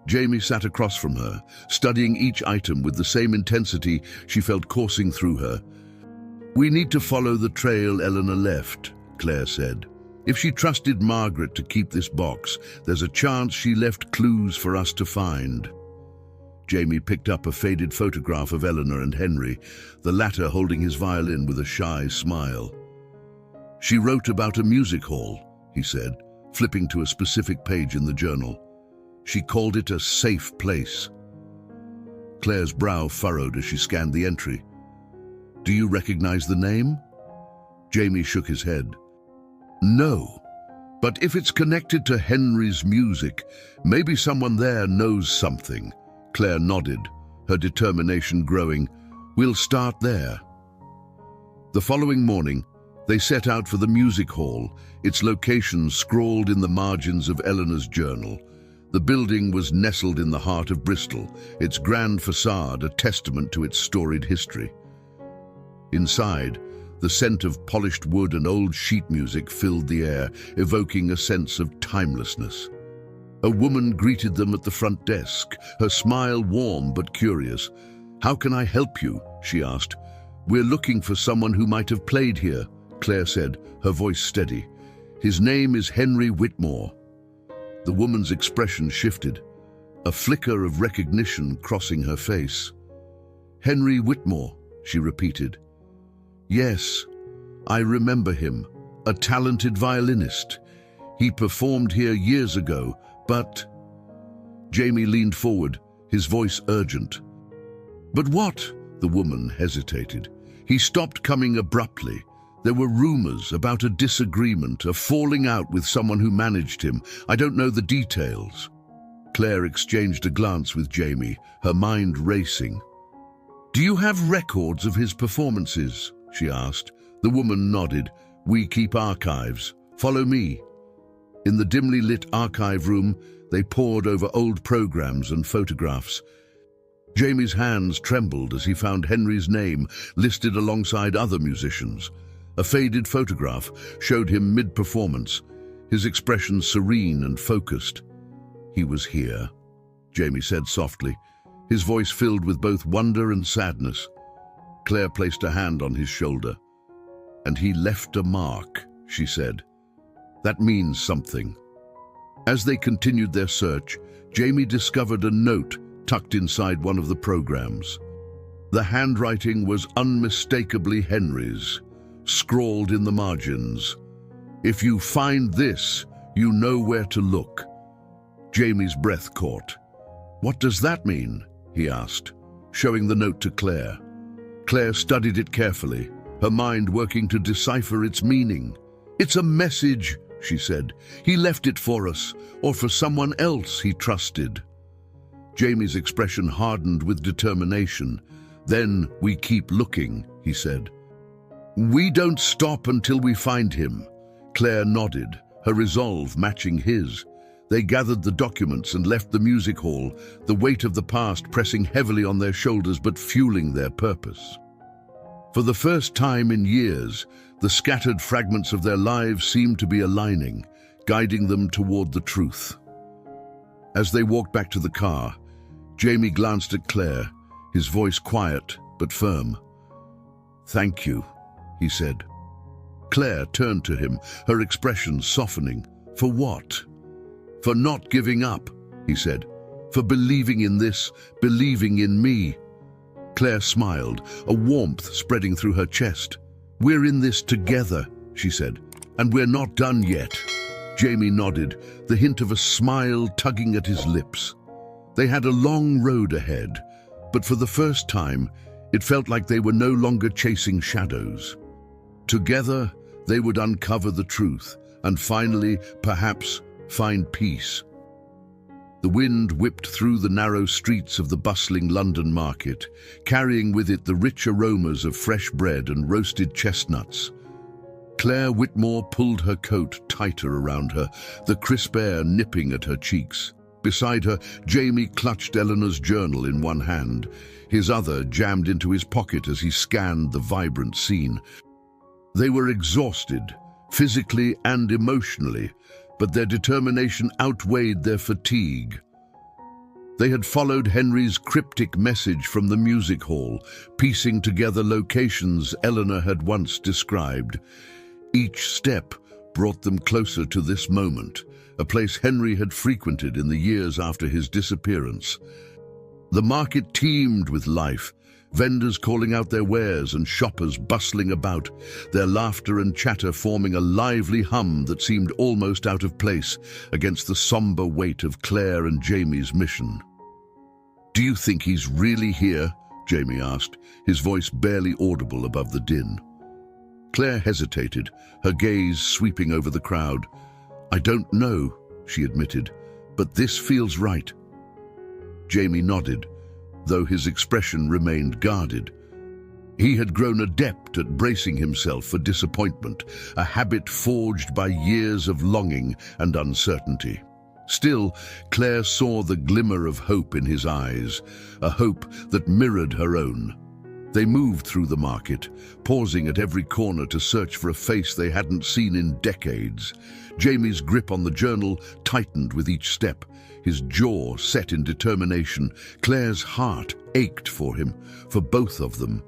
Jamie sat across from her, studying each item with the same intensity she felt coursing through her. "We need to follow the trail Eleanor left," Claire said. "If she trusted Margaret to keep this box, there's a chance she left clues for us to find." Jamie picked up a faded photograph of Eleanor and Henry, the latter holding his violin with a shy smile. "She wrote about a music hall," he said, flipping to a specific page in the journal. "She called it a safe place." Claire's brow furrowed as she scanned the entry. "Do you recognize the name?" Jamie shook his head. "No, but if it's connected to Henry's music, maybe someone there knows something." Claire nodded, her determination growing. "We'll start there." The following morning, they set out for the music hall, its location scrawled in the margins of Eleanor's journal. The building was nestled in the heart of Bristol, its grand facade a testament to its storied history. Inside, the scent of polished wood and old sheet music filled the air, evoking a sense of timelessness. A woman greeted them at the front desk, her smile warm but curious. "How can I help you?" she asked. "We're looking for someone who might have played here," Claire said, her voice steady. "His name is Henry Whitmore." The woman's expression shifted, a flicker of recognition crossing her face. "Henry Whitmore," she repeated. "Yes, I remember him, a talented violinist. He performed here years ago, but—" Jamie leaned forward, his voice urgent. "But what?" The woman hesitated. "He stopped coming abruptly. There were rumors about a disagreement, a falling out with someone who managed him. I don't know the details." Claire exchanged a glance with Jamie, her mind racing. "Do you have records of his performances?" she asked. The woman nodded. "We keep archives. Follow me." In the dimly lit archive room, they pored over old programs and photographs. Jamie's hands trembled as he found Henry's name listed alongside other musicians. A faded photograph showed him mid-performance, his expression serene and focused. "He was here," Jamie said softly, his voice filled with both wonder and sadness. Claire placed a hand on his shoulder. "And he left a mark," she said. "That means something." As they continued their search, Jamie discovered a note tucked inside one of the programs. The handwriting was unmistakably Henry's, scrawled in the margins. "If you find this, you know where to look." Jamie's breath caught. "What does that mean?" he asked. showing the note to Claire. Claire studied it carefully, her mind working to decipher its meaning. "It's a message," she said. "He left it for us, or for someone else he trusted." Jamie's expression hardened with determination. "Then we keep looking," he said. "We don't stop until we find him." Claire nodded, her resolve matching his. They gathered the documents and left the music hall, the weight of the past pressing heavily on their shoulders but fueling their purpose. For the first time in years, the scattered fragments of their lives seemed to be aligning, guiding them toward the truth. As they walked back to the car, Jamie glanced at Claire, his voice quiet but firm. "Thank you," he said. Claire turned to him, her expression softening. "For what?" "For not giving up," he said. "For believing in this, believing in me." Claire smiled, a warmth spreading through her chest. "We're in this together," she said, "and we're not done yet." Jamie nodded, the hint of a smile tugging at his lips. They had a long road ahead, but for the first time, it felt like they were no longer chasing shadows. Together, they would uncover the truth, and finally, perhaps, find peace. The wind whipped through the narrow streets of the bustling London market, carrying with it the rich aromas of fresh bread and roasted chestnuts. Claire Whitmore pulled her coat tighter around her, the crisp air nipping at her cheeks. Beside her, Jamie clutched Eleanor's journal in one hand, his other jammed into his pocket as he scanned the vibrant scene. They were exhausted, physically and emotionally, but their determination outweighed their fatigue. They had followed Henry's cryptic message from the music hall, piecing together locations Eleanor had once described. Each step brought them closer to this moment, a place Henry had frequented in the years after his disappearance. The market teemed with life, vendors calling out their wares and shoppers bustling about, their laughter and chatter forming a lively hum that seemed almost out of place against the somber weight of Claire and Jamie's mission. "Do you think he's really here?" Jamie asked, his voice barely audible above the din. Claire hesitated, her gaze sweeping over the crowd. "I don't know," she admitted, "but this feels right." Jamie nodded, though his expression remained guarded. He had grown adept at bracing himself for disappointment, a habit forged by years of longing and uncertainty. Still, Claire saw the glimmer of hope in his eyes, a hope that mirrored her own. They moved through the market, pausing at every corner to search for a face they hadn't seen in decades. Jamie's grip on the journal tightened with each step, his jaw set in determination. Claire's heart ached for him, for both of them.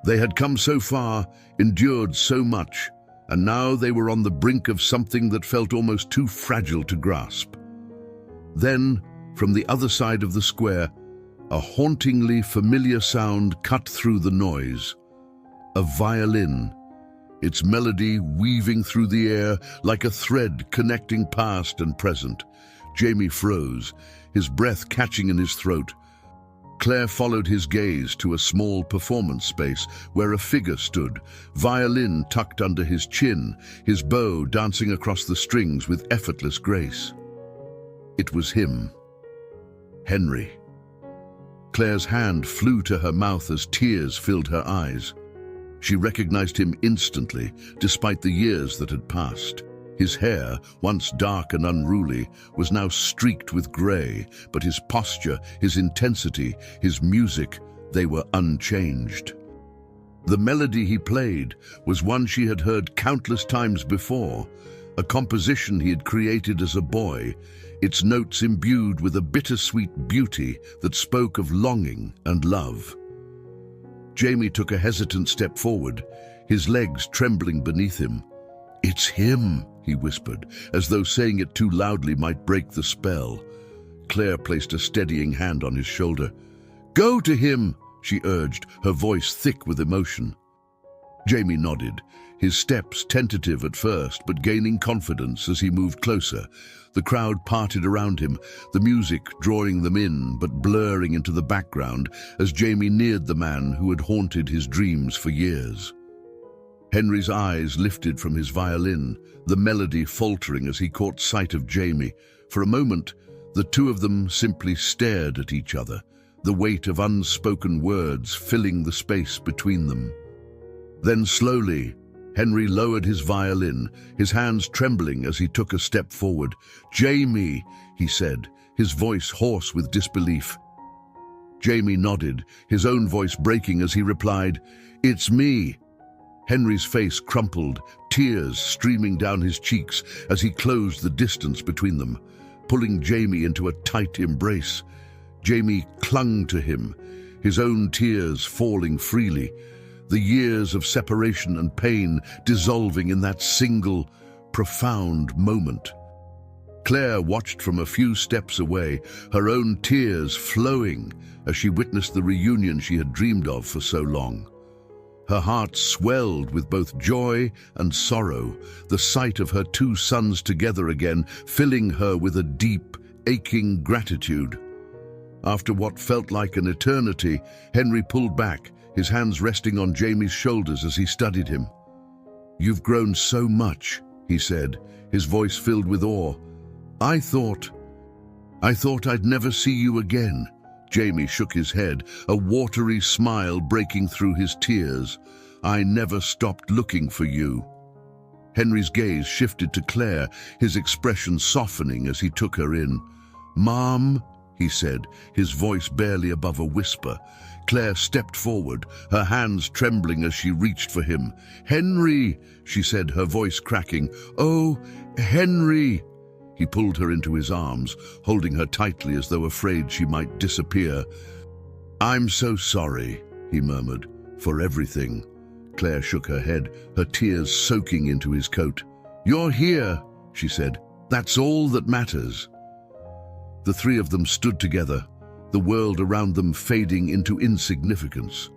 They had come so far, endured so much, and now they were on the brink of something that felt almost too fragile to grasp. Then, from the other side of the square, a hauntingly familiar sound cut through the noise. A violin, its melody weaving through the air like a thread connecting past and present. Jamie froze, his breath catching in his throat. Claire followed his gaze to a small performance space where a figure stood, violin tucked under his chin, his bow dancing across the strings with effortless grace. It was him, Henry. Claire's hand flew to her mouth as tears filled her eyes. She recognized him instantly, despite the years that had passed. His hair, once dark and unruly, was now streaked with gray, but his posture, his intensity, his music, they were unchanged. The melody he played was one she had heard countless times before, a composition he had created as a boy, its notes imbued with a bittersweet beauty that spoke of longing and love. Jamie took a hesitant step forward, his legs trembling beneath him. "It's him," he whispered, as though saying it too loudly might break the spell. Claire placed a steadying hand on his shoulder. "Go to him," she urged, her voice thick with emotion. Jamie nodded, his steps tentative at first, but gaining confidence as he moved closer. The crowd parted around him, the music drawing them in, but blurring into the background as Jamie neared the man who had haunted his dreams for years. Henry's eyes lifted from his violin, the melody faltering as he caught sight of Jamie. For a moment, the two of them simply stared at each other, the weight of unspoken words filling the space between them. Then slowly, Henry lowered his violin, his hands trembling as he took a step forward. "Jamie," he said, his voice hoarse with disbelief. Jamie nodded, his own voice breaking as he replied, "It's me." Henry's face crumpled, tears streaming down his cheeks as he closed the distance between them, pulling Jamie into a tight embrace. Jamie clung to him, his own tears falling freely, the years of separation and pain dissolving in that single, profound moment. Claire watched from a few steps away, her own tears flowing as she witnessed the reunion she had dreamed of for so long. Her heart swelled with both joy and sorrow, the sight of her two sons together again filling her with a deep, aching gratitude. After what felt like an eternity, Henry pulled back, his hands resting on Jamie's shoulders as he studied him. "You've grown so much," he said, his voice filled with awe. I thought I'd never see you again." Jamie shook his head, a watery smile breaking through his tears. "I never stopped looking for you." Henry's gaze shifted to Claire, his expression softening as he took her in. "Mom," he said, his voice barely above a whisper. Claire stepped forward, her hands trembling as she reached for him. "Henry," she said, her voice cracking. "Oh, Henry." He pulled her into his arms, holding her tightly as though afraid she might disappear. "I'm so sorry," he murmured, "for everything." Claire shook her head, her tears soaking into his coat. "You're here," she said. "That's all that matters." The three of them stood together, the world around them fading into insignificance.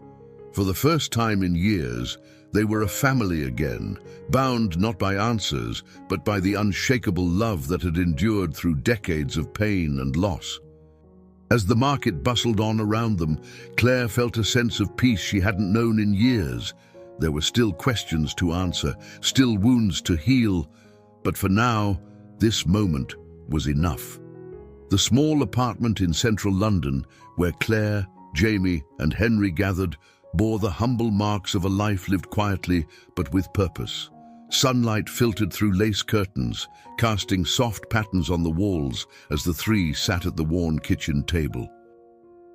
For the first time in years, they were a family again, bound not by answers, but by the unshakable love that had endured through decades of pain and loss. As the market bustled on around them, Claire felt a sense of peace she hadn't known in years. There were still questions to answer, still wounds to heal, but for now, this moment was enough. The small apartment in central London, where Claire, Jamie, and Henry gathered, bore the humble marks of a life lived quietly but with purpose. Sunlight filtered through lace curtains, casting soft patterns on the walls as the three sat at the worn kitchen table.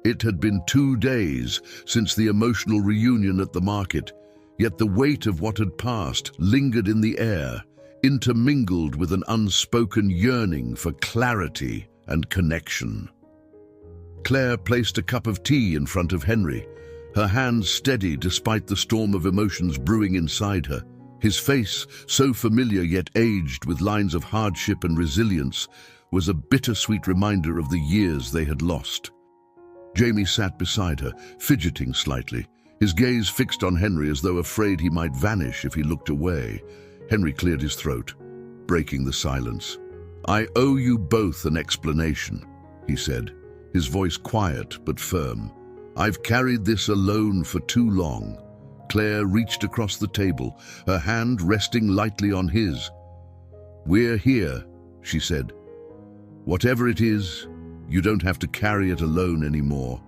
It had been 2 days since the emotional reunion at the market, yet the weight of what had passed lingered in the air, intermingled with an unspoken yearning for clarity and connection. Claire placed a cup of tea in front of Henry, her hands steady despite the storm of emotions brewing inside her. His face, so familiar yet aged with lines of hardship and resilience, was a bittersweet reminder of the years they had lost. Jamie sat beside her, fidgeting slightly, his gaze fixed on Henry as though afraid he might vanish if he looked away. Henry cleared his throat, breaking the silence. "I owe you both an explanation," he said, his voice quiet but firm. "I've carried this alone for too long." Claire reached across the table, her hand resting lightly on his. "We're here," she said. "Whatever it is, you don't have to carry it alone anymore."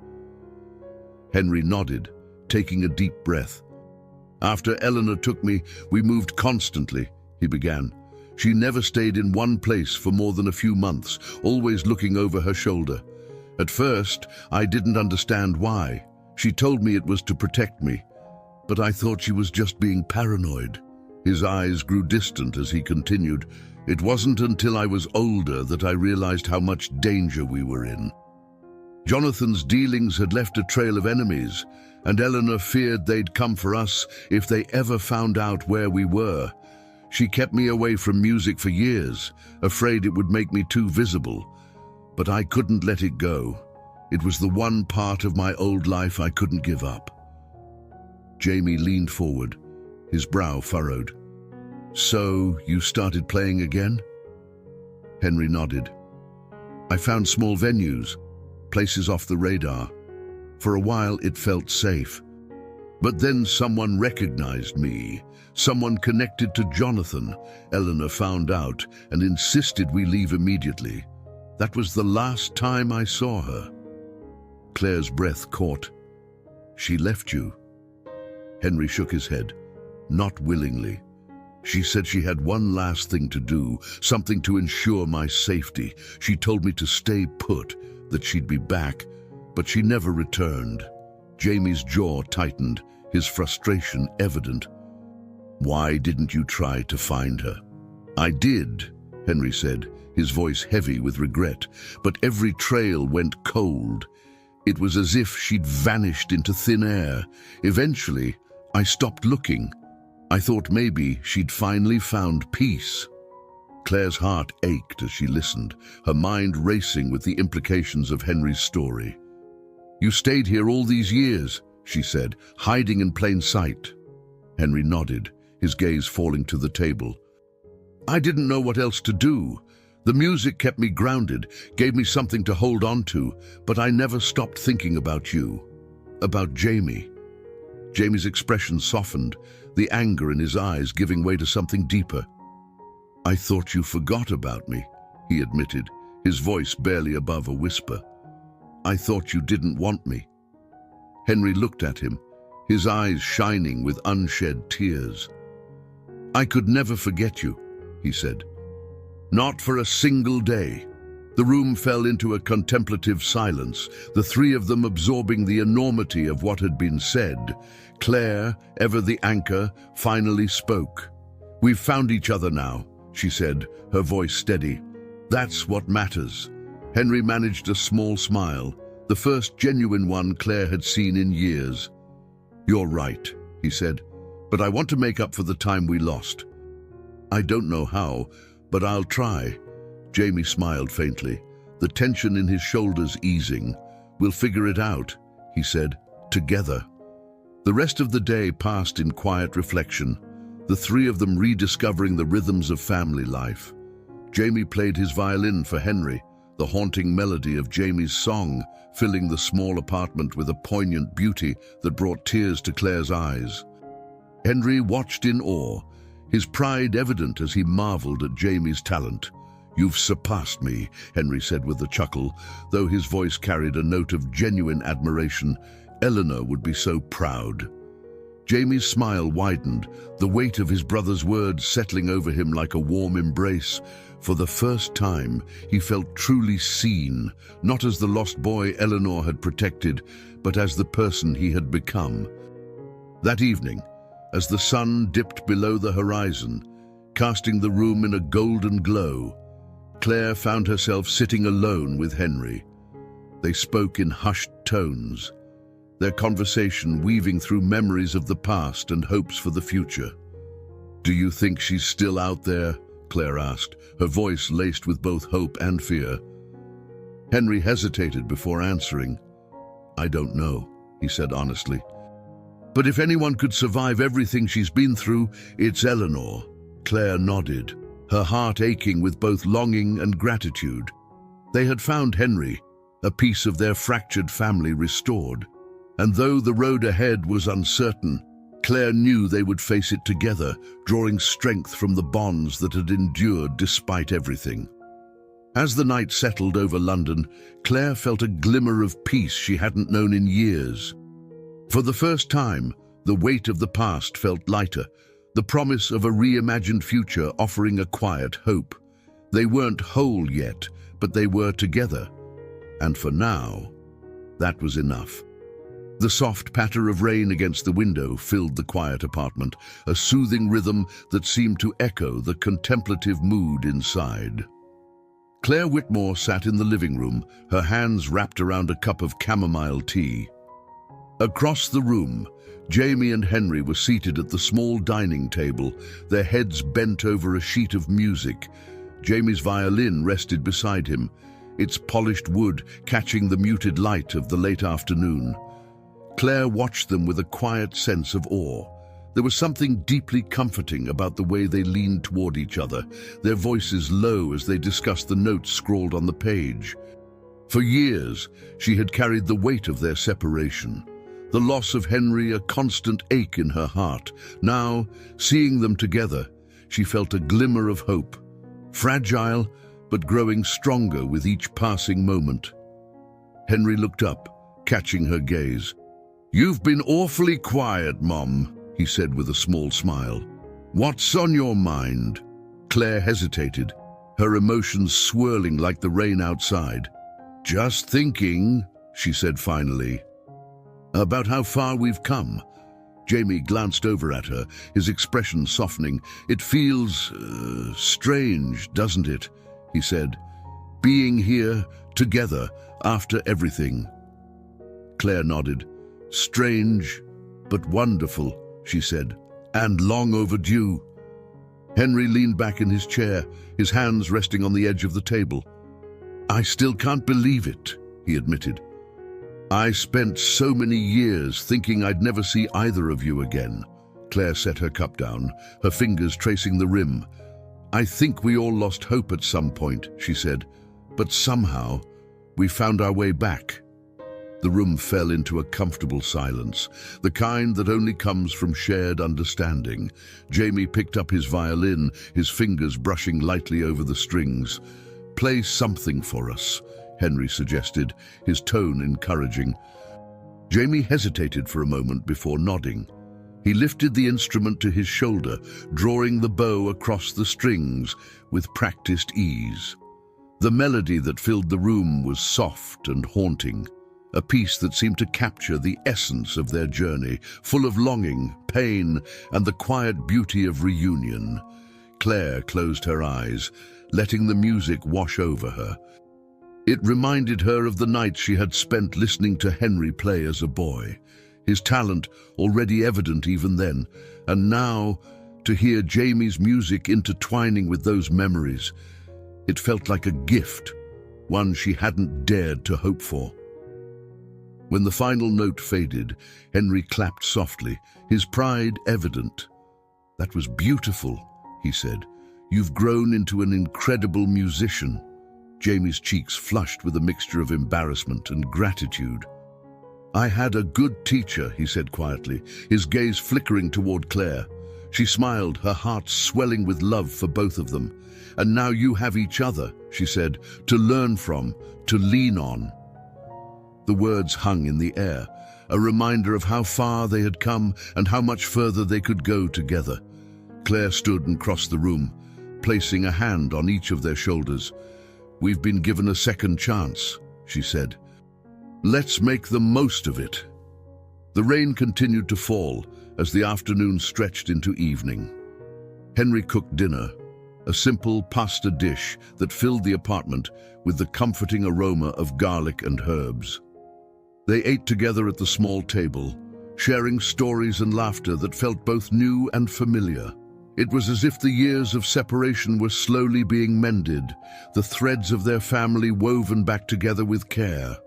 Henry nodded, taking a deep breath. "After Eleanor took me, we moved constantly," he began. "She never stayed in one place for more than a few months, always looking over her shoulder. At first, I didn't understand why. She told me it was to protect me, but I thought she was just being paranoid." His eyes grew distant as he continued. "It wasn't until I was older that I realized how much danger we were in. Jonathan's dealings had left a trail of enemies, and Eleanor feared they'd come for us if they ever found out where we were. She kept me away from music for years, afraid it would make me too visible. But I couldn't let it go. It was the one part of my old life I couldn't give up." Jamie leaned forward, his brow furrowed. "So, you started playing again?" Henry nodded. "I found small venues, places off the radar. For a while it felt safe. But then someone recognized me. Someone connected to Jonathan. Eleanor found out and insisted we leave immediately. That was the last time I saw her." Claire's breath caught. "She left you?" Henry shook his head. "Not willingly. She said she had one last thing to do, something to ensure my safety. She told me to stay put, that she'd be back, but she never returned." Jamie's jaw tightened, his frustration evident. "Why didn't you try to find her?" "I did," Henry said, his voice heavy with regret, "but every trail went cold. It was as if she'd vanished into thin air. Eventually, I stopped looking. I thought maybe she'd finally found peace." Claire's heart ached as she listened, her mind racing with the implications of Henry's story. "You stayed here all these years," she said, "hiding in plain sight." Henry nodded, his gaze falling to the table. "I didn't know what else to do. The music kept me grounded, gave me something to hold on to, but I never stopped thinking about you, about Jamie." Jamie's expression softened, the anger in his eyes giving way to something deeper. "I thought you forgot about me," he admitted, his voice barely above a whisper. "I thought you didn't want me." Henry looked at him, his eyes shining with unshed tears. "I could never forget you," he said. "Not for a single day." The room fell into a contemplative silence, the three of them absorbing the enormity of what had been said. Claire, ever the anchor, finally spoke. "We've found each other now," she said, her voice steady. "That's what matters." Henry managed a small smile, the first genuine one Claire had seen in years. "You're right," he said, "but I want to make up for the time we lost. I don't know how, but I'll try." Jamie smiled faintly, the tension in his shoulders easing. "We'll figure it out," he said, "together." The rest of the day passed in quiet reflection, the three of them rediscovering the rhythms of family life. Jamie played his violin for Henry, the haunting melody of Jamie's song filling the small apartment with a poignant beauty that brought tears to Claire's eyes. Henry watched in awe, his pride evident as he marveled at Jamie's talent. "You've surpassed me," Henry said with a chuckle, though his voice carried a note of genuine admiration. "Eleanor would be so proud." Jamie's smile widened, the weight of his brother's words settling over him like a warm embrace. For the first time, he felt truly seen, not as the lost boy Eleanor had protected, but as the person he had become. That evening, as the sun dipped below the horizon, casting the room in a golden glow, Claire found herself sitting alone with Henry. They spoke in hushed tones, their conversation weaving through memories of the past and hopes for the future. "Do you think she's still out there?" Claire asked, her voice laced with both hope and fear. Henry hesitated before answering. "I don't know," he said honestly. "But if anyone could survive everything she's been through, it's Eleanor." Claire nodded, her heart aching with both longing and gratitude. They had found Henry, a piece of their fractured family restored. And though the road ahead was uncertain, Claire knew they would face it together, drawing strength from the bonds that had endured despite everything. As the night settled over London, Claire felt a glimmer of peace she hadn't known in years. For the first time, the weight of the past felt lighter, the promise of a reimagined future offering a quiet hope. They weren't whole yet, but they were together. And for now, that was enough. The soft patter of rain against the window filled the quiet apartment, a soothing rhythm that seemed to echo the contemplative mood inside. Claire Whitmore sat in the living room, her hands wrapped around a cup of chamomile tea. Across the room, Jamie and Henry were seated at the small dining table, their heads bent over a sheet of music. Jamie's violin rested beside him, its polished wood catching the muted light of the late afternoon. Claire watched them with a quiet sense of awe. There was something deeply comforting about the way they leaned toward each other, their voices low as they discussed the notes scrawled on the page. For years, she had carried the weight of their separation, the loss of Henry a constant ache in her heart. Now, seeing them together, she felt a glimmer of hope, fragile but growing stronger with each passing moment. Henry looked up, catching her gaze. "You've been awfully quiet, Mom," he said with a small smile. "What's on your mind?" Claire hesitated, her emotions swirling like the rain outside. "Just thinking," she said finally, "about how far we've come." Jamie glanced over at her, his expression softening. "It feels strange, doesn't it?" he said. "Being here, together, after everything." Claire nodded. "Strange, but wonderful," she said, "and long overdue." Henry leaned back in his chair, his hands resting on the edge of the table. "I still can't believe it," he admitted. "I spent so many years thinking I'd never see either of you again." Claire set her cup down, her fingers tracing the rim. "I think we all lost hope at some point," she said, "but somehow we found our way back." The room fell into a comfortable silence, the kind that only comes from shared understanding. Jamie picked up his violin, his fingers brushing lightly over the strings. "Play something for us," Henry suggested, his tone encouraging. Jamie hesitated for a moment before nodding. He lifted the instrument to his shoulder, drawing the bow across the strings with practiced ease. The melody that filled the room was soft and haunting, a piece that seemed to capture the essence of their journey, full of longing, pain, and the quiet beauty of reunion. Claire closed her eyes, letting the music wash over her. It reminded her of the nights she had spent listening to Henry play as a boy, his talent already evident even then, and now to hear Jamie's music intertwining with those memories. It felt like a gift, one she hadn't dared to hope for. When the final note faded, Henry clapped softly, his pride evident. "That was beautiful," he said. "You've grown into an incredible musician." Jamie's cheeks flushed with a mixture of embarrassment and gratitude. "I had a good teacher," he said quietly, his gaze flickering toward Claire. She smiled, her heart swelling with love for both of them. "And now you have each other," she said, "to learn from, to lean on." The words hung in the air, a reminder of how far they had come and how much further they could go together. Claire stood and crossed the room, placing a hand on each of their shoulders. "We've been given a second chance," she said. "Let's make the most of it." The rain continued to fall as the afternoon stretched into evening. Henry cooked dinner, a simple pasta dish that filled the apartment with the comforting aroma of garlic and herbs. They ate together at the small table, sharing stories and laughter that felt both new and familiar. It was as if the years of separation were slowly being mended, the threads of their family woven back together with care.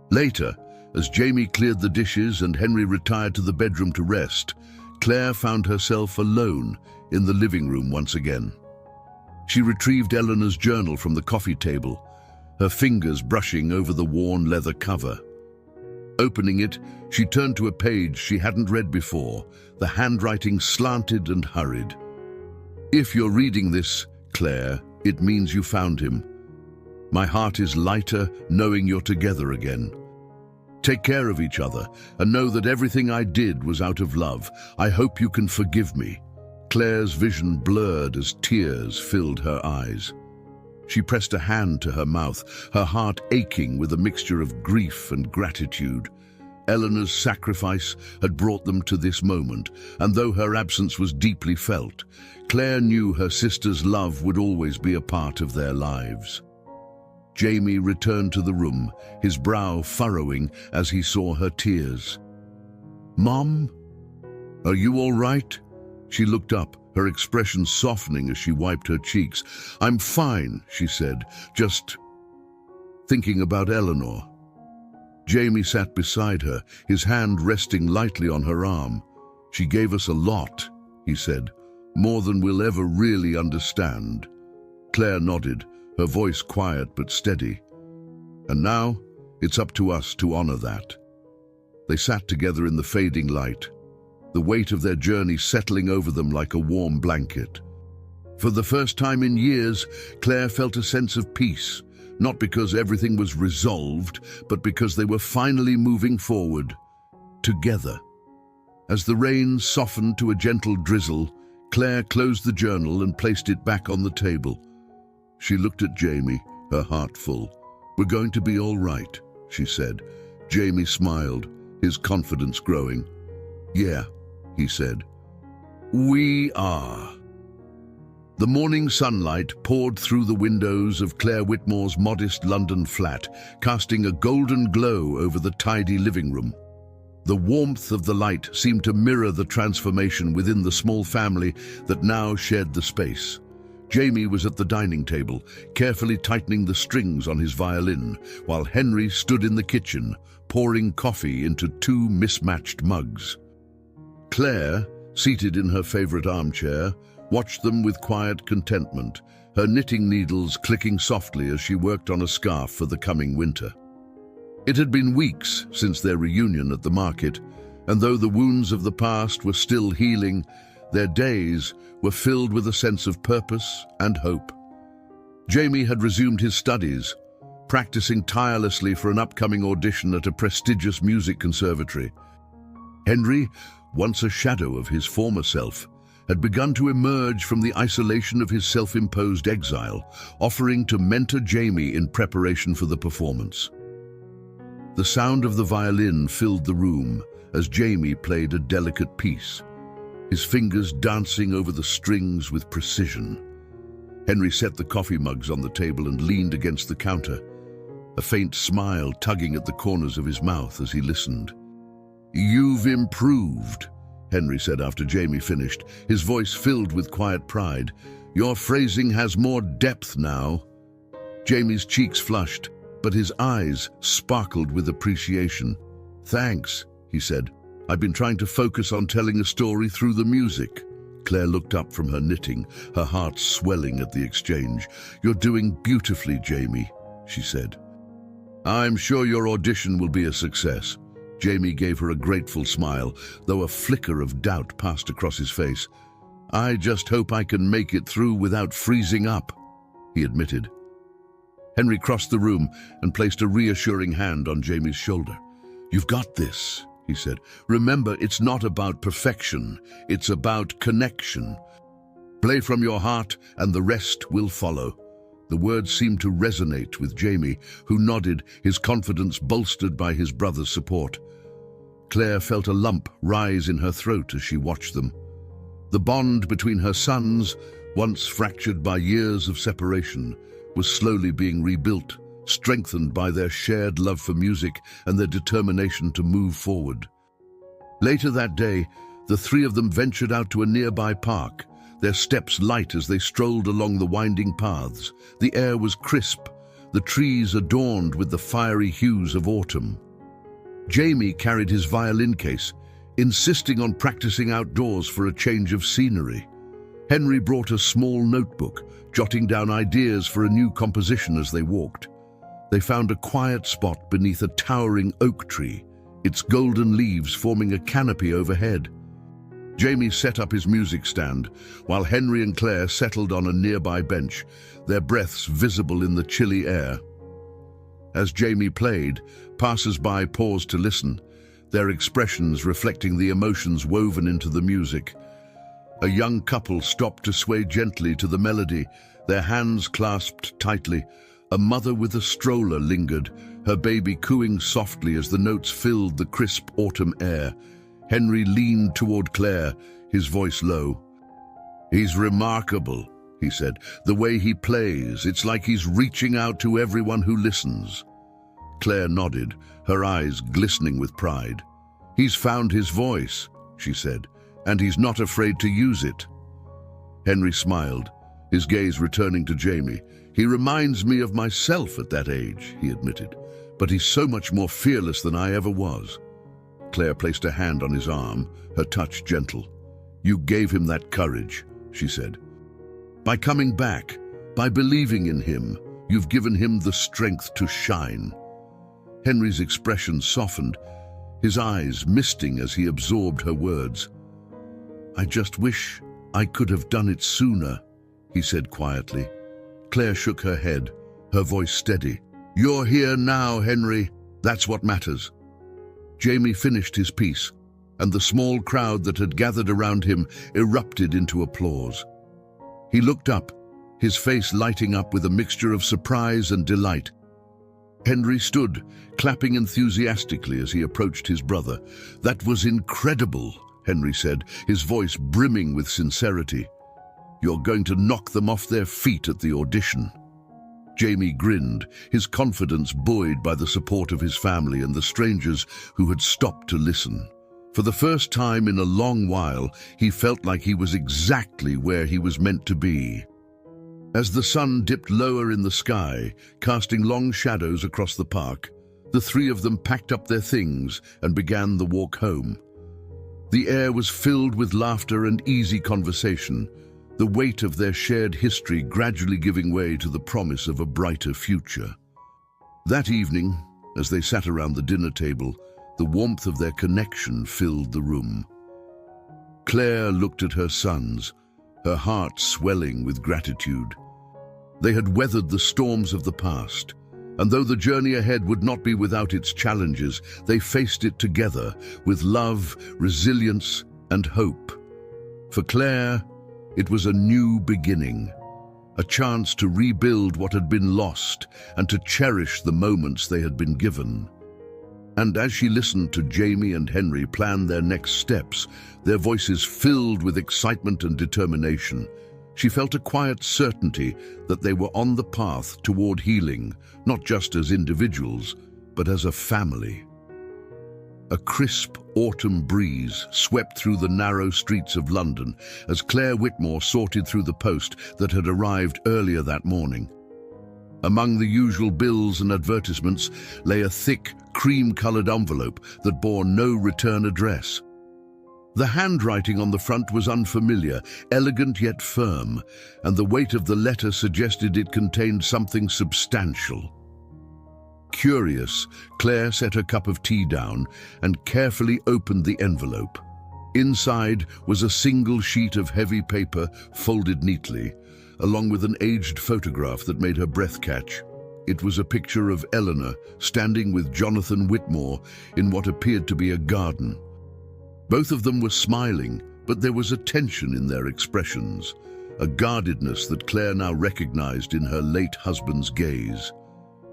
Later, as Jamie cleared the dishes and Henry retired to the bedroom to rest, Claire found herself alone in the living room once again. She retrieved Eleanor's journal from the coffee table, her fingers brushing over the worn leather cover. Opening it, she turned to a page she hadn't read before, the handwriting slanted and hurried. "If you're reading this, Claire, it means you found him. My heart is lighter knowing you're together again. Take care of each other and know that everything I did was out of love. I hope you can forgive me." Claire's vision blurred as tears filled her eyes. She pressed a hand to her mouth, her heart aching with a mixture of grief and gratitude. Eleanor's sacrifice had brought them to this moment, and though her absence was deeply felt, Claire knew her sister's love would always be a part of their lives. Jamie returned to the room, his brow furrowing as he saw her tears. "Mom, are you all right?" She looked up, her expression softening as she wiped her cheeks. "I'm fine," she said, "just thinking about Eleanor." Jamie sat beside her, his hand resting lightly on her arm. "She gave us a lot," he said, "more than we'll ever really understand." Claire nodded, her voice quiet but steady. "And now, it's up to us to honor that." They sat together in the fading light, the weight of their journey settling over them like a warm blanket. For the first time in years, Claire felt a sense of peace, not because everything was resolved, but because they were finally moving forward, together. As the rain softened to a gentle drizzle, Claire closed the journal and placed it back on the table. She looked at Jamie, her heart full. "We're going to be all right," she said. Jamie smiled, his confidence growing. "Yeah," he said. "We are." The morning sunlight poured through the windows of Claire Whitmore's modest London flat, casting a golden glow over the tidy living room. The warmth of the light seemed to mirror the transformation within the small family that now shared the space. Jamie was at the dining table, carefully tightening the strings on his violin, while Henry stood in the kitchen, pouring coffee into two mismatched mugs. Claire, seated in her favorite armchair, watched them with quiet contentment, her knitting needles clicking softly as she worked on a scarf for the coming winter. It had been weeks since their reunion at the market, and though the wounds of the past were still healing, their days were filled with a sense of purpose and hope. Jamie had resumed his studies, practicing tirelessly for an upcoming audition at a prestigious music conservatory. Henry, once a shadow of his former self, had begun to emerge from the isolation of his self-imposed exile, offering to mentor Jamie in preparation for the performance. The sound of the violin filled the room as Jamie played a delicate piece, his fingers dancing over the strings with precision. Henry set the coffee mugs on the table and leaned against the counter, a faint smile tugging at the corners of his mouth as he listened. "You've improved," Henry said after Jamie finished, his voice filled with quiet pride. "Your phrasing has more depth now." Jamie's cheeks flushed, but his eyes sparkled with appreciation. "Thanks," he said. "I've been trying to focus on telling a story through the music." Claire looked up from her knitting, her heart swelling at the exchange. "You're doing beautifully, Jamie," she said. "I'm sure your audition will be a success." Jamie gave her a grateful smile, though a flicker of doubt passed across his face. "I just hope I can make it through without freezing up," he admitted. Henry crossed the room and placed a reassuring hand on Jamie's shoulder. "You've got this," he said. "Remember, it's not about perfection, it's about connection. Play from your heart and the rest will follow." The words seemed to resonate with Jamie, who nodded, his confidence bolstered by his brother's support. Claire felt a lump rise in her throat as she watched them. The bond between her sons, once fractured by years of separation, was slowly being rebuilt, strengthened by their shared love for music and their determination to move forward. Later that day, the three of them ventured out to a nearby park, their steps light as they strolled along the winding paths. The air was crisp, the trees adorned with the fiery hues of autumn. Jamie carried his violin case, insisting on practicing outdoors for a change of scenery. Henry brought a small notebook, jotting down ideas for a new composition as they walked. They found a quiet spot beneath a towering oak tree, its golden leaves forming a canopy overhead. Jamie set up his music stand, while Henry and Claire settled on a nearby bench, their breaths visible in the chilly air. As Jamie played, passers-by paused to listen, their expressions reflecting the emotions woven into the music. A young couple stopped to sway gently to the melody, their hands clasped tightly. A mother with a stroller lingered, her baby cooing softly as the notes filled the crisp autumn air. Henry leaned toward Claire, his voice low. "He's remarkable," he said. "The way he plays, it's like he's reaching out to everyone who listens." Claire nodded, her eyes glistening with pride. "He's found his voice," she said, "and he's not afraid to use it." Henry smiled, his gaze returning to Jamie. "He reminds me of myself at that age," he admitted, "but he's so much more fearless than I ever was." Claire placed a hand on his arm, her touch gentle. "You gave him that courage," she said. "By coming back, by believing in him, you've given him the strength to shine." Henry's expression softened, his eyes misting as he absorbed her words. "I just wish I could have done it sooner," he said quietly. Claire shook her head, her voice steady. "You're here now, Henry. That's what matters." Jamie finished his piece, and the small crowd that had gathered around him erupted into applause. He looked up, his face lighting up with a mixture of surprise and delight. Henry stood, clapping enthusiastically as he approached his brother. "That was incredible," Henry said, his voice brimming with sincerity. "You're going to knock them off their feet at the audition." Jamie grinned, his confidence buoyed by the support of his family and the strangers who had stopped to listen. For the first time in a long while, he felt like he was exactly where he was meant to be. As the sun dipped lower in the sky, casting long shadows across the park, the three of them packed up their things and began the walk home. The air was filled with laughter and easy conversation, the weight of their shared history gradually giving way to the promise of a brighter future. That evening, as they sat around the dinner table, the warmth of their connection filled the room. Claire looked at her sons, her heart swelling with gratitude. They had weathered the storms of the past, and though the journey ahead would not be without its challenges, they faced it together with love, resilience, and hope. For Claire, it was a new beginning, a chance to rebuild what had been lost and to cherish the moments they had been given. And as she listened to Jamie and Henry plan their next steps, their voices filled with excitement and determination, she felt a quiet certainty that they were on the path toward healing, not just as individuals, but as a family. A crisp autumn breeze swept through the narrow streets of London as Claire Whitmore sorted through the post that had arrived earlier that morning. Among the usual bills and advertisements lay a thick, cream-colored envelope that bore no return address. The handwriting on the front was unfamiliar, elegant yet firm, and the weight of the letter suggested it contained something substantial. Curious, Claire set her cup of tea down and carefully opened the envelope. Inside was a single sheet of heavy paper folded neatly, along with an aged photograph that made her breath catch. It was a picture of Eleanor standing with Jonathan Whitmore in what appeared to be a garden. Both of them were smiling, but there was a tension in their expressions, a guardedness that Claire now recognized in her late husband's gaze.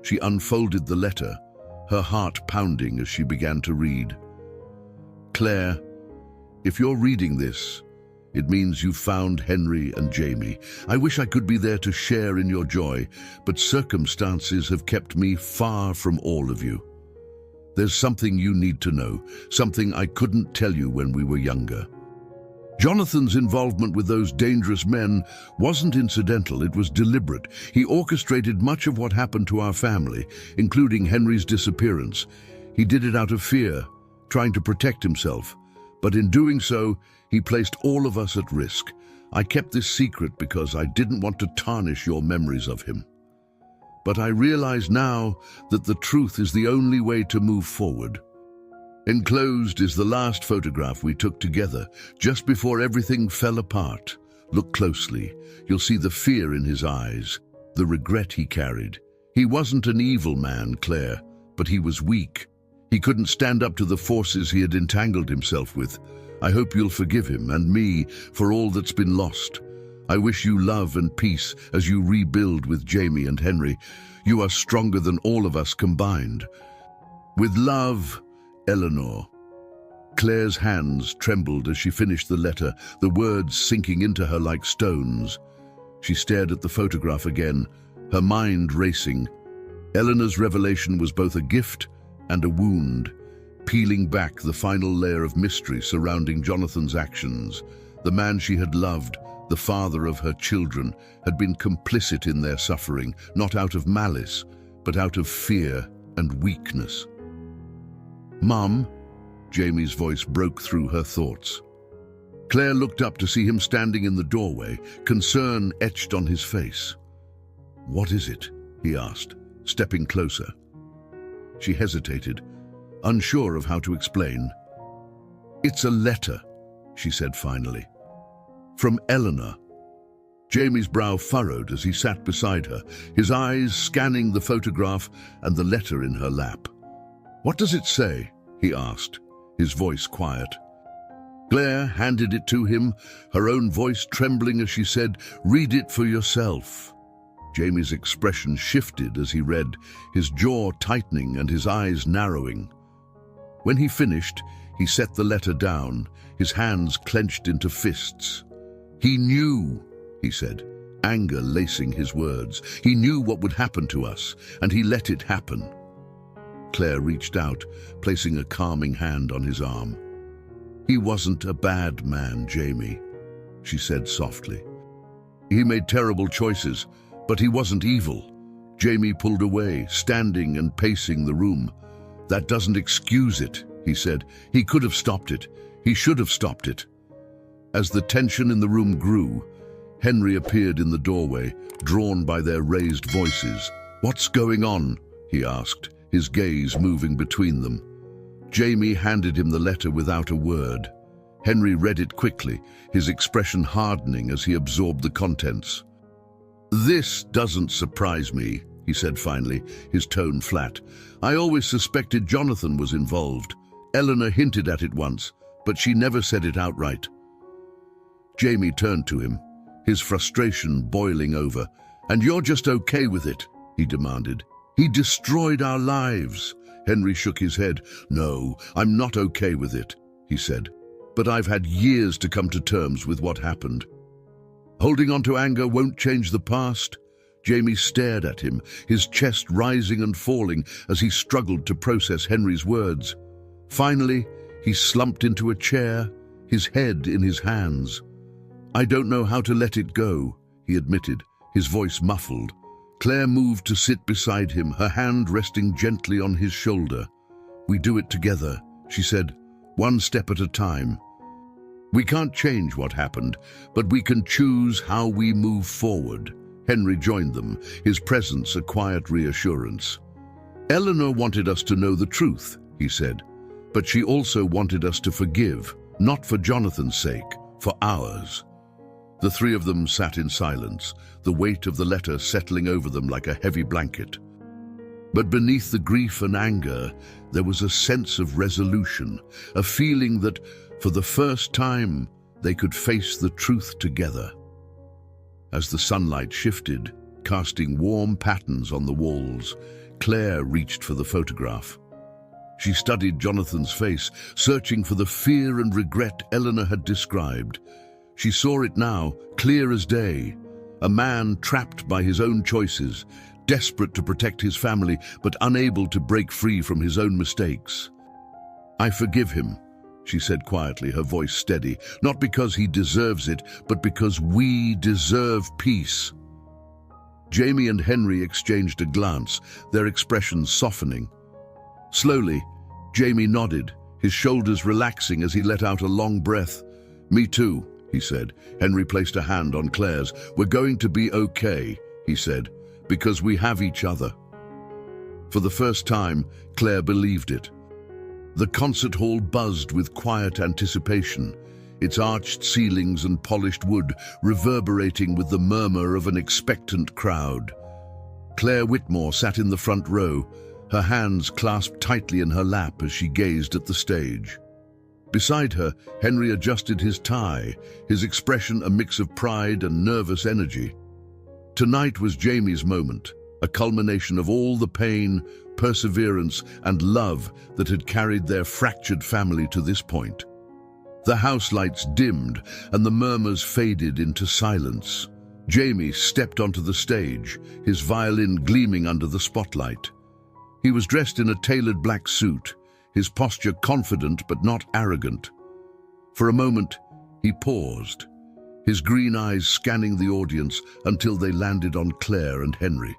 She unfolded the letter, her heart pounding as she began to read. "Claire, if you're reading this, it means you've found Henry and Jamie. I wish I could be there to share in your joy, but circumstances have kept me far from all of you. There's something you need to know, something I couldn't tell you when we were younger. Jonathan's involvement with those dangerous men wasn't incidental, it was deliberate. He orchestrated much of what happened to our family, including Henry's disappearance. He did it out of fear, trying to protect himself. But in doing so, he placed all of us at risk. I kept this secret because I didn't want to tarnish your memories of him. But I realize now that the truth is the only way to move forward. Enclosed is the last photograph we took together, just before everything fell apart. Look closely. You'll see the fear in his eyes, the regret he carried. He wasn't an evil man, Claire, but he was weak. He couldn't stand up to the forces he had entangled himself with. I hope you'll forgive him and me for all that's been lost. I wish you love and peace as you rebuild with Jamie and Henry. You are stronger than all of us combined. With love, Eleanor." Claire's hands trembled as she finished the letter, the words sinking into her like stones. She stared at the photograph again, her mind racing. Eleanor's revelation was both a gift and a wound, peeling back the final layer of mystery surrounding Jonathan's actions. The man she had loved, the father of her children, had been complicit in their suffering, not out of malice, but out of fear and weakness. "Mum," Jamie's voice broke through her thoughts. Claire looked up to see him standing in the doorway, concern etched on his face. "What is it?" he asked, stepping closer. She hesitated, unsure of how to explain. "It's a letter," she said finally. "From Eleanor." Jamie's brow furrowed as he sat beside her, his eyes scanning the photograph and the letter in her lap. "What does it say?" he asked, his voice quiet. Claire handed it to him, her own voice trembling as she said, "Read it for yourself." Jamie's expression shifted as he read, his jaw tightening and his eyes narrowing. When he finished, he set the letter down, his hands clenched into fists. "He knew," he said, anger lacing his words. "He knew what would happen to us, and he let it happen." Claire reached out, placing a calming hand on his arm. "He wasn't a bad man, Jamie," she said softly. "He made terrible choices, but he wasn't evil." Jamie pulled away, standing and pacing the room. "That doesn't excuse it," he said. "He could have stopped it. He should have stopped it." As the tension in the room grew, Henry appeared in the doorway, drawn by their raised voices. "What's going on?" he asked, his gaze moving between them. Jamie handed him the letter without a word. Henry read it quickly, his expression hardening as he absorbed the contents. "This doesn't surprise me," he said finally, his tone flat. "I always suspected Jonathan was involved. Eleanor hinted at it once, but she never said it outright." Jamie turned to him, his frustration boiling over. "And you're just okay with it?" he demanded. "He destroyed our lives." Henry shook his head. "No, I'm not okay with it," he said. "But I've had years to come to terms with what happened." "Holding on to anger won't change the past." Jamie stared at him, his chest rising and falling as he struggled to process Henry's words. Finally, he slumped into a chair, his head in his hands. "I don't know how to let it go," he admitted, his voice muffled. Claire moved to sit beside him, her hand resting gently on his shoulder. "We do it together," she said, "one step at a time. We can't change what happened, but we can choose how we move forward." Henry joined them, his presence a quiet reassurance. "Eleanor wanted us to know the truth," he said, "but she also wanted us to forgive, not for Jonathan's sake, for ours." The three of them sat in silence, the weight of the letter settling over them like a heavy blanket. But beneath the grief and anger, there was a sense of resolution, a feeling that, for the first time, they could face the truth together. As the sunlight shifted, casting warm patterns on the walls, Claire reached for the photograph. She studied Jonathan's face, searching for the fear and regret Eleanor had described. She saw it now, clear as day. A man trapped by his own choices, desperate to protect his family, but unable to break free from his own mistakes. "I forgive him," she said quietly, her voice steady, "not because he deserves it, but because we deserve peace." Jamie and Henry exchanged a glance, their expressions softening. Slowly, Jamie nodded, his shoulders relaxing as he let out a long breath. "Me too," he said. Henry placed a hand on Claire's. "We're going to be okay," he said, "because we have each other." For the first time, Claire believed it. The concert hall buzzed with quiet anticipation, its arched ceilings and polished wood reverberating with the murmur of an expectant crowd. Claire Whitmore sat in the front row, her hands clasped tightly in her lap as she gazed at the stage. Beside her, Henry adjusted his tie, his expression a mix of pride and nervous energy. Tonight was Jamie's moment, a culmination of all the pain, perseverance, and love that had carried their fractured family to this point. The house lights dimmed, and the murmurs faded into silence. Jamie stepped onto the stage, his violin gleaming under the spotlight. He was dressed in a tailored black suit, his posture confident but not arrogant. For a moment, he paused, his green eyes scanning the audience until they landed on Claire and Henry.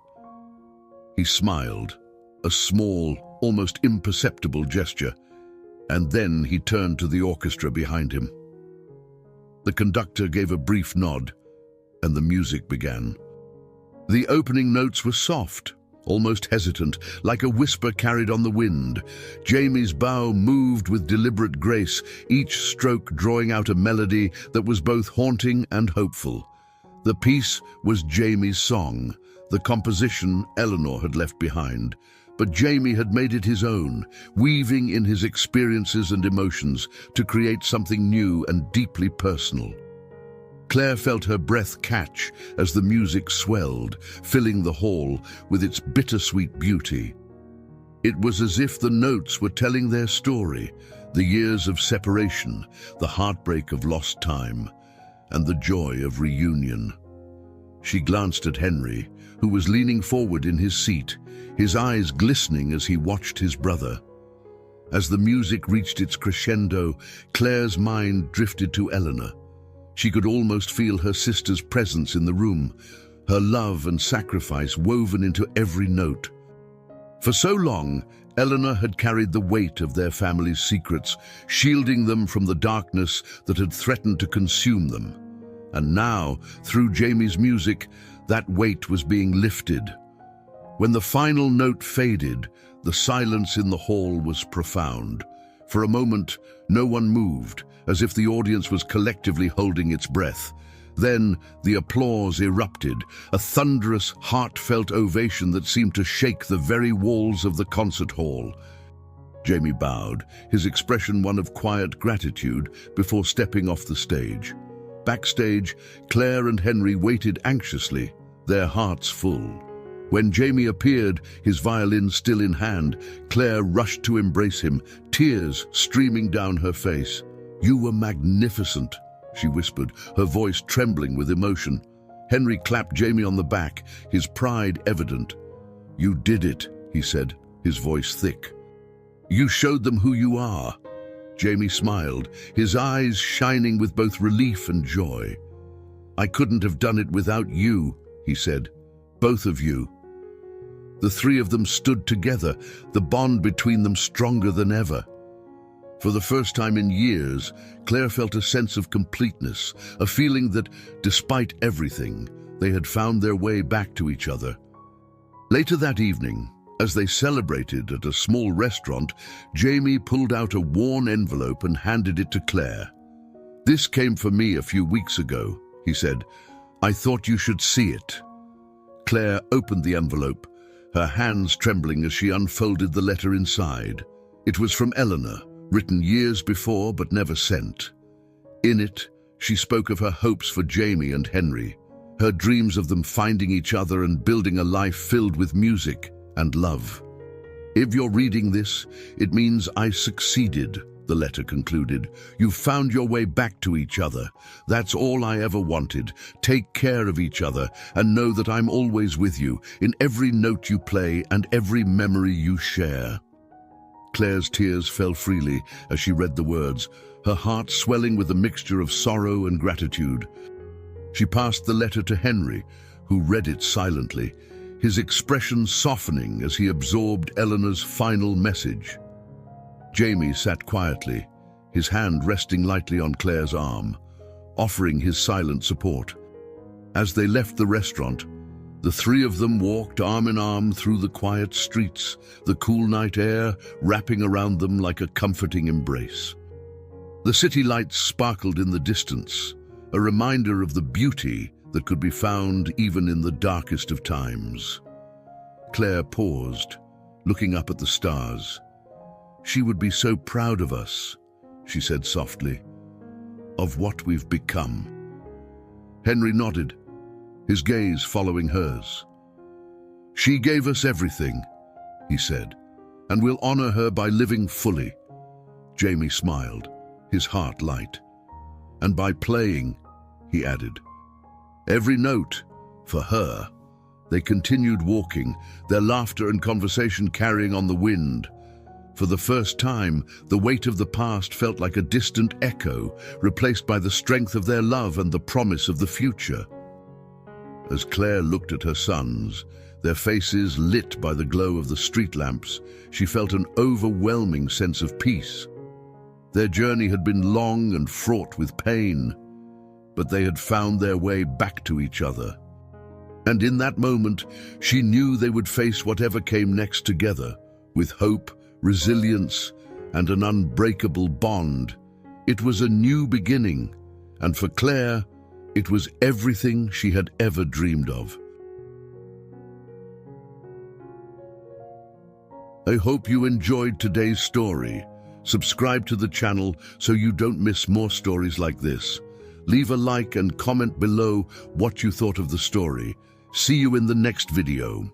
He smiled, a small, almost imperceptible gesture. And then he turned to the orchestra behind him. The conductor gave a brief nod, and the music began. The opening notes were soft, almost hesitant, like a whisper carried on the wind. Jamie's bow moved with deliberate grace, each stroke drawing out a melody that was both haunting and hopeful. The piece was Jamie's song. The composition Eleanor had left behind, but Jamie had made it his own, weaving in his experiences and emotions to create something new and deeply personal. Claire felt her breath catch as the music swelled, filling the hall with its bittersweet beauty. It was as if the notes were telling their story, the years of separation, the heartbreak of lost time, and the joy of reunion. She glanced at Henry, who was leaning forward in his seat, his eyes glistening as he watched his brother. As the music reached its crescendo, Claire's mind drifted to Eleanor. She could almost feel her sister's presence in the room, her love and sacrifice woven into every note. For so long, Eleanor had carried the weight of their family's secrets, shielding them from the darkness that had threatened to consume them. And now, through Jamie's music, that weight was being lifted. When the final note faded, the silence in the hall was profound. For a moment, no one moved, as if the audience was collectively holding its breath. Then the applause erupted, a thunderous, heartfelt ovation that seemed to shake the very walls of the concert hall. Jamie bowed, his expression one of quiet gratitude, before stepping off the stage. Backstage, Claire and Henry waited anxiously, their hearts full. When Jamie appeared, his violin still in hand, Claire rushed to embrace him, tears streaming down her face. "You were magnificent," she whispered, her voice trembling with emotion. Henry clapped Jamie on the back, his pride evident. "You did it," he said, his voice thick. "You showed them who you are." Jamie smiled, his eyes shining with both relief and joy. "I couldn't have done it without you," he said. "Both of you." The three of them stood together, the bond between them stronger than ever. For the first time in years, Claire felt a sense of completeness, a feeling that, despite everything, they had found their way back to each other. Later that evening, as they celebrated at a small restaurant, Jamie pulled out a worn envelope and handed it to Claire. "This came for me a few weeks ago," he said. "I thought you should see it." Claire opened the envelope, her hands trembling as she unfolded the letter inside. It was from Eleanor, written years before but never sent. In it, she spoke of her hopes for Jamie and Henry, her dreams of them finding each other and building a life filled with music and love. "If you're reading this, it means I succeeded," the letter concluded. "You've found your way back to each other. That's all I ever wanted. Take care of each other and know that I'm always with you, in every note you play and every memory you share." Claire's tears fell freely as she read the words, her heart swelling with a mixture of sorrow and gratitude. She passed the letter to Henry, who read it silently, his expression softening as he absorbed Eleanor's final message. Jamie sat quietly, his hand resting lightly on Claire's arm, offering his silent support. As they left the restaurant, the three of them walked arm in arm through the quiet streets, the cool night air wrapping around them like a comforting embrace. The city lights sparkled in the distance, a reminder of the beauty that could be found even in the darkest of times. Claire paused, looking up at the stars. "She would be so proud of us," she said softly, "of what we've become." Henry nodded, his gaze following hers. "She gave us everything," he said, "and we'll honor her by living fully." Jamie smiled, his heart light. "And by playing," he added. "Every note, for her." They continued walking, their laughter and conversation carrying on the wind. For the first time, the weight of the past felt like a distant echo, replaced by the strength of their love and the promise of the future. As Claire looked at her sons, their faces lit by the glow of the street lamps, she felt an overwhelming sense of peace. Their journey had been long and fraught with pain, but they had found their way back to each other. And in that moment, she knew they would face whatever came next together, with hope, resilience, and an unbreakable bond. It was a new beginning, and for Claire, it was everything she had ever dreamed of. I hope you enjoyed today's story. Subscribe to the channel so you don't miss more stories like this. Leave a like and comment below what you thought of the story. See you in the next video.